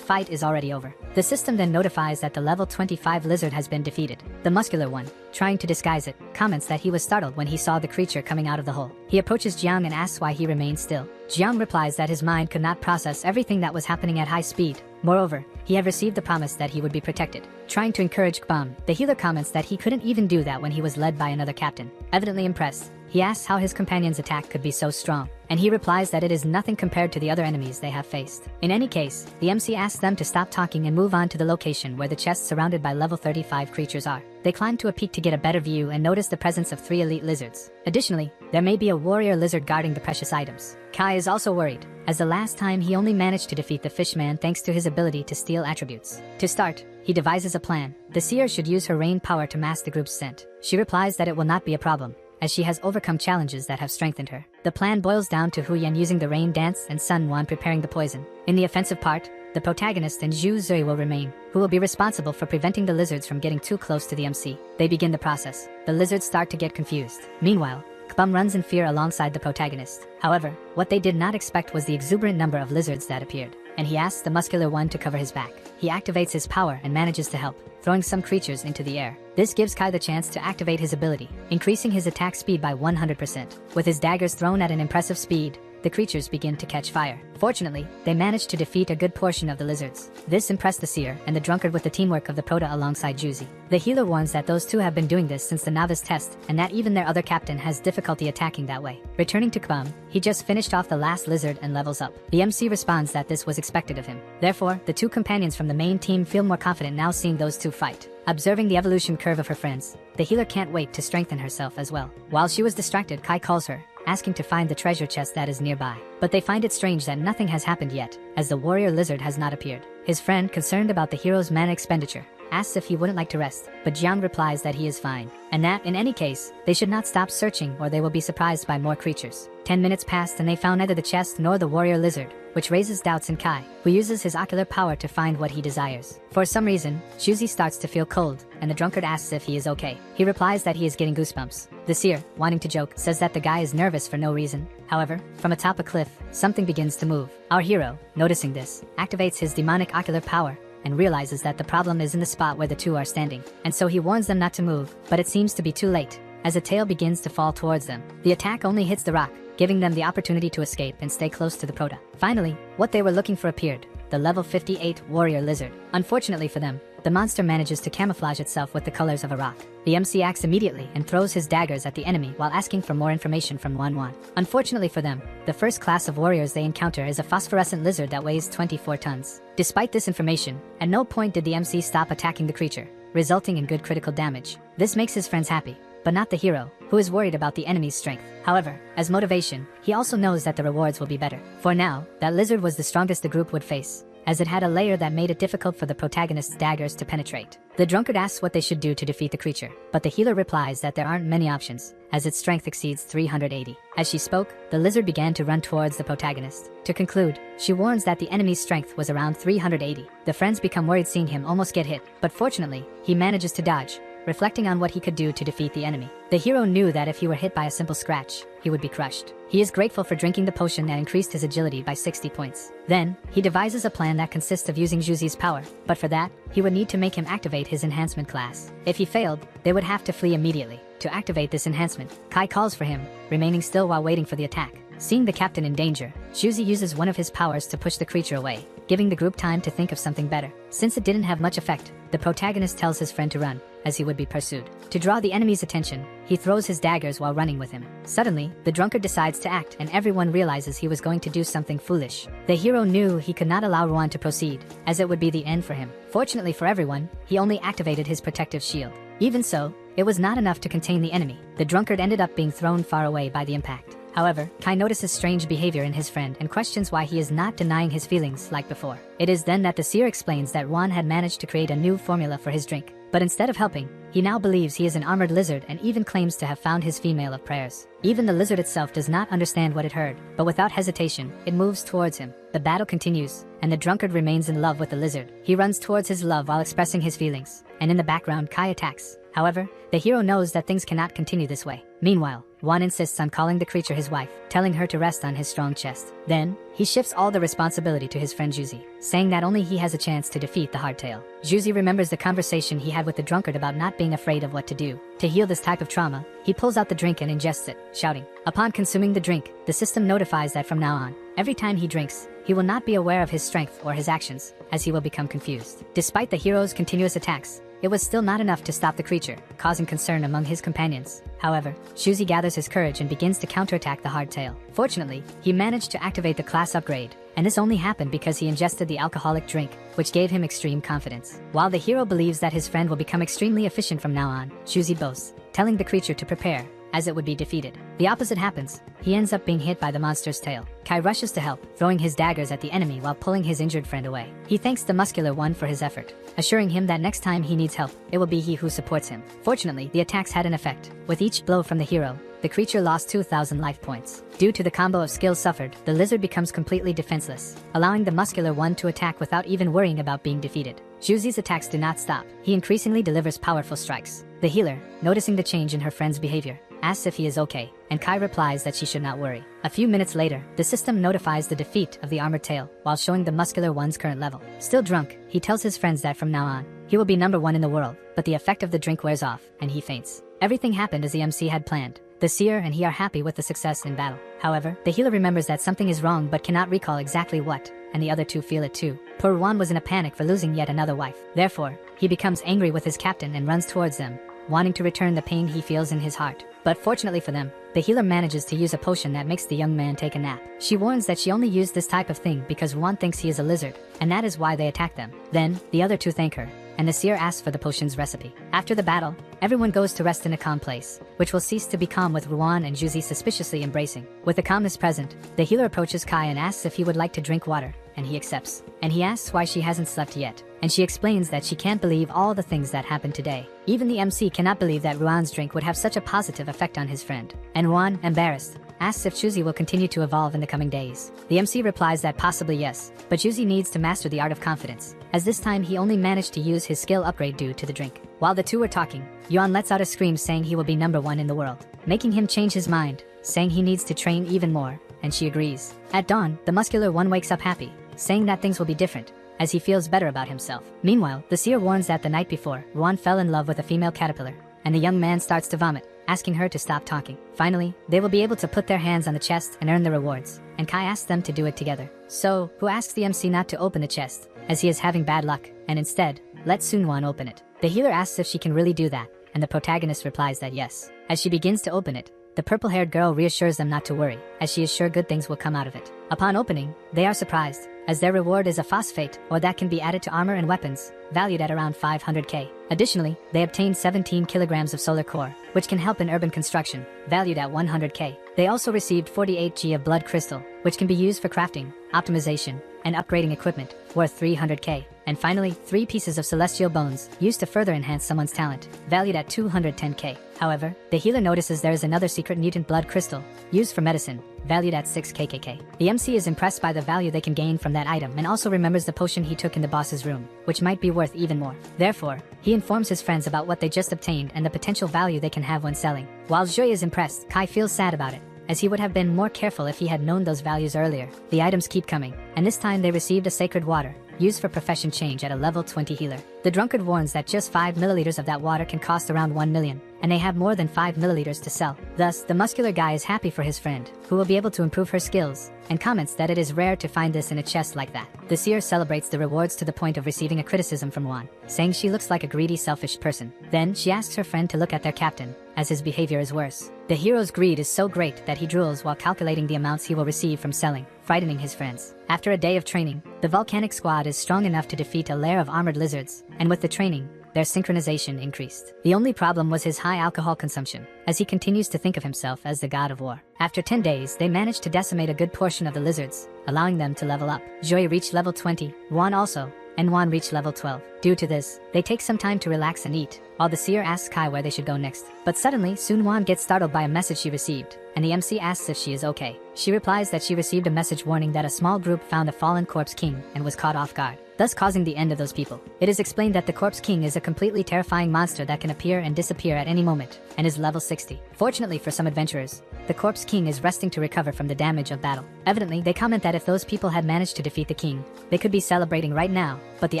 fight is already over. The system then notifies that the level 25 lizard has been defeated. The muscular one, trying to disguise it, comments that he was startled when he saw the creature coming out of the hole. He approaches Jiang and asks why he remained still. Jiang replies that his mind could not process everything that was happening at high speed. Moreover, he had received the promise that he would be protected. Trying to encourage Kbum, the healer comments that he couldn't even do that when he was led by another captain. Evidently impressed, he asks how his companion's attack could be so strong, and he replies that it is nothing compared to the other enemies they have faced. In any case, the MC asks them to stop talking and move on to the location where the chests surrounded by level 35 creatures are. They climb to a peak to get a better view and notice the presence of 3 elite lizards. Additionally, there may be a warrior lizard guarding the precious items. Kai is also worried, as the last time he only managed to defeat the fishman thanks to his ability to steal attributes. To start, he devises a plan. The seer should use her rain power to mask the group's scent. She replies that it will not be a problem, as she has overcome challenges that have strengthened her. The plan boils down to Hu Yan using the rain dance and Sun Wan preparing the poison. In the offensive part, the protagonist and Zhu Zui will remain, who will be responsible for preventing the lizards from getting too close to the MC. They begin the process. The lizards start to get confused. Meanwhile, Kbum runs in fear alongside the protagonist. However, what they did not expect was the exuberant number of lizards that appeared, and he asks the muscular one to cover his back. He activates his power and manages to help, throwing some creatures into the air. This gives Kai the chance to activate his ability, increasing his attack speed by 100%. With his daggers thrown at an impressive speed, the creatures begin to catch fire. Fortunately, they managed to defeat a good portion of the lizards. This impressed the seer and the drunkard with the teamwork of the Prota alongside Juzi. The healer warns that those two have been doing this since the novice test, and that even their other captain has difficulty attacking that way. Returning to Kbum, he just finished off the last lizard and levels up. The MC responds that this was expected of him. Therefore, the 2 companions from the main team feel more confident now seeing those 2 fight. Observing the evolution curve of her friends, the healer can't wait to strengthen herself as well. While she was distracted, Kai calls her, asking to find the treasure chest that is nearby. But they find it strange that nothing has happened yet, as the warrior lizard has not appeared. His friend, concerned about the hero's mana expenditure, asks if he wouldn't like to rest, but Jiang replies that he is fine, and that, in any case, they should not stop searching or they will be surprised by more creatures. 10 minutes passed and they found neither the chest nor the warrior lizard, which raises doubts in Kai, who uses his ocular power to find what he desires. For some reason, Shuzi starts to feel cold, and the drunkard asks if he is okay. He replies that he is getting goosebumps. The seer, wanting to joke, says that the guy is nervous for no reason. However, from atop a cliff, something begins to move. Our hero, noticing this, activates his demonic ocular power, and realizes that the problem is in the spot where the two are standing, and so he warns them not to move, but it seems to be too late, as a tail begins to fall towards them. The attack only hits the rock, giving them the opportunity to escape and stay close to the Prota. Finally, what they were looking for appeared, the level 58 warrior lizard. Unfortunately for them, the monster manages to camouflage itself with the colors of a rock. The MC acts immediately and throws his daggers at the enemy while asking for more information from Manhua. Unfortunately for them, the first class of warriors they encounter is a phosphorescent lizard that weighs 24 tons. Despite this information, at no point did the MC stop attacking the creature, resulting in good critical damage. This makes his friends happy, but not the hero, who is worried about the enemy's strength. However, as motivation, he also knows that the rewards will be better. For now, that lizard was the strongest the group would face, as it had a layer that made it difficult for the protagonist's daggers to penetrate. The drunkard asks what they should do to defeat the creature, but the healer replies that there aren't many options, as its strength exceeds 380. As she spoke, the lizard began to run towards the protagonist. To conclude, she warns that the enemy's strength was around 380. The friends become worried seeing him almost get hit, but fortunately, he manages to dodge, reflecting on what he could do to defeat the enemy. The hero knew that if he were hit by a simple scratch, he would be crushed. He is grateful for drinking the potion that increased his agility by 60 points. Then, he devises a plan that consists of using Juzi's power, but for that, he would need to make him activate his enhancement class. If he failed, they would have to flee immediately. To activate this enhancement, Kai calls for him, remaining still while waiting for the attack. Seeing the captain in danger, Shuzi uses one of his powers to push the creature away, giving the group time to think of something better. Since it didn't have much effect, the protagonist tells his friend to run, as he would be pursued. To draw the enemy's attention, he throws his daggers while running with him. Suddenly, the drunkard decides to act and everyone realizes he was going to do something foolish. The hero knew he could not allow Ruan to proceed, as it would be the end for him. Fortunately for everyone, he only activated his protective shield. Even so, it was not enough to contain the enemy. The drunkard ended up being thrown far away by the impact. However, Kai notices strange behavior in his friend and questions why he is not denying his feelings like before. It is then that the seer explains that Ruan had managed to create a new formula for his drink. But instead of helping, he now believes he is an armored lizard and even claims to have found his female of prayers. Even the lizard itself does not understand what it heard, but without hesitation, it moves towards him. The battle continues, and the drunkard remains in love with the lizard. He runs towards his love while expressing his feelings, and in the background Kai attacks. However, the hero knows that things cannot continue this way. Meanwhile, Juan insists on calling the creature his wife, telling her to rest on his strong chest. Then, he shifts all the responsibility to his friend Juzi, saying that only he has a chance to defeat the hardtail. Juzi remembers the conversation he had with the drunkard about not being afraid of what to do. To heal this type of trauma, he pulls out the drink and ingests it, shouting. Upon consuming the drink, the system notifies that from now on, every time he drinks, he will not be aware of his strength or his actions, as he will become confused. Despite the hero's continuous attacks, it was still not enough to stop the creature, causing concern among his companions. However, Shuzi gathers his courage and begins to counterattack the hardtail. Fortunately, he managed to activate the class upgrade, and this only happened because he ingested the alcoholic drink, which gave him extreme confidence. While the hero believes that his friend will become extremely efficient from now on, Shuzi boasts, telling the creature to prepare, as it would be defeated. The opposite happens. He ends up being hit by the monster's tail. Kai rushes to help, throwing his daggers at the enemy while pulling his injured friend away. He thanks the muscular one for his effort, assuring him that next time he needs help, it will be he who supports him. Fortunately, the attacks had an effect. With each blow from the hero, the creature lost 2,000 life points. Due to the combo of skills suffered, the lizard becomes completely defenseless, allowing the muscular one to attack without even worrying about being defeated. Juzi's attacks do not stop. He increasingly delivers powerful strikes. The healer, noticing the change in her friend's behavior, asks if he is okay, and Kai replies that she should not worry. A few minutes later, the system notifies the defeat of the armored tail, while showing the muscular one's current level. Still drunk, he tells his friends that from now on, he will be #1 in the world, but the effect of the drink wears off, and he faints. Everything happened as the MC had planned. The seer and he are happy with the success in battle. However, the healer remembers that something is wrong but cannot recall exactly what, and the other two feel it too. Poor Juan was in a panic for losing yet another wife. Therefore, he becomes angry with his captain and runs towards them, wanting to return the pain he feels in his heart. But fortunately for them, the healer manages to use a potion that makes the young man take a nap. She warns that she only used this type of thing because Juan thinks he is a lizard, and that is why they attack them. Then, the other two thank her, and the seer asks for the potion's recipe. After the battle, everyone goes to rest in a calm place, which will cease to be calm with Ruan and Juzi suspiciously embracing. With the calmness present, the healer approaches Kai and asks if he would like to drink water, and he accepts. And he asks why she hasn't slept yet, and she explains that she can't believe all the things that happened today. Even the MC cannot believe that Ruan's drink would have such a positive effect on his friend. And Ruan, embarrassed, asks if Shuzi will continue to evolve in the coming days. The MC replies that possibly yes, but Shuzi needs to master the art of confidence, as this time he only managed to use his skill upgrade due to the drink. While the two were talking, Yuan lets out a scream saying he will be #1 in the world, making him change his mind, saying he needs to train even more, and she agrees. At dawn, the muscular one wakes up happy, saying that things will be different, as he feels better about himself. Meanwhile, the seer warns that the night before, Ruan fell in love with a female caterpillar, and the young man starts to vomit, asking her to stop talking. Finally, they will be able to put their hands on the chest and earn the rewards, and Kai asks them to do it together. So, who asks the MC not to open the chest, as he is having bad luck, and instead, let Sunwon open it. The healer asks if she can really do that, and the protagonist replies that yes. As she begins to open it, the purple-haired girl reassures them not to worry, as she is sure good things will come out of it. Upon opening, they are surprised, as their reward is a phosphate ore that can be added to armor and weapons, valued at around 500k. Additionally, they obtained 17 kilograms of solar core, which can help in urban construction, valued at 100k. They also received 48g of blood crystal, which can be used for crafting, optimization, and upgrading equipment, worth 300k. And finally, 3 pieces of celestial bones, used to further enhance someone's talent, valued at 210k. However, the healer notices there is another secret mutant blood crystal, used for medicine, valued at 6kkk. The MC is impressed by the value they can gain from that item and also remembers the potion he took in the boss's room, which might be worth even more. Therefore, he informs his friends about what they just obtained and the potential value they can have when selling. While Jui is impressed, Kai feels sad about it, as he would have been more careful if he had known those values earlier. The items keep coming, and this time they received a sacred water, used for profession change at a level 20 healer. The drunkard warns that just 5 milliliters of that water can cost around 1 million, and they have more than 5 milliliters to sell. Thus, the muscular guy is happy for his friend, who will be able to improve her skills, and comments that it is rare to find this in a chest like that. The seer celebrates the rewards to the point of receiving a criticism from Juan, saying she looks like a greedy, selfish person. Then, she asks her friend to look at their captain, as his behavior is worse. The hero's greed is so great that he drools while calculating the amounts he will receive from selling, frightening his friends. After a day of training, the volcanic squad is strong enough to defeat a lair of armored lizards, and with the training, their synchronization increased. The only problem was his high alcohol consumption, as he continues to think of himself as the god of war. After 10 days, they managed to decimate a good portion of the lizards, allowing them to level up. Joy reached level 20, Juan also, and Juan reached level 12. Due to this, they take some time to relax and eat, while the seer asks Kai where they should go next. But suddenly, Sun Juan gets startled by a message she received, and the MC asks if she is okay. She replies that she received a message warning that a small group found the fallen corpse king and was caught off guard, thus causing the end of those people. It is explained that the corpse king is a completely terrifying monster that can appear and disappear at any moment, and is level 60. Fortunately for some adventurers, the corpse king is resting to recover from the damage of battle. Evidently, they comment that if those people had managed to defeat the king, they could be celebrating right now, but the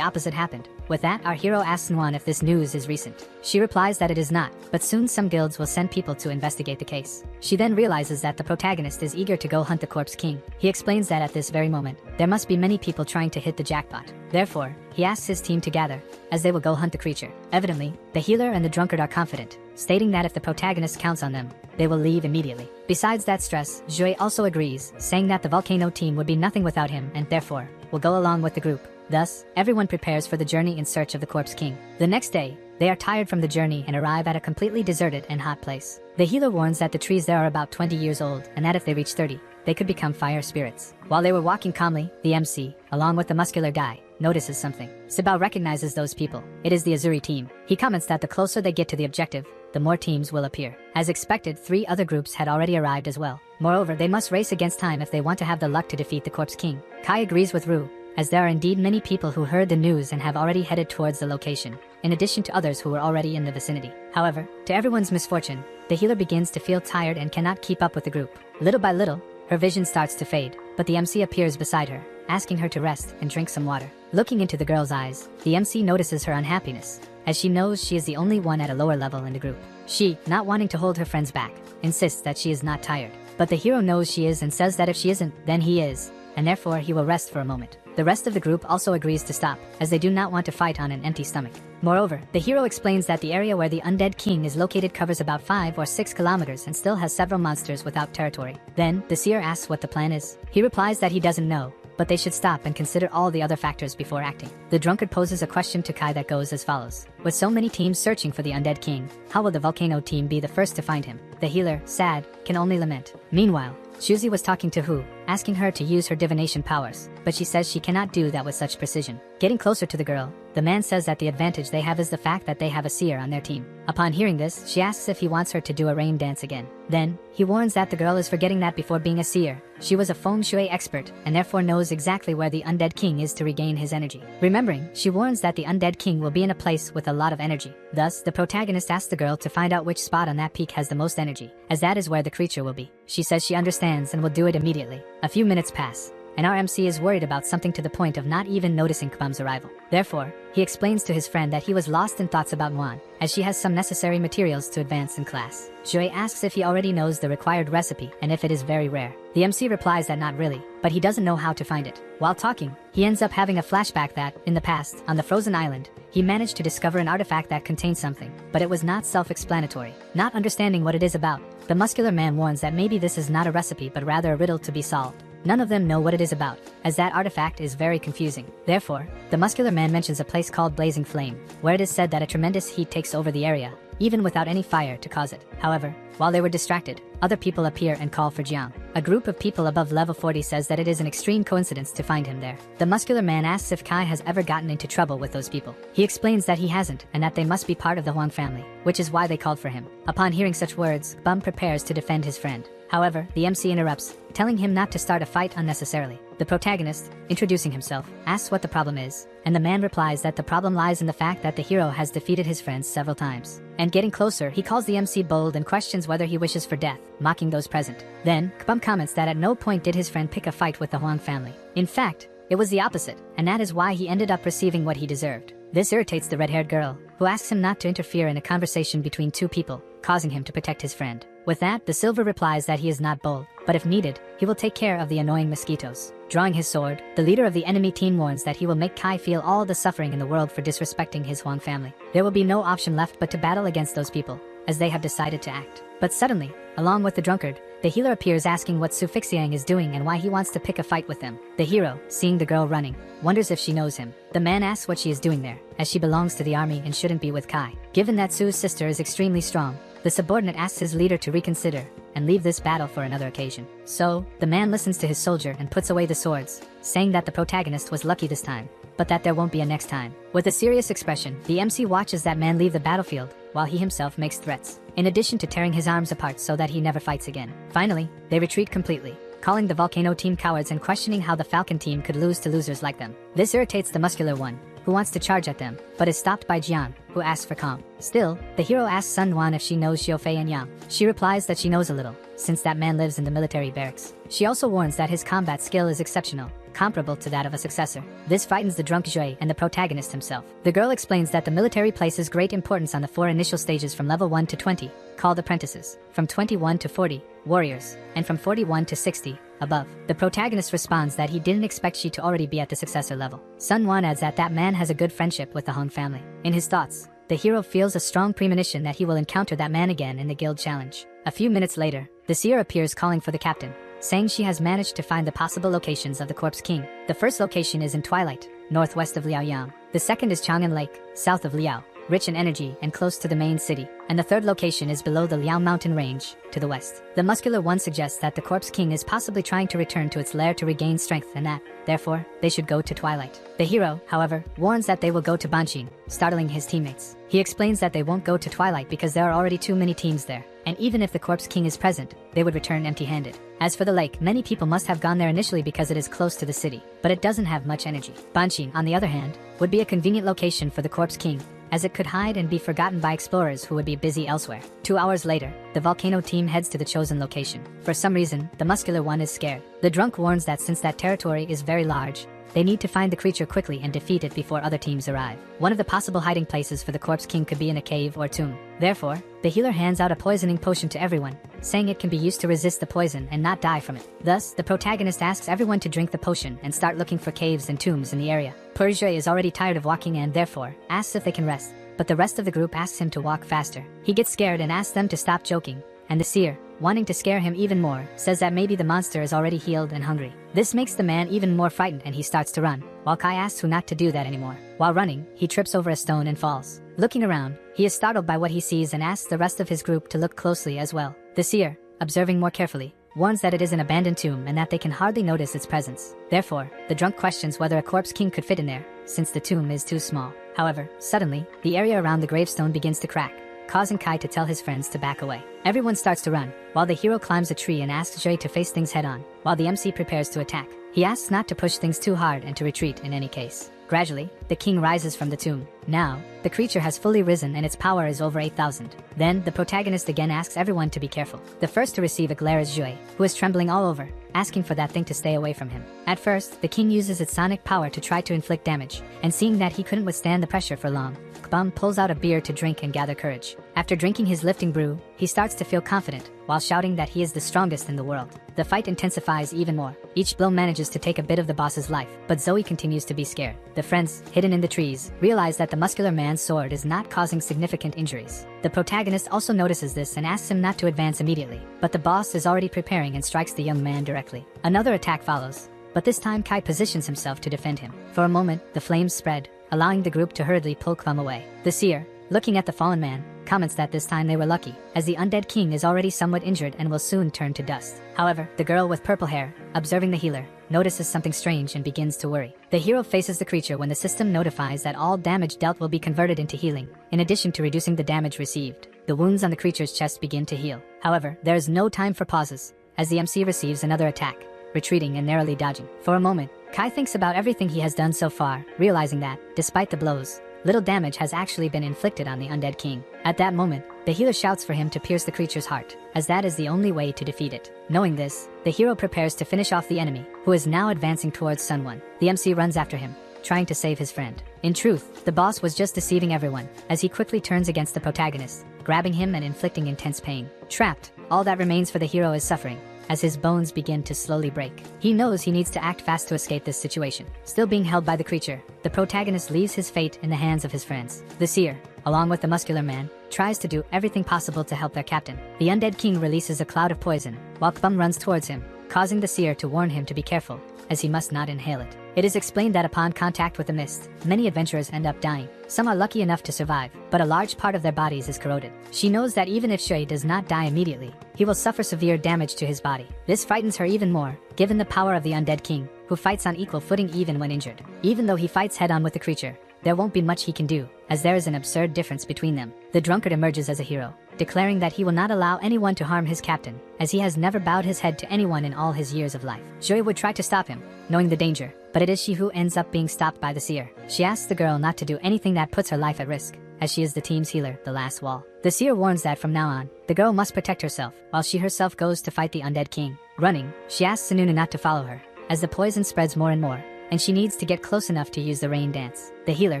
opposite happened. With that, our hero asks Sunwon if this news is recent. She replies that it is not, but soon some guilds will send people to investigate the case. She then realizes that the protagonist is eager to go hunt the corpse king. He explains that at this very moment, there must be many people trying to hit the jackpot. Therefore, he asks his team to gather, as they will go hunt the creature. Evidently, the healer and the drunkard are confident, stating that if the protagonist counts on them, they will leave immediately. Besides that stress, Jui also agrees, saying that the volcano team would be nothing without him and therefore, will go along with the group. Thus, everyone prepares for the journey in search of the corpse king. The next day, they are tired from the journey and arrive at a completely deserted and hot place. The healer warns that the trees there are about 20 years old and that if they reach 30, they could become fire spirits. While they were walking calmly, the MC, along with the muscular guy, notices something. Sibao recognizes those people. It is the Azuri team. He comments that the closer they get to the objective, the more teams will appear. As expected, 3 other groups had already arrived as well. Moreover, they must race against time if they want to have the luck to defeat the corpse king. Kai agrees with Ru, as there are indeed many people who heard the news and have already headed towards the location, in addition to others who were already in the vicinity. However, to everyone's misfortune, the healer begins to feel tired and cannot keep up with the group. Little by little, her vision starts to fade, but the MC appears beside her, asking her to rest and drink some water. Looking into the girl's eyes, the MC notices her unhappiness, as she knows she is the only one at a lower level in the group. She, not wanting to hold her friends back, insists that she is not tired. But the hero knows she is and says that if she isn't, then he is, and therefore he will rest for a moment. The rest of the group also agrees to stop, as they do not want to fight on an empty stomach. Moreover, the hero explains that the area where the undead king is located covers about 5 or 6 kilometers and still has several monsters without territory. Then, the seer asks what the plan is. He replies that he doesn't know, but they should stop and consider all the other factors before acting. The drunkard poses a question to Kai that goes as follows. With so many teams searching for the undead king, how will the volcano team be the first to find him? The healer, sad, can only lament. Meanwhile, Shuzi was talking to Hu, asking her to use her divination powers, but she says she cannot do that with such precision. Getting closer to the girl, The man says that the advantage they have is the fact that they have a seer on their team. Upon hearing this, she asks if he wants her to do a rain dance again. Then, he warns that the girl is forgetting that before being a seer, she was a feng shui expert and therefore knows exactly where the undead king is to regain his energy. Remembering, she warns that the undead king will be in a place with a lot of energy. Thus, the protagonist asks the girl to find out which spot on that peak has the most energy, as that is where the creature will be. She says she understands and will do it immediately. A few minutes pass, and our MC is worried about something to the point of not even noticing Kbum's arrival. Therefore, he explains to his friend that he was lost in thoughts about Muan, as she has some necessary materials to advance in class. Joy asks if he already knows the required recipe and if it is very rare. The MC replies that not really, but he doesn't know how to find it. While talking, he ends up having a flashback that, in the past, on the frozen island, he managed to discover an artifact that contained something, but it was not self-explanatory. Not understanding what it is about, the muscular man warns that maybe this is not a recipe but rather a riddle to be solved. None of them know what it is about, as that artifact is very confusing. Therefore, the muscular man mentions a place called Blazing Flame, where it is said that a tremendous heat takes over the area, even without any fire to cause it. However, while they were distracted, other people appear and call for Jiang. A group of people above level 40 says that it is an extreme coincidence to find him there. The muscular man asks if Kai has ever gotten into trouble with those people. He explains that he hasn't and that they must be part of the Huang family, which is why they called for him. Upon hearing such words, Bum prepares to defend his friend. However, the MC interrupts, telling him not to start a fight unnecessarily. The protagonist, introducing himself, asks what the problem is, and the man replies that the problem lies in the fact that the hero has defeated his friends several times. And getting closer, he calls the MC bold and questions whether he wishes for death, mocking those present. Then, Kbum comments that at no point did his friend pick a fight with the Huang family. In fact, it was the opposite, and that is why he ended up receiving what he deserved. This irritates the red-haired girl, who asks him not to interfere in a conversation between two people, causing him to protect his friend. With that, the silver replies that he is not bold, but if needed, he will take care of the annoying mosquitoes. Drawing his sword, the leader of the enemy team warns that he will make Kai feel all the suffering in the world for disrespecting his Huang family. There will be no option left but to battle against those people, as they have decided to act. But suddenly, along with the drunkard, the healer appears asking what Su Fixiang is doing and why he wants to pick a fight with them. The hero, seeing the girl running, wonders if she knows him. The man asks what she is doing there, as she belongs to the army and shouldn't be with Kai. Given that Su's sister is extremely strong, the subordinate asks his leader to reconsider and leave this battle for another occasion. So, the man listens to his soldier and puts away the swords, saying that the protagonist was lucky this time, but that there won't be a next time. With a serious expression, the MC watches that man leave the battlefield, while he himself makes threats, in addition to tearing his arms apart so that he never fights again. Finally, they retreat completely, calling the Volcano team cowards and questioning how the Falcon team could lose to losers like them. This irritates the muscular one, who wants to charge at them, but is stopped by Jian, who asks for calm. Still, the hero asks Sun Wan if she knows Xiaofei and Yang. She replies that she knows a little, since that man lives in the military barracks. She also warns that his combat skill is exceptional, comparable to that of a successor. This frightens the drunk Jue and the protagonist himself. The girl explains that the military places great importance on the 4 initial stages from level 1 to 20, called apprentices, from 21 to 40, warriors, and from 41 to 60, above. The protagonist responds that he didn't expect she to already be at the successor level. Sun Wan adds that that man has a good friendship with the Hong family. In his thoughts, the hero feels a strong premonition that he will encounter that man again in the guild challenge. A few minutes later, the seer appears calling for the captain, saying she has managed to find the possible locations of the Corpse King. The first location is in Twilight, northwest of Liaoyang. The second is Chang'an Lake, south of Liao, rich in energy and close to the main city. And the third location is below the Liao mountain range, to the west. The muscular one suggests that the Corpse King is possibly trying to return to its lair to regain strength and that, therefore, they should go to Twilight. The hero, however, warns that they will go to Banqing, startling his teammates. He explains that they won't go to Twilight because there are already too many teams there, and even if the Corpse King is present, they would return empty-handed. As for the lake, many people must have gone there initially because it is close to the city, but it doesn't have much energy. Banqing, on the other hand, would be a convenient location for the Corpse King, as it could hide and be forgotten by explorers who would be busy elsewhere. 2 hours later, the Volcano team heads to the chosen location. For some reason, the muscular one is scared. The drunk warns that since that territory is very large, they need to find the creature quickly and defeat it before other teams arrive. One of the possible hiding places for the Corpse King could be in a cave or tomb. Therefore, the healer hands out a poisoning potion to everyone, saying it can be used to resist the poison and not die from it. Thus, the protagonist asks everyone to drink the potion and start looking for caves and tombs in the area. Persia is already tired of walking and therefore, asks if they can rest, but the rest of the group asks him to walk faster. He gets scared and asks them to stop joking, and the seer, wanting to scare him even more, says that maybe the monster is already healed and hungry. This makes the man even more frightened and he starts to run, while Kai asks who not to do that anymore. While running, he trips over a stone and falls. Looking around, he is startled by what he sees and asks the rest of his group to look closely as well. The seer, observing more carefully, warns that it is an abandoned tomb and that they can hardly notice its presence. Therefore, the drunk questions whether a Corpse King could fit in there, since the tomb is too small. However, suddenly, the area around the gravestone begins to crack, causing Kai to tell his friends to back away. Everyone starts to run, while the hero climbs a tree and asks Jay to face things head on, while the MC prepares to attack. He asks not to push things too hard and to retreat in any case. Gradually, the king rises from the tomb. Now, the creature has fully risen and its power is over 8,000. Then, the protagonist again asks everyone to be careful. The first to receive a glare is Jue, who is trembling all over, asking for that thing to stay away from him. At first, the king uses its sonic power to try to inflict damage, and seeing that he couldn't withstand the pressure for long, Kbum pulls out a beer to drink and gather courage. After drinking his lifting brew, he starts to feel confident, while shouting that he is the strongest in the world. The fight intensifies even more. Each blow manages to take a bit of the boss's life, but Zoe continues to be scared. The friends, hidden in the trees, realize that the muscular man's sword is not causing significant injuries. The protagonist also notices this and asks him not to advance immediately, but the boss is already preparing and strikes the young man directly. Another attack follows, but this time Kai positions himself to defend him. For a moment, the flames spread, allowing the group to hurriedly pull Kbum away. The seer, looking at the fallen man, comments that this time they were lucky, as the undead king is already somewhat injured and will soon turn to dust. However, the girl with purple hair, observing the healer, notices something strange and begins to worry. The hero faces the creature when the system notifies that all damage dealt will be converted into healing, in addition to reducing the damage received. The wounds on the creature's chest begin to heal. However, there is no time for pauses, as the MC receives another attack, retreating and narrowly dodging. For a moment, Kai thinks about everything he has done so far, realizing that, despite the blows, little damage has actually been inflicted on the undead king. At that moment, the healer shouts for him to pierce the creature's heart, as that is the only way to defeat it. Knowing this, the hero prepares to finish off the enemy, who is now advancing towards Sunwon. The MC runs after him, trying to save his friend. In truth, the boss was just deceiving everyone, as he quickly turns against the protagonist, grabbing him and inflicting intense pain. Trapped, all that remains for the hero is suffering, as his bones begin to slowly break. He knows he needs to act fast to escape this situation. Still being held by the creature, the protagonist leaves his fate in the hands of his friends. The seer, along with the muscular man, tries to do everything possible to help their captain. The undead king releases a cloud of poison, while Kbum runs towards him, causing the seer to warn him to be careful, as he must not inhale it. It is explained that upon contact with the mist, many adventurers end up dying. Some are lucky enough to survive, but a large part of their bodies is corroded. She knows that even if Shui does not die immediately, he will suffer severe damage to his body. This frightens her even more, given the power of the undead king, who fights on equal footing even when injured. Even though he fights head-on with the creature, there won't be much he can do, as there is an absurd difference between them. The drunkard emerges as a hero, declaring that he will not allow anyone to harm his captain, as he has never bowed his head to anyone in all his years of life. Joy would try to stop him, knowing the danger, but it is she who ends up being stopped by the seer. She asks the girl not to do anything that puts her life at risk, as she is the team's healer, the last wall. The seer warns that from now on, the girl must protect herself, while she herself goes to fight the undead king. Running, she asks Sununa not to follow her, as the poison spreads more and more, and she needs to get close enough to use the rain dance. The healer,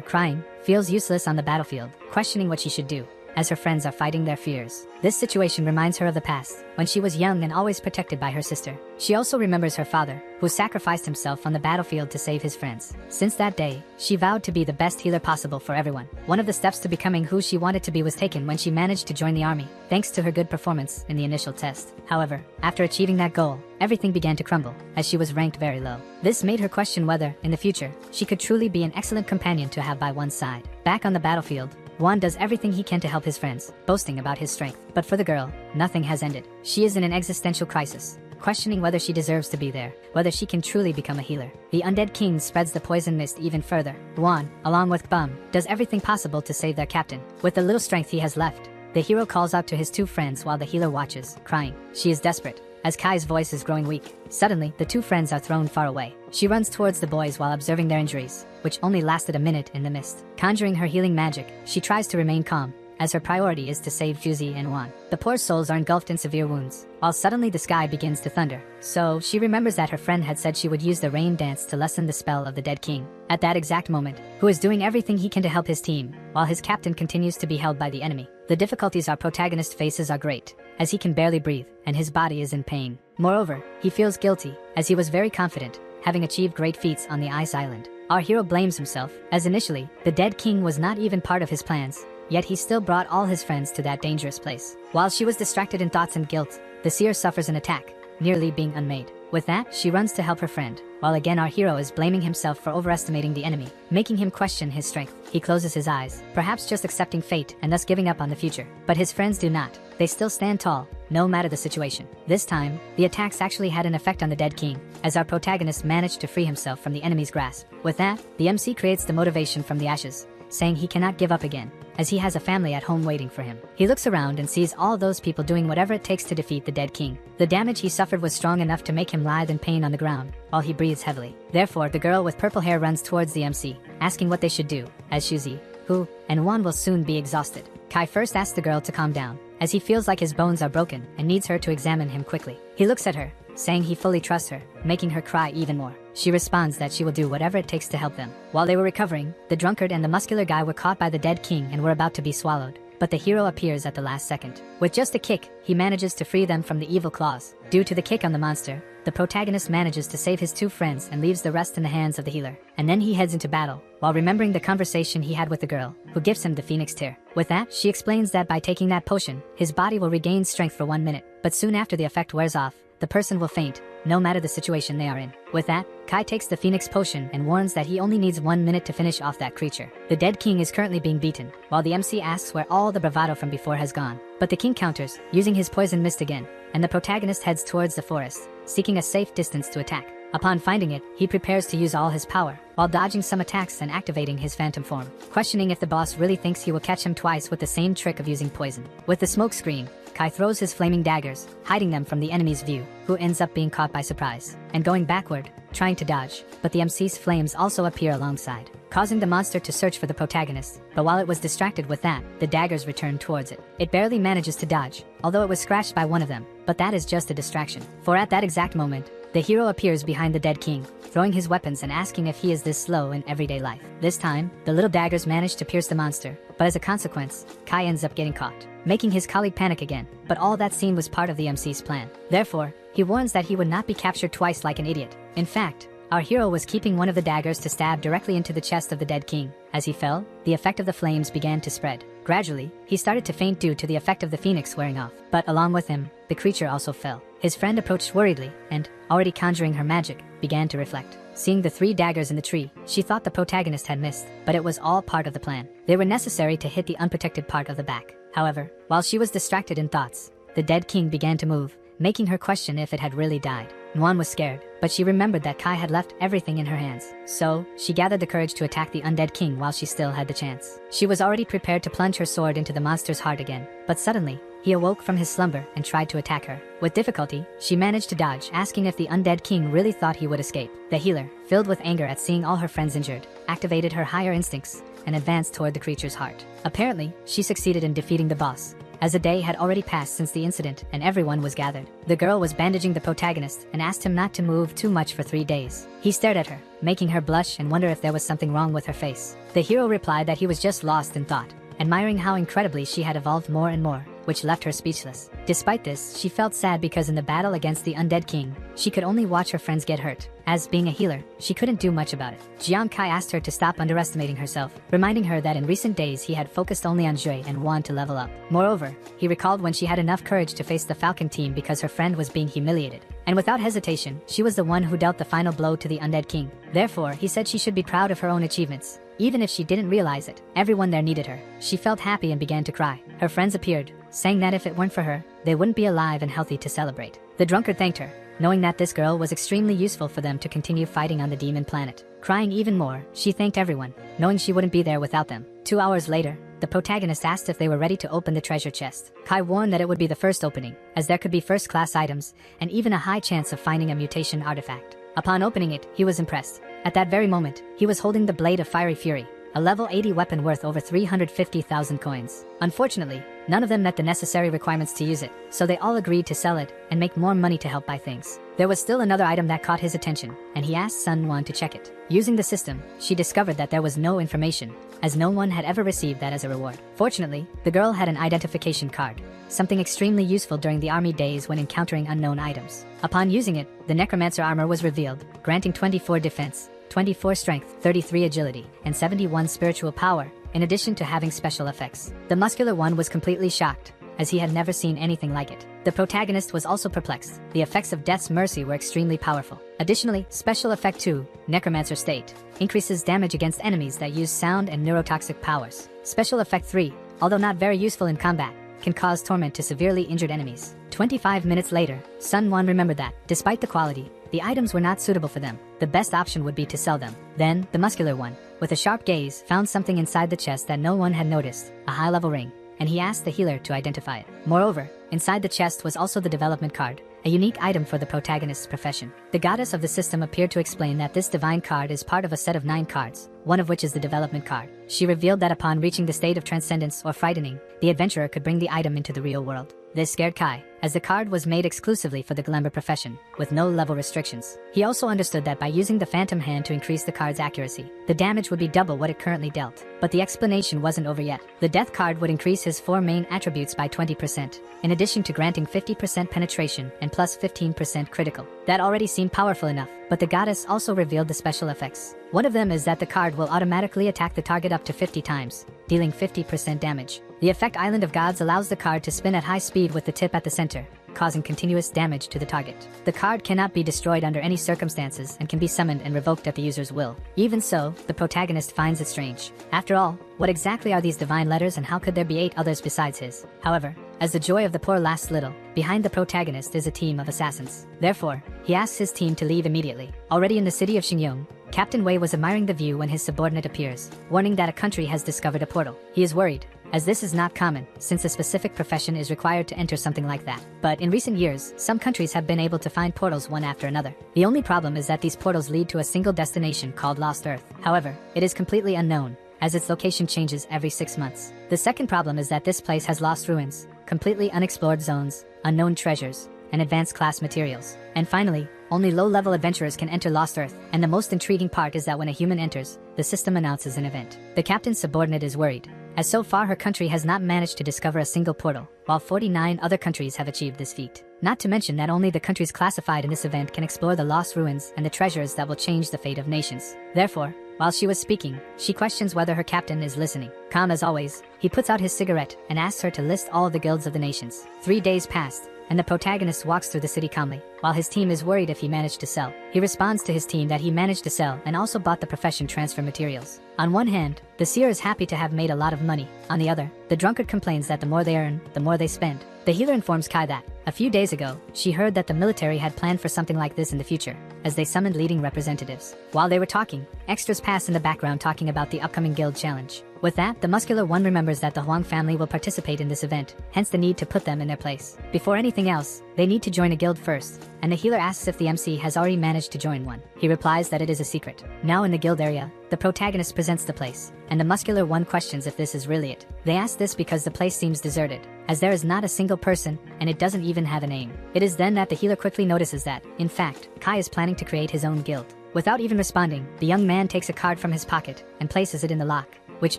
crying, feels useless on the battlefield, questioning what she should do, as her friends are fighting their fears. This situation reminds her of the past, when she was young and always protected by her sister. She also remembers her father, who sacrificed himself on the battlefield to save his friends. Since that day, she vowed to be the best healer possible for everyone. One of the steps to becoming who she wanted to be was taken when she managed to join the army, thanks to her good performance in the initial test. However, after achieving that goal, everything began to crumble, as she was ranked very low. This made her question whether, in the future, she could truly be an excellent companion to have by one's side. Back on the battlefield, Juan does everything he can to help his friends, boasting about his strength. But for the girl, nothing has ended. She is in an existential crisis, questioning whether she deserves to be there, whether she can truly become a healer. The undead king spreads the poison mist even further. Juan, along with Bum, does everything possible to save their captain. With the little strength he has left, the hero calls out to his two friends while the healer watches, crying. She is desperate, as Kai's voice is growing weak. Suddenly, the two friends are thrown far away. She runs towards the boys while observing their injuries, which only lasted a minute in the mist. Conjuring her healing magic, she tries to remain calm, as her priority is to save Fuzi and Juan. The poor souls are engulfed in severe wounds, while suddenly the sky begins to thunder. So, she remembers that her friend had said she would use the rain dance to lessen the spell of the dead king. At that exact moment, who is doing everything he can to help his team, while his captain continues to be held by the enemy. The difficulties our protagonist faces are great, as he can barely breathe, and his body is in pain. Moreover, he feels guilty, as he was very confident, having achieved great feats on the ice island. Our hero blames himself, as initially, the dead king was not even part of his plans, yet he still brought all his friends to that dangerous place. While she was distracted in thoughts and guilt, the seer suffers an attack, nearly being unmade. With that, she runs to help her friend, while again our hero is blaming himself for overestimating the enemy, making him question his strength. He closes his eyes, perhaps just accepting fate and thus giving up on the future. But his friends do not. They still stand tall, no matter the situation. This time, the attacks actually had an effect on the dead king, as our protagonist managed to free himself from the enemy's grasp. With that, the MC creates the motivation from the ashes, saying he cannot give up again, as he has a family at home waiting for him. He looks around and sees all those people doing whatever it takes to defeat the dead king. The damage he suffered was strong enough to make him writhe in pain on the ground, while he breathes heavily. Therefore, the girl with purple hair runs towards the MC, asking what they should do, as Shuzi, Hu, and Wan will soon be exhausted. Kai first asks the girl to calm down, as he feels like his bones are broken and needs her to examine him quickly. He looks at her, saying he fully trusts her, making her cry even more. She responds that she will do whatever it takes to help them. While they were recovering, the drunkard and the muscular guy were caught by the dead king and were about to be swallowed, but the hero appears at the last second. With just a kick, he manages to free them from the evil claws. Due to the kick on the monster, the protagonist manages to save his two friends and leaves the rest in the hands of the healer. And then he heads into battle, while remembering the conversation he had with the girl, who gives him the Phoenix Tear. With that, she explains that by taking that potion, his body will regain strength for 1 minute, but soon after the effect wears off, the person will faint, no matter the situation they are in. With that, Kai takes the Phoenix Potion and warns that he only needs 1 minute to finish off that creature. The dead king is currently being beaten, while the MC asks where all the bravado from before has gone. But the king counters, using his poison mist again, and the protagonist heads towards the forest, seeking a safe distance to attack. Upon finding it, he prepares to use all his power, while dodging some attacks and activating his phantom form, questioning if the boss really thinks he will catch him twice with the same trick of using poison. With the smoke screen, Kai throws his flaming daggers, hiding them from the enemy's view, who ends up being caught by surprise, and going backward, trying to dodge, but the MC's flames also appear alongside, causing the monster to search for the protagonist. But while it was distracted with that, the daggers return towards it. It barely manages to dodge, although it was scratched by one of them, but that is just a distraction. For at that exact moment, the hero appears behind the dead king, throwing his weapons and asking if he is this slow in everyday life. This time, the little daggers manage to pierce the monster, but as a consequence, Kai ends up getting caught, making his colleague panic again. But all that scene was part of the MC's plan. Therefore, he warns that he would not be captured twice like an idiot. In fact, our hero was keeping one of the daggers to stab directly into the chest of the dead king. As he fell, the effect of the flames began to spread. Gradually, he started to faint due to the effect of the phoenix wearing off. But along with him, the creature also fell. His friend approached worriedly and, already conjuring her magic, began to reflect. Seeing the 3 daggers in the tree, she thought the protagonist had missed, but it was all part of the plan. They were necessary to hit the unprotected part of the back. However, while she was distracted in thoughts, the dead king began to move, making her question if it had really died. Nuan was scared, but she remembered that Kai had left everything in her hands. So, she gathered the courage to attack the undead king while she still had the chance. She was already prepared to plunge her sword into the monster's heart again, but suddenly, he awoke from his slumber and tried to attack her. With difficulty, she managed to dodge, asking if the undead king really thought he would escape. The healer, filled with anger at seeing all her friends injured, activated her higher instincts and advanced toward the creature's heart. Apparently, she succeeded in defeating the boss, as a day had already passed since the incident and everyone was gathered. The girl was bandaging the protagonist and asked him not to move too much for 3 days. He stared at her, making her blush and wonder if there was something wrong with her face. The hero replied that he was just lost in thought, admiring how incredibly she had evolved more and more, which left her speechless. Despite this, she felt sad because in the battle against the undead king, she could only watch her friends get hurt. As being a healer, she couldn't do much about it. Jiang Kai asked her to stop underestimating herself, reminding her that in recent days he had focused only on Jue and Wan to level up. Moreover, he recalled when she had enough courage to face the Falcon team because her friend was being humiliated. And without hesitation, she was the one who dealt the final blow to the undead king. Therefore, he said she should be proud of her own achievements. Even if she didn't realize it, everyone there needed her. She felt happy and began to cry. Her friends appeared, saying that if it weren't for her, they wouldn't be alive and healthy to celebrate. The drunkard thanked her, knowing that this girl was extremely useful for them to continue fighting on the demon planet. Crying even more, she thanked everyone, knowing she wouldn't be there without them. 2 hours later, the protagonist asked if they were ready to open the treasure chest. Kai warned that it would be the first opening, as there could be first-class items, and even a high chance of finding a mutation artifact. Upon opening it, he was impressed. At that very moment, he was holding the Blade of Fiery Fury, a level 80 weapon worth over 350,000 coins. Unfortunately, none of them met the necessary requirements to use it, so they all agreed to sell it and make more money to help buy things. There was still another item that caught his attention, and he asked Sun Wan to check it. Using the system, she discovered that there was no information, as no one had ever received that as a reward. Fortunately, the girl had an identification card, something extremely useful during the army days when encountering unknown items. Upon using it, the necromancer armor was revealed, granting 24 defense, 24 strength, 33 agility, and 71 spiritual power, in addition to having special effects. The muscular one was completely shocked, as he had never seen anything like it. The protagonist was also perplexed. The effects of Death's Mercy were extremely powerful. Additionally, Special Effect 2, Necromancer State, increases damage against enemies that use sound and neurotoxic powers. Special Effect 3, although not very useful in combat, can cause torment to severely injured enemies. 25 minutes later, Sun Wan remembered that, despite the quality, the items were not suitable for them. The best option would be to sell them. Then, the muscular one, with a sharp gaze, found something inside the chest that no one had noticed, a high-level ring, and he asked the healer to identify it. Moreover, inside the chest was also the development card, a unique item for the protagonist's profession. The goddess of the system appeared to explain that this divine card is part of a set of 9 cards, one of which is the development card. She revealed that upon reaching the state of transcendence or frightening, the adventurer could bring the item into the real world. This scared Kai, as the card was made exclusively for the glamour profession, with no level restrictions. He also understood that by using the phantom hand to increase the card's accuracy, the damage would be double what it currently dealt. But the explanation wasn't over yet. The death card would increase his 4 main attributes by 20%, in addition to granting 50% penetration and plus 15% critical. That already seemed powerful enough, but the goddess also revealed the special effects. One of them is that the card will automatically attack the target up to 50 times, dealing 50% damage. The effect Island of Gods allows the card to spin at high speed with the tip at the center, causing continuous damage to the target. The card cannot be destroyed under any circumstances and can be summoned and revoked at the user's will. Even so, the protagonist finds it strange. After all, what exactly are these divine letters and how could there be 8 others besides his? However, as the joy of the poor lasts little, behind the protagonist is a team of assassins. Therefore, he asks his team to leave immediately. Already in the city of Xingyong, Captain Wei was admiring the view when his subordinate appears, warning that a country has discovered a portal. He is worried, as this is not common, since a specific profession is required to enter something like that. But in recent years, some countries have been able to find portals one after another. The only problem is that these portals lead to a single destination called Lost Earth. However, it is completely unknown, as its location changes every 6 months. The second problem is that this place has lost ruins, completely unexplored zones, unknown treasures, and advanced class materials. And finally, only low-level adventurers can enter Lost Earth, and the most intriguing part is that when a human enters, the system announces an event. The captain's subordinate is worried, as so far her country has not managed to discover a single portal, while 49 other countries have achieved this feat. Not to mention that only the countries classified in this event can explore the lost ruins and the treasures that will change the fate of nations. Therefore, while she was speaking, she questions whether her captain is listening. Calm as always, he puts out his cigarette and asks her to list all of the guilds of the nations. 3 days passed, and the protagonist walks through the city calmly, while his team is worried if he managed to sell. He responds to his team that he managed to sell and also bought the profession transfer materials. On one hand, the seer is happy to have made a lot of money. On the other, the drunkard complains that the more they earn, the more they spend. The healer informs Kai that, a few days ago, she heard that the military had planned for something like this in the future, as they summoned leading representatives. While they were talking, extras pass in the background talking about the upcoming guild challenge. With that, the muscular one remembers that the Huang family will participate in this event, hence the need to put them in their place. Before anything else, they need to join a guild first, and the healer asks if the MC has already managed to join one. He replies that it is a secret. Now in the guild area, the protagonist presents the place, and the muscular one questions if this is really it. They ask this because the place seems deserted, as there is not a single person, and it doesn't even have a name. It is then that the healer quickly notices that, in fact, Kai is planning to create his own guild. Without even responding, the young man takes a card from his pocket and places it in the lock, which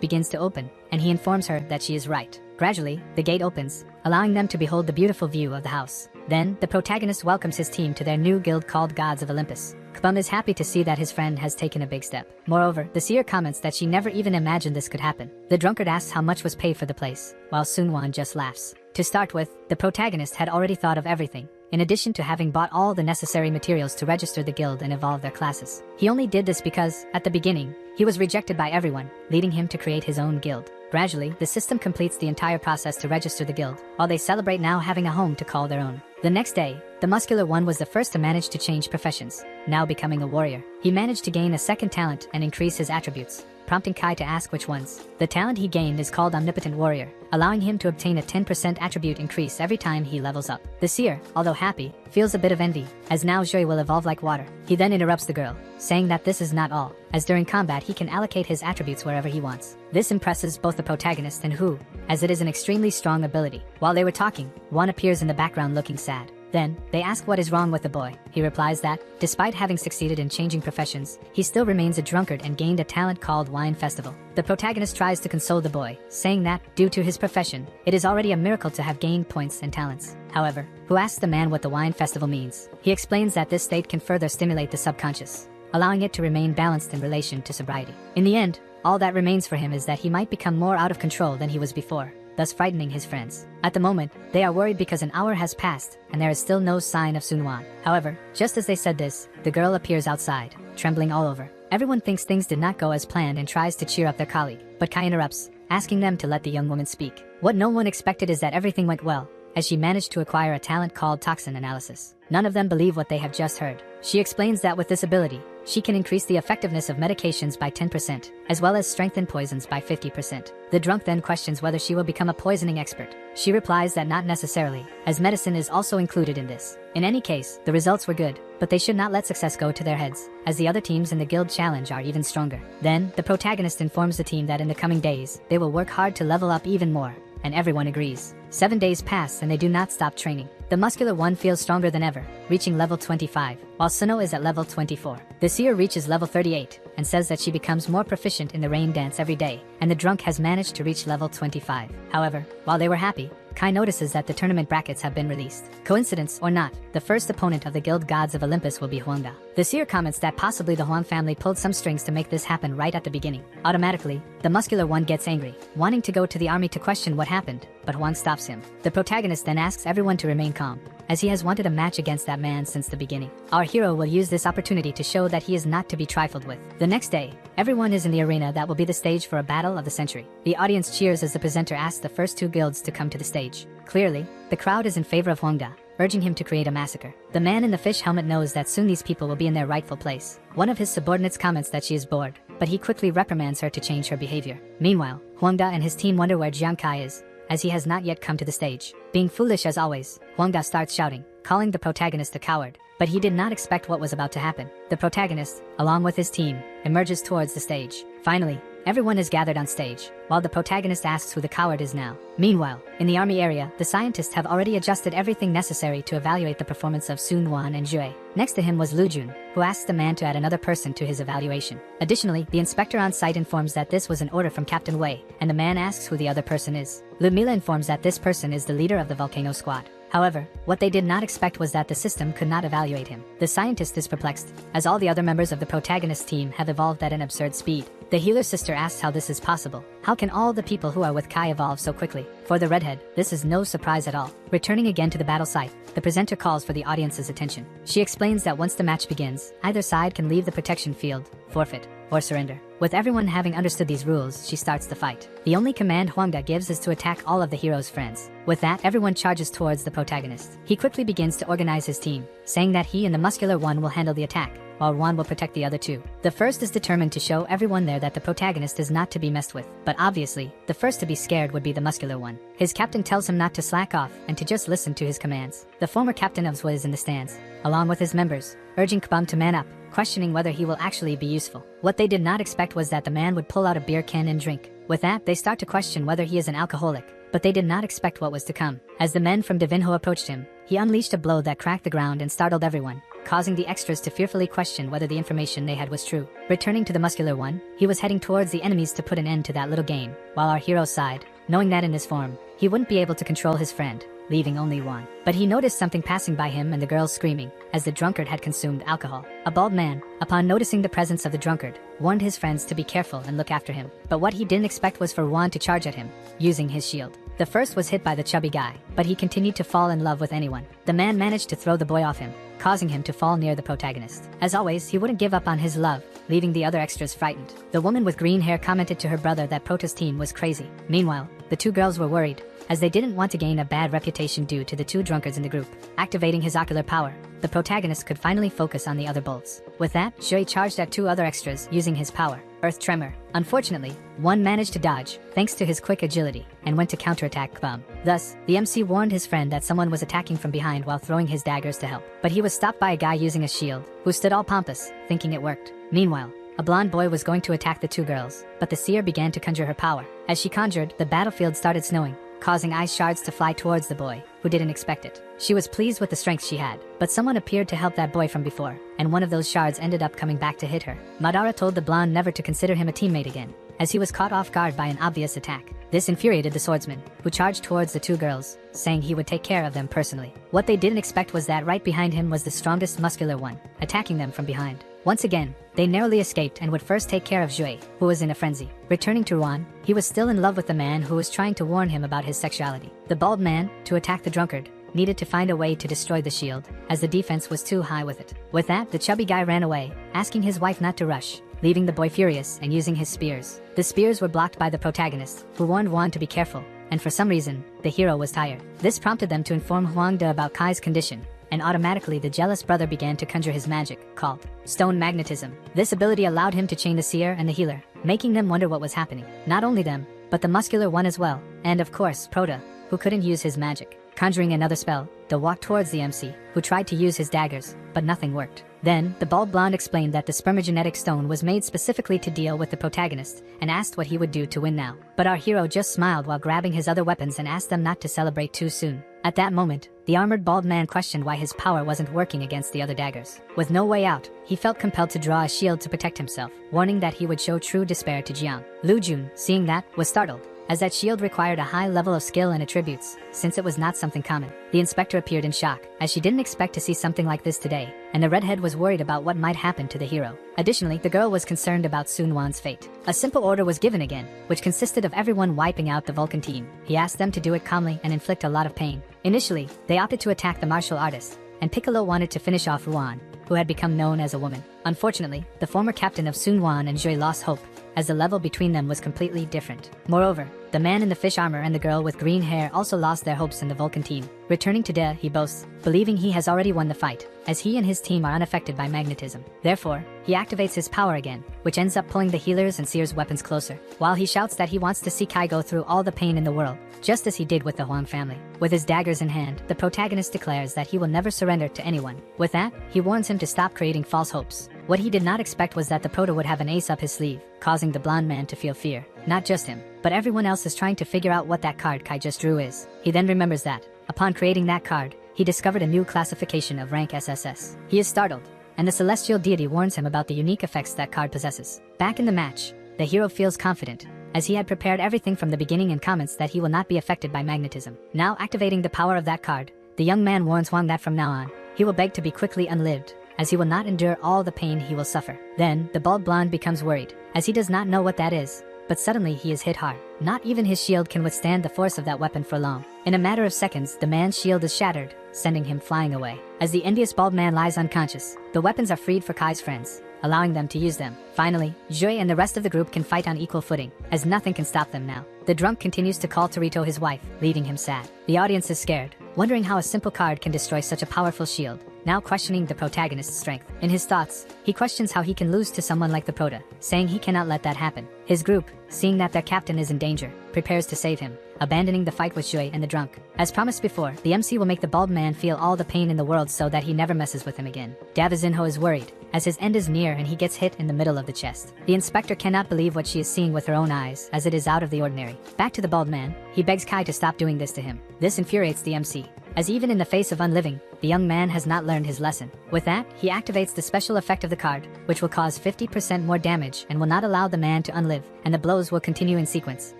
begins to open, and he informs her that she is right. Gradually, the gate opens, allowing them to behold the beautiful view of the house. Then, the protagonist welcomes his team to their new guild called Gods of Olympus. Kbum is happy to see that his friend has taken a big step. Moreover, the seer comments that she never even imagined this could happen. The drunkard asks how much was paid for the place, while Sunwon just laughs. To start with, the protagonist had already thought of everything, in addition to having bought all the necessary materials to register the guild and evolve their classes. He only did this because, at the beginning, he was rejected by everyone, leading him to create his own guild. Gradually, the system completes the entire process to register the guild, while they celebrate now having a home to call their own. The next day, the muscular one was the first to manage to change professions, now becoming a warrior. He managed to gain a second talent and increase his attributes, prompting Kai to ask which ones. The talent he gained is called Omnipotent Warrior, allowing him to obtain a 10% attribute increase every time he levels up. The seer, although happy, feels a bit of envy, as now Joy will evolve like water. He then interrupts the girl, saying that this is not all, as during combat he can allocate his attributes wherever he wants. This impresses both the protagonist and Hu, as it is an extremely strong ability. While they were talking, Juan appears in the background looking sad. Then, they ask what is wrong with the boy. He replies that, despite having succeeded in changing professions, he still remains a drunkard and gained a talent called Wine Festival. The protagonist tries to console the boy, saying that, due to his profession, it is already a miracle to have gained points and talents. However, Hu asks the man what the Wine Festival means. He explains that this state can further stimulate the subconscious, allowing it to remain balanced in relation to sobriety. In the end, all that remains for him is that he might become more out of control than he was before, thus frightening his friends. At the moment, they are worried because an hour has passed, and there is still no sign of Sunwan. However, just as they said this, the girl appears outside, trembling all over. Everyone thinks things did not go as planned and tries to cheer up their colleague, but Kai interrupts, asking them to let the young woman speak. What no one expected is that everything went well, as she managed to acquire a talent called Toxin Analysis. None of them believe what they have just heard. She explains that with this ability, she can increase the effectiveness of medications by 10%, as well as strengthen poisons by 50%. The drunk then questions whether she will become a poisoning expert. She replies that not necessarily, as medicine is also included in this. In any case, the results were good, but they should not let success go to their heads, as the other teams in the guild challenge are even stronger. Then, the protagonist informs the team that in the coming days, they will work hard to level up even more, and everyone agrees. 7 days pass and they do not stop training. The muscular one feels stronger than ever, reaching level 25, while Suno is at level 24. The seer reaches level 38, and says that she becomes more proficient in the rain dance every day, and the drunk has managed to reach level 25. However, while they were happy, Kai notices that the tournament brackets have been released. Coincidence or not, the first opponent of the guild gods of Olympus will be Huangda. The seer comments that possibly the Huang family pulled some strings to make this happen right at the beginning. Automatically, the muscular one gets angry, wanting to go to the army to question what happened, but Huang stops him. The protagonist then asks everyone to remain calm, as he has wanted a match against that man since the beginning. Our hero will use this opportunity to show that he is not to be trifled with. The next day, everyone is in the arena that will be the stage for a battle of the century. The audience cheers as the presenter asks the first two guilds to come to the stage. Clearly, the crowd is in favor of Huangda, urging him to create a massacre. The man in the fish helmet knows that soon these people will be in their rightful place. One of his subordinates comments that she is bored, but he quickly reprimands her to change her behavior. Meanwhile, Huangda and his team wonder where Jiang Kai is, as he has not yet come to the stage. Being foolish as always, Huangda starts shouting, calling the protagonist a coward. But he did not expect what was about to happen. The protagonist, along with his team, emerges towards the stage. Finally, everyone is gathered on stage, while the protagonist asks who the coward is now. Meanwhile, in the army area, the scientists have already adjusted everything necessary to evaluate the performance of Sun Wan and Jue. Next to him was Lu Jun, who asks the man to add another person to his evaluation. Additionally, the inspector on site informs that this was an order from Captain Wei, and the man asks who the other person is. Ludmila informs that this person is the leader of the volcano squad. However, what they did not expect was that the system could not evaluate him. The scientist is perplexed, as all the other members of the protagonist team have evolved at an absurd speed. The healer sister asks how this is possible. How can all the people who are with Kai evolve so quickly? For the redhead, this is no surprise at all. Returning again to the battle site, the presenter calls for the audience's attention. She explains that once the match begins, either side can leave the protection field, forfeit, or surrender. With everyone having understood these rules, she starts the fight. The only command Huangda gives is to attack all of the hero's friends. With that, everyone charges towards the protagonist. He quickly begins to organize his team, saying that he and the muscular one will handle the attack, while Wan will protect the other two. The first is determined to show everyone there that the protagonist is not to be messed with. But obviously, the first to be scared would be the muscular one. His captain tells him not to slack off and to just listen to his commands. The former captain of Zwa is in the stands, along with his members, urging Kabam to man up, questioning whether he will actually be useful. What they did not expect was that the man would pull out a beer can and drink. With that, they start to question whether he is an alcoholic, but they did not expect what was to come. As the men from Divinho approached him, he unleashed a blow that cracked the ground and startled everyone, causing the extras to fearfully question whether the information they had was true. Returning to the muscular one, he was heading towards the enemies to put an end to that little game, while our hero sighed, knowing that in this form, he wouldn't be able to control his friend, leaving only one. But he noticed something passing by him and the girls screaming, as the drunkard had consumed alcohol. A bald man, upon noticing the presence of the drunkard, warned his friends to be careful and look after him. But what he didn't expect was for Wan to charge at him, using his shield. The first was hit by the chubby guy, but he continued to fall in love with anyone. The man managed to throw the boy off him, causing him to fall near the protagonist. As always, he wouldn't give up on his love, leaving the other extras frightened. The woman with green hair commented to her brother that Prota's team was crazy. Meanwhile, the two girls were worried, as they didn't want to gain a bad reputation due to the two drunkards in the group. Activating his ocular power, the protagonist could finally focus on the other bolts. With that, Shui charged at two other extras using his power, Earth Tremor. Unfortunately, one managed to dodge, thanks to his quick agility, and went to counterattack Kbum. Thus, the MC warned his friend that someone was attacking from behind while throwing his daggers to help. But he was stopped by a guy using a shield, who stood all pompous, thinking it worked. Meanwhile, a blonde boy was going to attack the two girls, but the seer began to conjure her power. As she conjured, the battlefield started snowing, causing ice shards to fly towards the boy, who didn't expect it. She was pleased with the strength she had, but someone appeared to help that boy from before, and one of those shards ended up coming back to hit her. Madara told the blonde never to consider him a teammate again, as he was caught off guard by an obvious attack. This infuriated the swordsman, who charged towards the two girls, saying he would take care of them personally. What they didn't expect was that right behind him was the strongest muscular one, attacking them from behind. Once again, they narrowly escaped and would first take care of Jue, who was in a frenzy. Returning to Ruan, he was still in love with the man who was trying to warn him about his sexuality. The bald man, to attack the drunkard, needed to find a way to destroy the shield, as the defense was too high with it. With that, the chubby guy ran away, asking his wife not to rush, leaving the boy furious and using his spears. The spears were blocked by the protagonist, who warned Juan to be careful, and for some reason, the hero was tired. This prompted them to inform Huangde about Kai's condition, and automatically the jealous brother began to conjure his magic, called stone magnetism. This ability allowed him to chain the seer and the healer, making them wonder what was happening. Not only them, but the muscular one as well, and of course Prota, who couldn't use his magic. Conjuring another spell, they walked towards the MC, who tried to use his daggers, but nothing worked. Then, the bald blonde explained that the spermagenetic stone was made specifically to deal with the protagonist, and asked what he would do to win now. But our hero just smiled while grabbing his other weapons and asked them not to celebrate too soon. At that moment, the armored bald man questioned why his power wasn't working against the other daggers. With no way out, he felt compelled to draw a shield to protect himself, warning that he would show true despair to Jiang. Lu Jun, seeing that, was startled, as that shield required a high level of skill and attributes, since it was not something common. The inspector appeared in shock, as she didn't expect to see something like this today, and the redhead was worried about what might happen to the hero. Additionally, the girl was concerned about Sun Wan's fate. A simple order was given again, which consisted of everyone wiping out the Vulcan team. He asked them to do it calmly and inflict a lot of pain. Initially, they opted to attack the martial artist, and Piccolo wanted to finish off Ruan, who had become known as a woman. Unfortunately, the former captain of Sun Wan and Joy lost hope, as the level between them was completely different. Moreover, the man in the fish armor and the girl with green hair also lost their hopes in the Vulcan team. Returning to De, he boasts, believing he has already won the fight, as he and his team are unaffected by magnetism. Therefore, he activates his power again, which ends up pulling the healers and seers' weapons closer, while he shouts that he wants to see Kai go through all the pain in the world, just as he did with the Huang family. With his daggers in hand, the protagonist declares that he will never surrender to anyone. With that, he warns him to stop creating false hopes. What he did not expect was that the Prota would have an ace up his sleeve, causing the blonde man to feel fear. Not just him, but everyone else is trying to figure out what that card Kai just drew is. He then remembers that, upon creating that card, he discovered a new classification of rank SSS. He is startled, and the celestial deity warns him about the unique effects that card possesses. Back in the match, the hero feels confident, as he had prepared everything from the beginning and comments that he will not be affected by magnetism. Now activating the power of that card, the young man warns Huang that from now on, he will beg to be quickly unlived, as he will not endure all the pain he will suffer. Then, the bald blonde becomes worried, as he does not know what that is, but suddenly he is hit hard. Not even his shield can withstand the force of that weapon for long. In a matter of seconds, the man's shield is shattered, sending him flying away. As the envious bald man lies unconscious, the weapons are freed for Kai's friends, allowing them to use them. Finally, Joy and the rest of the group can fight on equal footing, as nothing can stop them now. The drunk continues to call Torito his wife, leaving him sad. The audience is scared, wondering how a simple card can destroy such a powerful shield, now questioning the protagonist's strength. In his thoughts, he questions how he can lose to someone like the Prota, saying he cannot let that happen. His group, seeing that their captain is in danger, prepares to save him, abandoning the fight with Joy and the drunk. As promised before, the MC will make the bald man feel all the pain in the world so that he never messes with him again. Davizinho is worried, as his end is near and he gets hit in the middle of the chest. The inspector cannot believe what she is seeing with her own eyes, as it is out of the ordinary. Back to the bald man, he begs Kai to stop doing this to him. This infuriates the MC, as even in the face of unliving, the young man has not learned his lesson. With that, he activates the special effect of the card, which will cause 50% more damage and will not allow the man to unlive, and the blows will continue in sequence,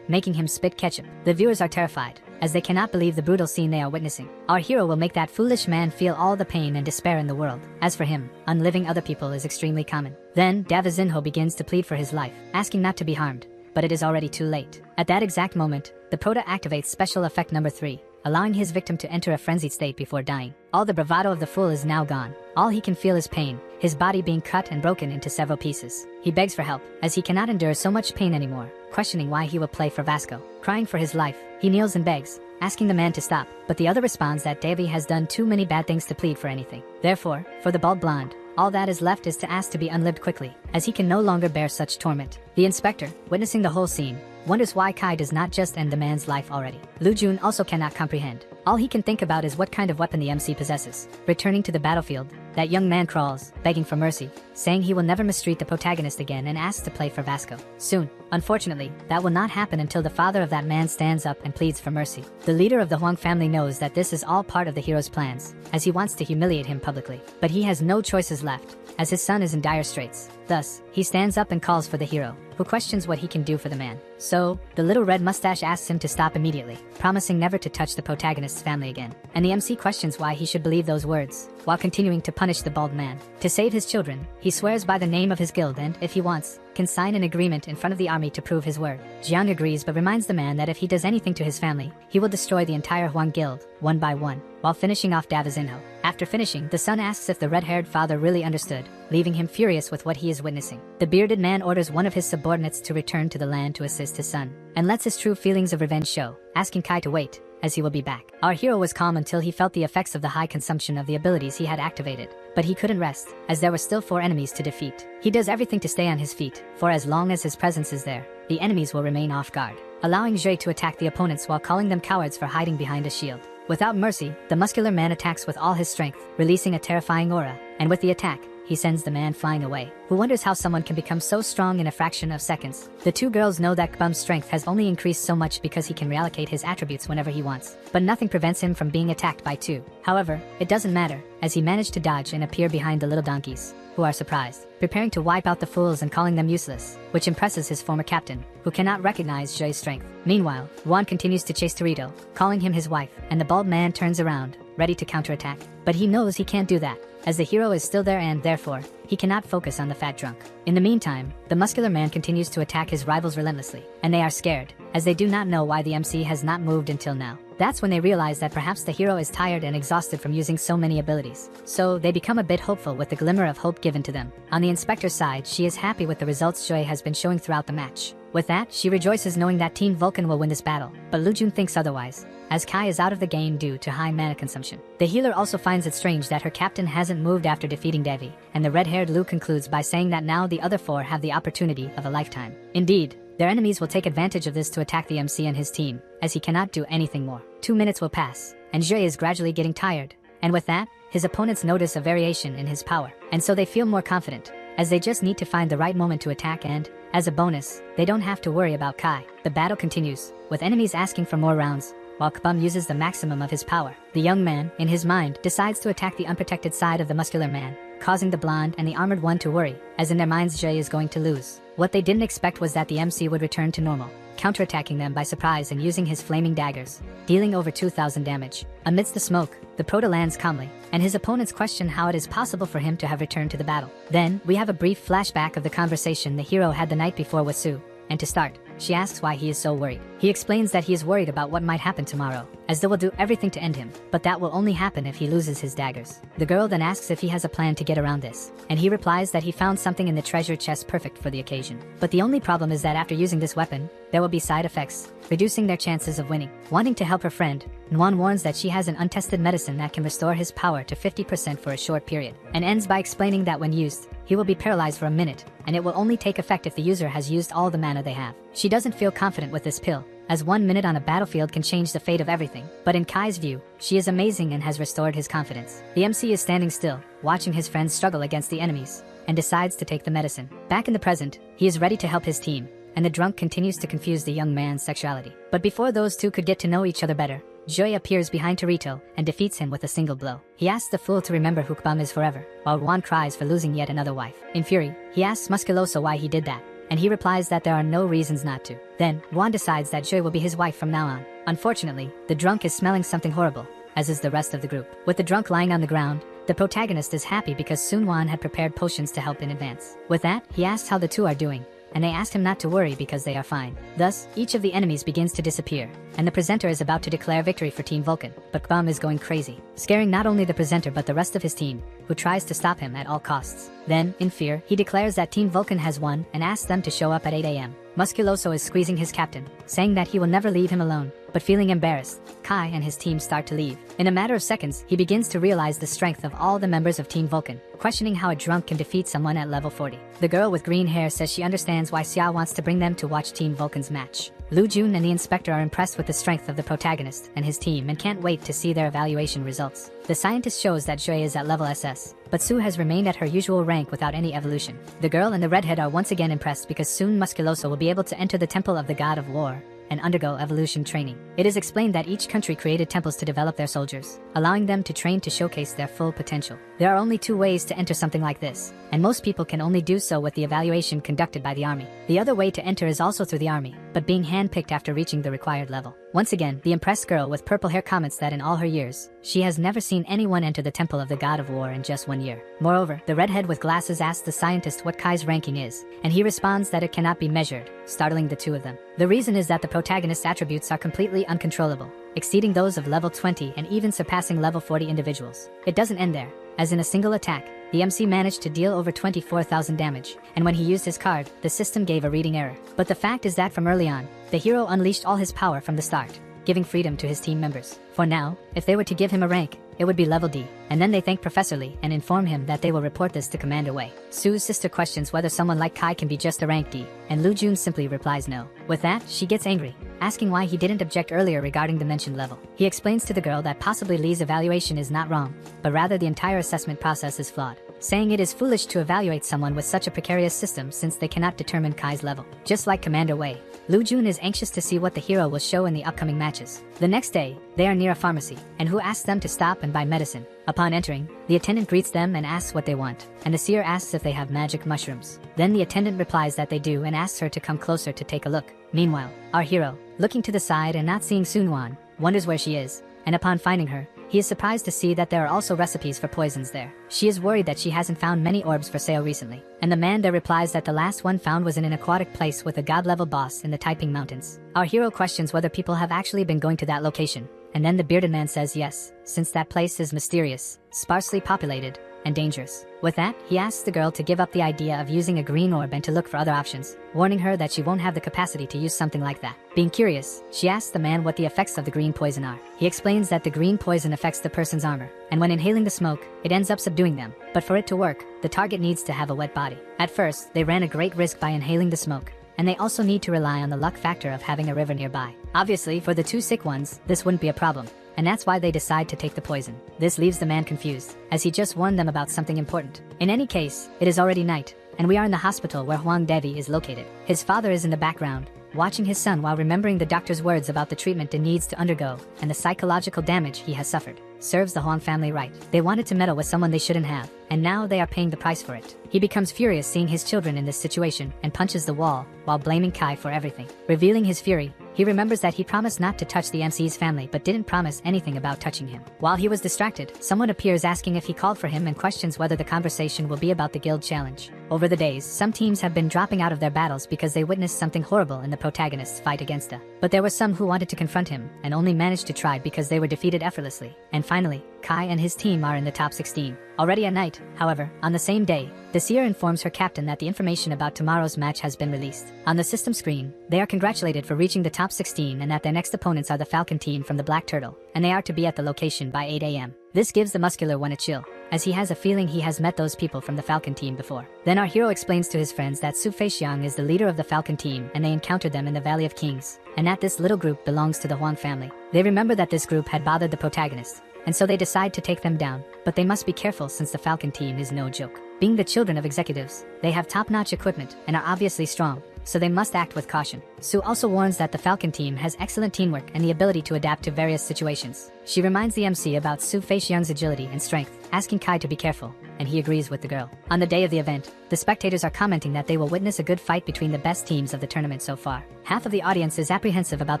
making him spit ketchup. The viewers are terrified, as they cannot believe the brutal scene they are witnessing. Our hero will make that foolish man feel all the pain and despair in the world. As for him, unliving other people is extremely common. Then, Davizinho begins to plead for his life, asking not to be harmed, but it is already too late. At that exact moment, the Prota activates special effect number 3, allowing his victim to enter a frenzied state before dying. All the bravado of the fool is now gone. All he can feel is pain, his body being cut and broken into several pieces. He begs for help, as he cannot endure so much pain anymore, questioning why he will play for Vasco. Crying for his life, he kneels and begs, asking the man to stop, but the other responds that Davy has done too many bad things to plead for anything. Therefore, for the bald blonde, all that is left is to ask to be unlived quickly, as he can no longer bear such torment. The inspector, witnessing the whole scene, wonders why Kai does not just end the man's life already. Lu Jun also cannot comprehend. All he can think about is what kind of weapon the MC possesses. Returning to the battlefield, that young man crawls, begging for mercy, saying he will never mistreat the protagonist again and asks to play for Vasco. Soon. Unfortunately, that will not happen until the father of that man stands up and pleads for mercy. The leader of the Huang family knows that this is all part of the hero's plans, as he wants to humiliate him publicly. But he has no choices left, as his son is in dire straits. Thus, he stands up and calls for the hero, who questions what he can do for the man. So, the little red mustache asks him to stop immediately, promising never to touch the protagonist's family again. And the MC questions why he should believe those words, while continuing to punish the bald man. To save his children, he swears by the name of his guild and, if he wants, can sign an agreement in front of the army to prove his word. Jiang agrees but reminds the man that if he does anything to his family, he will destroy the entire Huang guild, one by one, while finishing off Davizinho. After finishing, the son asks if the red-haired father really understood, leaving him furious with what he is witnessing. The bearded man orders one of his subordinates to return to the land to assist his son, and lets his true feelings of revenge show, asking Kai to wait, as he will be back. Our hero was calm until he felt the effects of the high consumption of the abilities he had activated. But he couldn't rest, as there were still 4 enemies to defeat. He does everything to stay on his feet, for as long as his presence is there, the enemies will remain off guard, allowing Jue to attack the opponents while calling them cowards for hiding behind a shield. Without mercy, the muscular man attacks with all his strength, releasing a terrifying aura, and with the attack, he sends the man flying away, who wonders how someone can become so strong in a fraction of seconds. The 2 girls know that Kbum's strength has only increased so much because he can reallocate his attributes whenever he wants, but nothing prevents him from being attacked by 2. However, it doesn't matter, as he managed to dodge and appear behind the little donkeys, who are surprised, preparing to wipe out the fools and calling them useless, which impresses his former captain, who cannot recognize Jue's strength. Meanwhile, Juan continues to chase Torito, calling him his wife, and the bald man turns around, ready to counterattack. But he knows he can't do that, as the hero is still there and, therefore, he cannot focus on the fat drunk. In the meantime, the muscular man continues to attack his rivals relentlessly, and they are scared, as they do not know why the MC has not moved until now. That's when they realize that perhaps the hero is tired and exhausted from using so many abilities. So they become a bit hopeful with the glimmer of hope given to them. On the inspector's side, she is happy with the results Jue has been showing throughout the match. With that, she rejoices knowing that Team Vulcan will win this battle, but Lu Jun thinks otherwise, as Kai is out of the game due to high mana consumption. The healer also finds it strange that her captain hasn't moved after defeating Devi, and the red-haired Lu concludes by saying that now the other 4 have the opportunity of a lifetime. Indeed, their enemies will take advantage of this to attack the MC and his team, as he cannot do anything more. 2 minutes will pass, and Jue is gradually getting tired, and with that, his opponents notice a variation in his power, and so they feel more confident, as they just need to find the right moment to attack and, as a bonus, they don't have to worry about Kai. The battle continues, with enemies asking for more rounds, while Kbum uses the maximum of his power. The young man, in his mind, decides to attack the unprotected side of the muscular man, causing the blonde and the armored one to worry, as in their minds Jue is going to lose. What they didn't expect was that the MC would return to normal, counterattacking them by surprise and using his flaming daggers, dealing over 2,000 damage. Amidst the smoke, the Prota lands calmly, and his opponents question how it is possible for him to have returned to the battle. Then, we have a brief flashback of the conversation the hero had the night before with Sue, and to start, she asks why he is so worried. He explains that he is worried about what might happen tomorrow, as they will do everything to end him, but that will only happen if he loses his daggers. The girl then asks if he has a plan to get around this, and he replies that he found something in the treasure chest perfect for the occasion. But the only problem is that after using this weapon, there will be side effects, reducing their chances of winning. Wanting to help her friend, Nguyen warns that she has an untested medicine that can restore his power to 50% for a short period, and ends by explaining that when used, he will be paralyzed for a minute, and it will only take effect if the user has used all the mana they have. She doesn't feel confident with this pill, as 1 minute on a battlefield can change the fate of everything, but in Kai's view, she is amazing and has restored his confidence. The MC is standing still, watching his friends struggle against the enemies, and decides to take the medicine. Back in the present, he is ready to help his team, and the drunk continues to confuse the young man's sexuality. But before those two could get to know each other better, Jue appears behind Torito and defeats him with a single blow. He asks the fool to remember who Kbum is forever, while Juan cries for losing yet another wife. In fury, he asks Musculoso why he did that, and he replies that there are no reasons not to. Then, Juan decides that Jue will be his wife from now on. Unfortunately, the drunk is smelling something horrible, as is the rest of the group. With the drunk lying on the ground, the protagonist is happy because Sun Juan had prepared potions to help in advance. With that, he asks how the two are doing, and they asked him not to worry because they are fine. Thus, each of the enemies begins to disappear, and the presenter is about to declare victory for Team Vulcan, but Kbum is going crazy, scaring not only the presenter but the rest of his team, who tries to stop him at all costs. Then, in fear, he declares that Team Vulcan has won and asks them to show up at 8 AM. Musculoso is squeezing his captain, saying that he will never leave him alone, but feeling embarrassed, Kai and his team start to leave. In a matter of seconds, he begins to realize the strength of all the members of Team Vulcan, questioning how a drunk can defeat someone at level 40. The girl with green hair says she understands why Xia wants to bring them to watch Team Vulcan's match. Lu Jun and the inspector are impressed with the strength of the protagonist and his team and can't wait to see their evaluation results. The scientist shows that Jue is at level SS, but Sue has remained at her usual rank without any evolution. The girl and the redhead are once again impressed because soon Musculoso will be able to enter the Temple of the God of War and undergo evolution training. It is explained that each country created temples to develop their soldiers, allowing them to train to showcase their full potential. There are only 2 ways to enter something like this, and most people can only do so with the evaluation conducted by the army. The other way to enter is also through the army, but being handpicked after reaching the required level. Once again, the impressed girl with purple hair comments that in all her years, she has never seen anyone enter the Temple of the God of War in just 1 year. Moreover, the redhead with glasses asks the scientist what Kai's ranking is, and he responds that it cannot be measured, startling the two of them. The reason is that the protagonist's attributes are completely uncontrollable, exceeding those of level 20 and even surpassing level 40 individuals. It doesn't end there, as in a single attack, the MC managed to deal over 24,000 damage, and when he used his card, the system gave a reading error. But the fact is that from early on, the hero unleashed all his power from the start, giving freedom to his team members. For now, if they were to give him a rank, it would be level D, and then they thank Professor Lee and inform him that they will report this to Commander Wei. Su's sister questions whether someone like Kai can be just a rank D, and Lu Jun simply replies no. With that, she gets angry, asking why he didn't object earlier regarding the mentioned level. He explains to the girl that possibly Lee's evaluation is not wrong, but rather the entire assessment process is flawed, saying it is foolish to evaluate someone with such a precarious system since they cannot determine Kai's level. Just like Commander Wei, Lu Jun is anxious to see what the hero will show in the upcoming matches. The next day, they are near a pharmacy, and Hu asks them to stop and buy medicine. Upon entering, the attendant greets them and asks what they want, and the seer asks if they have magic mushrooms. Then the attendant replies that they do and asks her to come closer to take a look. Meanwhile, our hero, looking to the side and not seeing Sunwan, wonders where she is, and upon finding her, he is surprised to see that there are also recipes for poisons there. She is worried that she hasn't found many orbs for sale recently, and the man there replies that the last one found was in an aquatic place with a god-level boss in the Taiping Mountains. Our hero questions whether people have actually been going to that location, and then the bearded man says yes, since that place is mysterious, sparsely populated, and dangerous. With that, he asks the girl to give up the idea of using a green orb and to look for other options, warning her that she won't have the capacity to use something like that. Being curious, she asks the man what the effects of the green poison are. He explains that the green poison affects the person's armor, and when inhaling the smoke, it ends up subduing them. But for it to work, the target needs to have a wet body. At first, they ran a great risk by inhaling the smoke, and they also need to rely on the luck factor of having a river nearby. Obviously, for the two sick ones, this wouldn't be a problem, and that's why they decide to take the poison. This leaves the man confused, as he just warned them about something important. In any case, it is already night, and we are in the hospital where Huang Devi is located. His father is in the background, watching his son while remembering the doctor's words about the treatment he needs to undergo and the psychological damage he has suffered. Serves the Huang family right. They wanted to meddle with someone they shouldn't have, and now they are paying the price for it. He becomes furious seeing his children in this situation and punches the wall while blaming Kai for everything. Revealing his fury, he remembers that he promised not to touch the MC's family but didn't promise anything about touching him. While he was distracted, someone appears asking if he called for him and questions whether the conversation will be about the guild challenge. Over the days, some teams have been dropping out of their battles because they witnessed something horrible in the protagonist's fight against A. But there were some who wanted to confront him and only managed to try because they were defeated effortlessly. And finally, Kai and his team are in the top 16. Already at night, however, on the same day, the seer informs her captain that the information about tomorrow's match has been released. On the system screen, they are congratulated for reaching the top 16 and that their next opponents are the Falcon team from the Black Turtle, and they are to be at the location by 8 AM. This gives the muscular one a chill, as he has a feeling he has met those people from the Falcon team before. Then our hero explains to his friends that Su Feixiang is the leader of the Falcon team and they encountered them in the Valley of Kings, and that this little group belongs to the Huang family. They remember that this group had bothered the protagonist, and so they decide to take them down, but they must be careful since the Falcon team is no joke. Being the children of executives, they have top-notch equipment and are obviously strong, so they must act with caution. Su also warns that the Falcon team has excellent teamwork and the ability to adapt to various situations. She reminds the MC about Su Feixiang's agility and strength, asking Kai to be careful, and he agrees with the girl. On the day of the event, the spectators are commenting that they will witness a good fight between the best teams of the tournament so far. Half of the audience is apprehensive about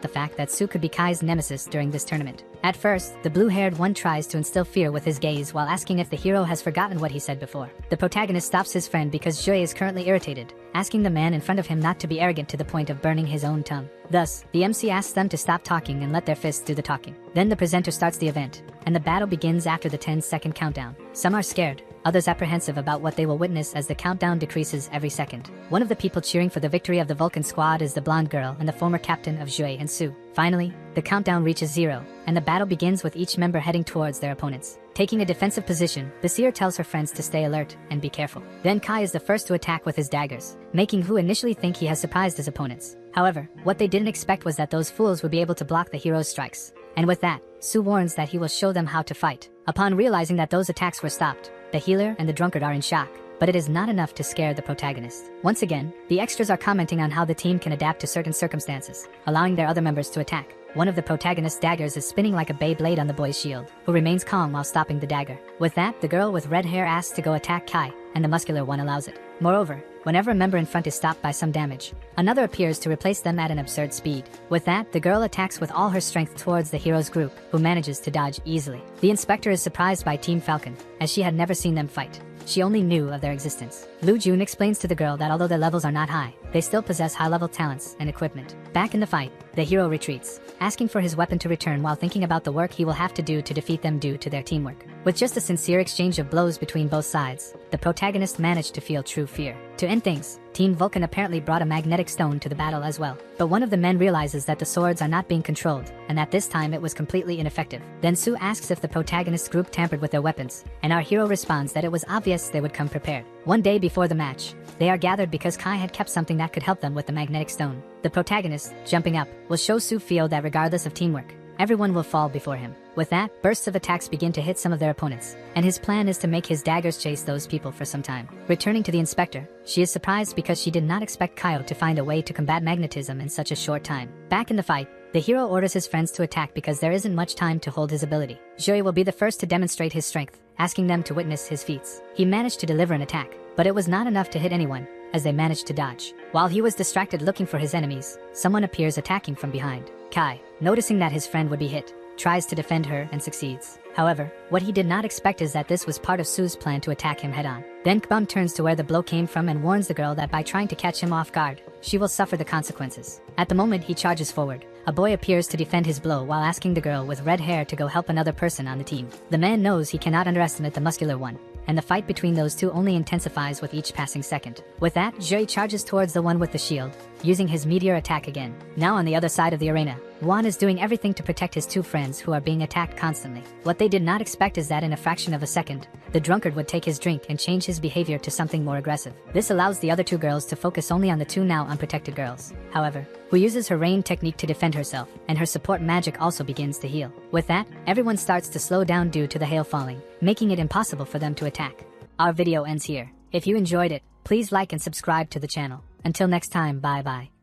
the fact that Su could be Kai's nemesis during this tournament. At first, the blue-haired one tries to instill fear with his gaze while asking if the hero has forgotten what he said before. The protagonist stops his friend because Jue is currently irritated, asking the man in front of him not to be arrogant to the point of burning his own tongue. Thus, the MC asks them to stop talking and let their fists do the talking. Then the presenter starts the event, and the battle begins after the 10-second countdown. Some are scared, others apprehensive about what they will witness as the countdown decreases every second. One of the people cheering for the victory of the Vulcan squad is the blonde girl and the former captain of Jue and Su. Finally, the countdown reaches 0, and the battle begins with each member heading towards their opponents. Taking a defensive position, the seer tells her friends to stay alert and be careful. Then Kai is the first to attack with his daggers, making Hu initially think he has surprised his opponents. However, what they didn't expect was that those fools would be able to block the hero's strikes. And with that, Su warns that he will show them how to fight. Upon realizing that those attacks were stopped, the healer and the drunkard are in shock, but it is not enough to scare the protagonist. Once again, the extras are commenting on how the team can adapt to certain circumstances, allowing their other members to attack. One of the protagonist's daggers is spinning like a Beyblade on the boy's shield, who remains calm while stopping the dagger. With that, the girl with red hair asks to go attack Kai, and the muscular one allows it. Moreover, whenever a member in front is stopped by some damage, another appears to replace them at an absurd speed. With that, the girl attacks with all her strength towards the hero's group, who manages to dodge easily. The inspector is surprised by Team Falcon, as she had never seen them fight. She only knew of their existence. Lu Jun explains to the girl that although their levels are not high, they still possess high-level talents and equipment. Back in the fight, the hero retreats, asking for his weapon to return while thinking about the work he will have to do to defeat them due to their teamwork. With just a sincere exchange of blows between both sides, the protagonist managed to feel true fear. To end things, Team Vulcan apparently brought a magnetic stone to the battle as well. But one of the men realizes that the swords are not being controlled, and that this time it was completely ineffective. Then Sue asks if the protagonist group tampered with their weapons, and our hero responds that it was obvious they would come prepared. One day before the match, they are gathered because Kai had kept something that could help them with the magnetic stone. The protagonist, jumping up, will show Sue feel that regardless of teamwork, everyone will fall before him. With that, bursts of attacks begin to hit some of their opponents, and his plan is to make his daggers chase those people for some time. Returning to the inspector, she is surprised because she did not expect Kaio to find a way to combat magnetism in such a short time. Back in the fight, the hero orders his friends to attack because there isn't much time to hold his ability. Joi will be the first to demonstrate his strength, asking them to witness his feats. He managed to deliver an attack, but it was not enough to hit anyone, as they managed to dodge. While he was distracted looking for his enemies, someone appears attacking from behind. Kai, noticing that his friend would be hit, tries to defend her and succeeds. However, what he did not expect is that this was part of Sue's plan to attack him head-on. Then Kbum turns to where the blow came from and warns the girl that by trying to catch him off guard, she will suffer the consequences. At the moment he charges forward, a boy appears to defend his blow while asking the girl with red hair to go help another person on the team. The man knows he cannot underestimate the muscular one, and the fight between those two only intensifies with each passing second. With that, Joi charges towards the one with the shield, using his meteor attack again. Now on the other side of the arena, Juan is doing everything to protect his two friends who are being attacked constantly. What they did not expect is that in a fraction of a second, the drunkard would take his drink and change his behavior to something more aggressive. This allows the other two girls to focus only on the two now unprotected girls, however, who uses her rain technique to defend herself, and her support magic also begins to heal. With that, everyone starts to slow down due to the hail falling, making it impossible for them to attack. Our video ends here. If you enjoyed it, please like and subscribe to the channel. Until next time, bye bye.